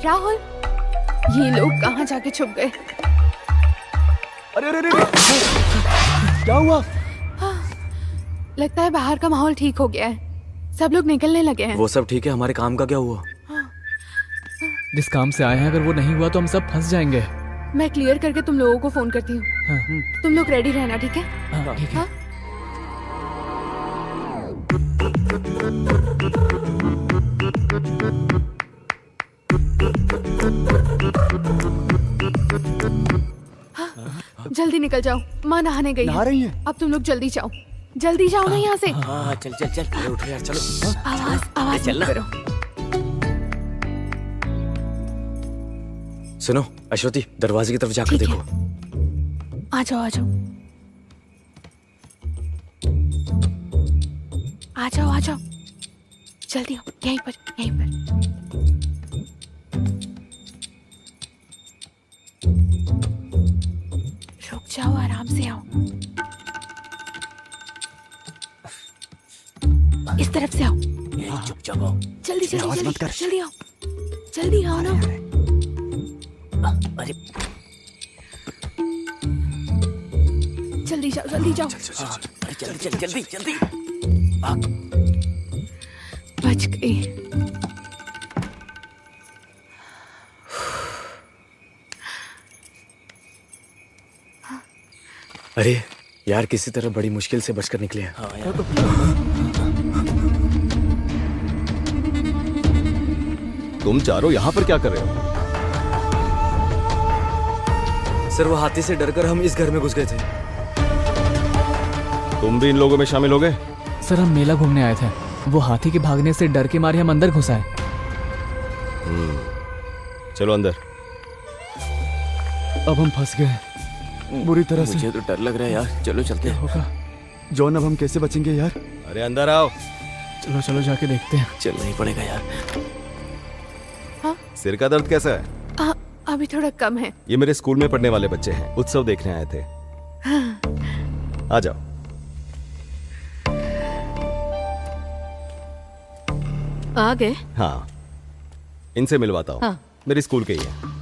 राहुल, ये लोग कहाँ जाके छुप गए? अरे अरे अरे क्या हुआ? लगता है बाहर का माहौल ठीक हो गया है, सब लोग निकलने लगे हैं। वो सब ठीक है, हमारे काम का क्या हुआ? जिस काम से आए हैं अगर वो नहीं हुआ तो हम सब फंस जाएंगे। मैं क्लियर करके तुम लोगों को फोन करती हूँ। हाँ। तुम लोग रेडी रहना, ठीक है? हाँ, ठीक है। हाँ? जल्दी निकल जाओ, माँ नहाने गई नहा रही है? अब तुम लोग जल्दी जाओ, जल्दी जाओ ना यहाँ से। हाँ चल चल चल, अरे उठो यार, चलो। आवाज चल मत ना। करो। सुनो अश्वती, दरवाजे की तरफ जाकर ठीक देखो। आ जाओ आ जाओ आ जाओ आ जाओ, जल्दी आओ, यहीं पर यहीं पर। रुक जाओ, आराम से आओ, इस तरफ से आओ। चुपचाप आओ। जल्दी जल्दी आवाज मत जल्दी कर। जल्दी आओ, जल्दी आओ ना। अरे जल्दी जाओ जल्दी जाओ। अरे जल्दी जल्दी जल्दी जल्दी। बच गई। अरे यार, किसी तरह बड़ी मुश्किल से बचकर निकले हैं। हाँ यार। तुम चारों यहाँ पर क्या कर रहे हो? सर वो हाथी से डरकर हम इस घर में घुस गए थे। तुम भी इन लोगों में शामिल हो गए? सर हम मेला घूमने आए थे, वो हाथी के भागने से डर के मारे हम अंदर घुस आए। चलो अंदर। अब हम फंस गए बुरी तरह से। मुझे तो डर लग रहा है यार, चलो चलते हैं। होगा जॉन, अब हम कैसे बचेंगे यार? अरे अंदर आओ। चलो चलो जाके देखते हैं। चलना ही पड़ेगा यार। सिर का दर्द कैसा है? अभी थोड़ा कम है। ये मेरे स्कूल में पढ़ने वाले बच्चे हैं, उत्सव देखने आए थे। आ जाओ। आ गए? हाँ, इनसे मिलवाता हूँ। हाँ। मेरे स्कूल के ही हैं।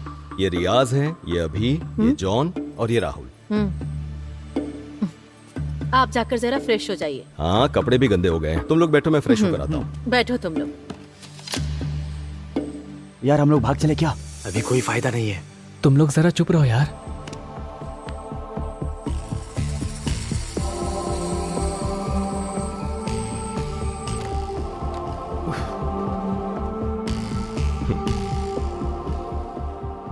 ये रियाज है, ये अभी, ये जॉन और ये राहुल। आप जाकर जरा फ्रेश हो जाइए। हाँ, कपड़े भी गंदे हो गए हैं। तुम लोग बैठो, मैं फ्रेश होकर आता हूँ। बैठो तुम लोग। यार हम लोग भाग चले क्या? अभी कोई फायदा नहीं है। तुम लोग जरा चुप रहो यार।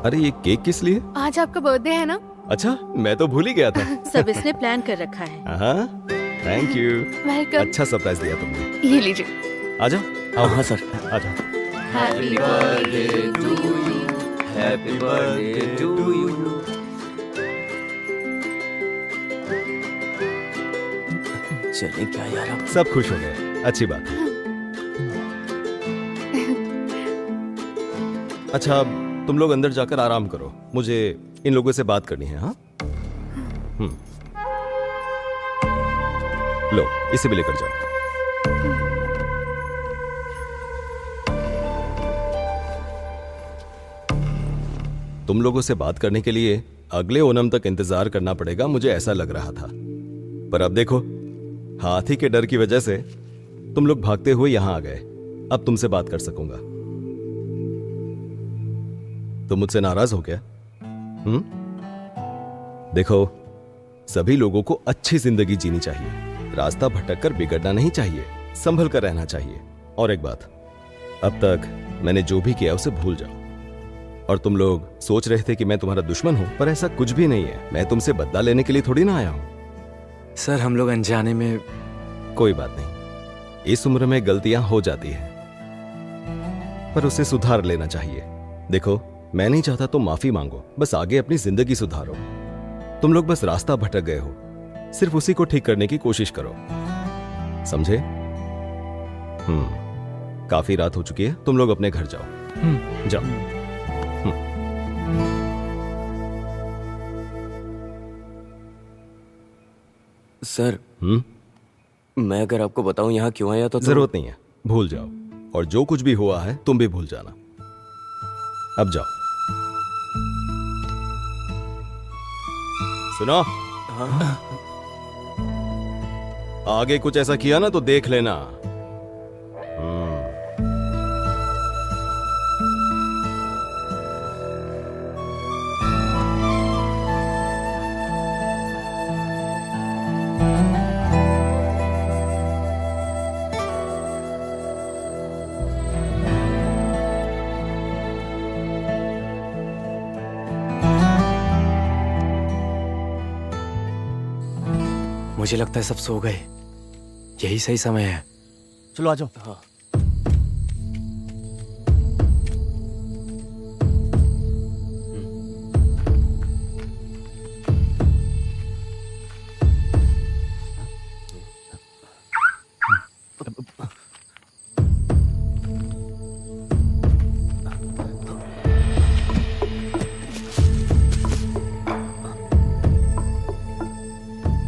अरे ये केक किस लिए? आज आपका बर्थडे है ना? अच्छा, मैं तो भूल ही गया था। सब इसने प्लान कर रखा है। हाँ, थैंक यू। वेलकम। अच्छा सरप्राइज दिया तुमने। ये लीजिए। आ जाओ। हाँ सर। आ जाओ। Happy birthday to you. Happy birthday to you. चले क्या यार अब? सब खुश हो गए, अच्छी बात है। अच्छा, तुम लोग अंदर जाकर आराम करो, मुझे इन लोगों से बात करनी है। हाँ, लो इसे भी लेकर जाओ। तुम लोगों से बात करने के लिए अगले ओणम तक इंतजार करना पड़ेगा, मुझे ऐसा लग रहा था। पर अब देखो, हाथी के डर की वजह से तुम लोग भागते हुए यहां आ गए। अब तुमसे बात कर सकूंगा। तुम मुझसे नाराज हो क्या? देखो, सभी लोगों को अच्छी जिंदगी जीनी चाहिए, रास्ता भटक कर बिगड़ना नहीं चाहिए, संभल कर रहना चाहिए। और एक बात, अब तक मैंने जो भी किया उसे भूल जाओ। और तुम लोग सोच रहे थे कि मैं तुम्हारा दुश्मन हूं, पर ऐसा कुछ भी नहीं है। मैं तुमसे बदला लेने के लिए थोड़ी ना आया हूं। सर हम लोग अनजाने में। कोई बात नहीं, इस उम्र में गलतियां हो जाती हैं, पर उसे सुधार लेना चाहिए। देखो, मैं नहीं चाहता तुम माफी मांगो, बस आगे अपनी जिंदगी सुधारो। तुम लोग बस रास्ता भटक गए हो, सिर्फ उसी को ठीक करने की कोशिश करो, समझे? काफी रात हो चुकी है, तुम लोग अपने घर जाओ। जाओ। सर, मैं अगर आपको बताऊं यहाँ क्यों आया तो जरूरत नहीं है, भूल जाओ। और जो कुछ भी हुआ है तुम भी भूल जाना। अब जाओ। सुनो, आगे कुछ ऐसा किया ना तो देख लेना। मुझे लगता है सब सो गए, यही सही समय है। चलो आ जाओ। हाँ।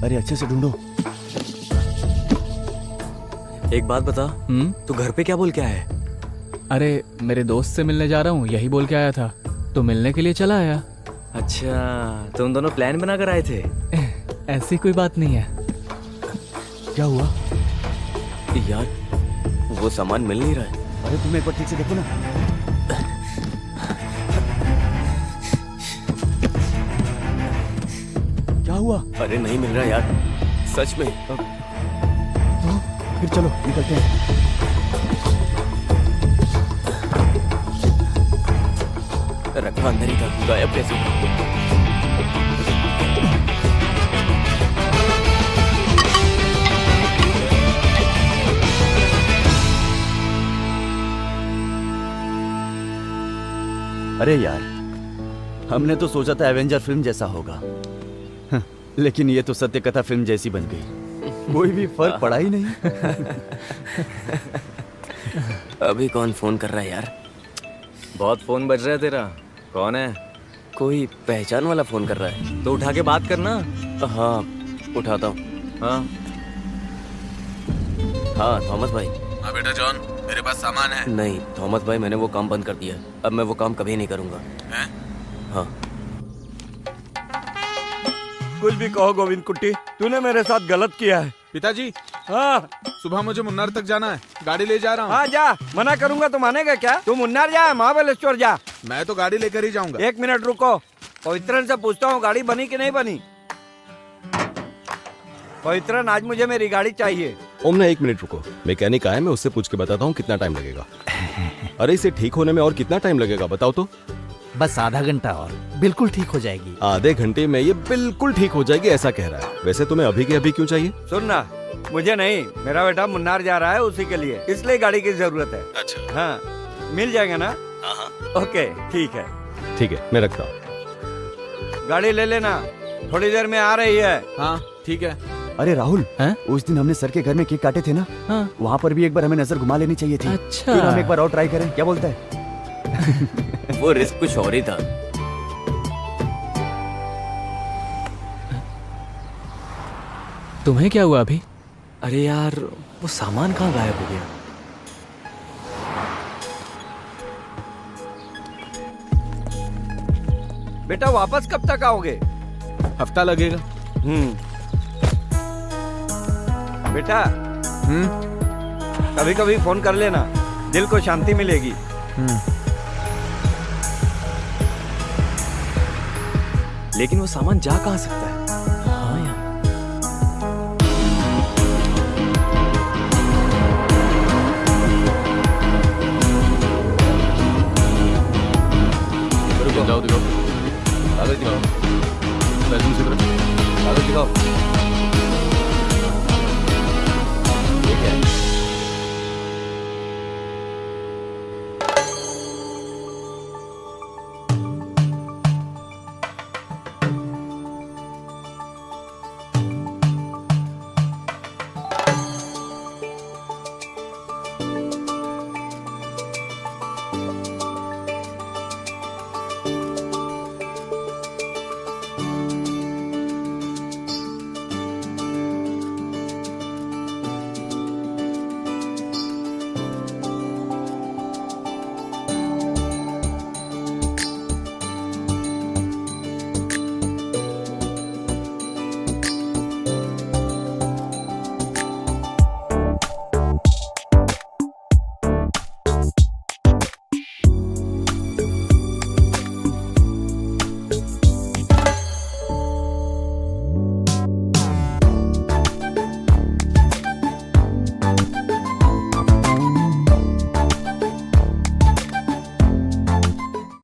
अरे अच्छे से ढूंढो। एक बात बता, तू घर पे क्या बोल के आया है? अरे मेरे दोस्त से मिलने जा रहा हूँ, यही बोल के आया था, तो मिलने के लिए चला आया। अच्छा, तुम दोनों प्लान बना कर आए थे? ऐसी कोई बात नहीं है। क्या हुआ यार? वो सामान मिल नहीं रहा है। अरे तुम एक बार ठीक से देखो ना। क्या हुआ? अरे नहीं मिल रहा यार, सच में। फिर चलो निकलते हैं। रखा अंदर ही था, गायब कैसे? अरे यार, हमने तो सोचा था एवेंजर फिल्म जैसा होगा, लेकिन ये तो सत्य कथा फिल्म जैसी बन गई। कोई भी फर्क पड़ा ही नहीं। अभी कौन फोन कर रहा है यार? बहुत फोन बज रहा है तेरा। कौन है? कोई पहचान वाला फोन कर रहा है। तो उठा के बात करना। हाँ उठाता हूँ। हाँ हाँ थॉमस भाई। हाँ बेटा जॉन, मेरे पास सामान है। नहीं थॉमस भाई, मैंने वो काम बंद कर दिया। अब मैं वो काम कभी नहीं करूँगा। हैं? हाँ। कुछ भी कहो गोविंद कुट्टी, तूने मेरे साथ गलत किया है। पिताजी, हाँ सुबह मुझे मुन्नार तक जाना है, गाड़ी ले जा रहा हूँ। हाँ जा, मना करूंगा तो मानेगा क्या? तू मुन्नार जा, महाबलेश्वर जा। मैं तो गाड़ी लेकर ही जाऊंगा। 1 मिनट रुको, पवित्रन से पूछता हूँ गाड़ी बनी कि नहीं बनी। पवित्रन, आज मुझे मेरी गाड़ी चाहिए। ओमना 1 मिनट रुको, मैकेनिक आया, मैं उससे पूछ के बताता हूँ कितना टाइम लगेगा। अरे इसे ठीक होने में और कितना टाइम लगेगा बताओ तो? बस आधा घंटा और बिल्कुल ठीक हो जाएगी। आधे घंटे में ये बिल्कुल ठीक हो जाएगी ऐसा कह रहा है। वैसे तुम्हें अभी के अभी क्यों चाहिए? सुनना, मुझे नहीं, मेरा बेटा मुन्नार जा रहा है, उसी के लिए, इसलिए गाड़ी की जरूरत है। अच्छा हाँ मिल जाएगा ना? हाँ। ओके ठीक है। ठीक है, मैं रखता हूँ। गाड़ी ले लेना, थोड़ी देर में आ रही है। हाँ ठीक है। अरे राहुल, हैं? उस दिन हमने सर के घर में केक काटे थे ना, हाँ। वहाँ पर भी एक बार हमें नजर घुमा लेनी चाहिए थी। अच्छा। फिर हम एक बार और ट्राई करें, क्या बोलता है? वो रिस्क कुछ और ही था। तुम्हें क्या हुआ अभी? अरे यार, वो सामान कहाँ गायब हो गया? बेटा वापस कब तक आओगे? हफ्ता लगेगा। बेटा कभी कभी फोन कर लेना, दिल को शांति मिलेगी। लेकिन वो सामान जा कहाँ सकता है? हाँ यार, जाओ दिखाओ, कागज दिखाओ, लाइसेंस की तरफ कागज दिखाओ।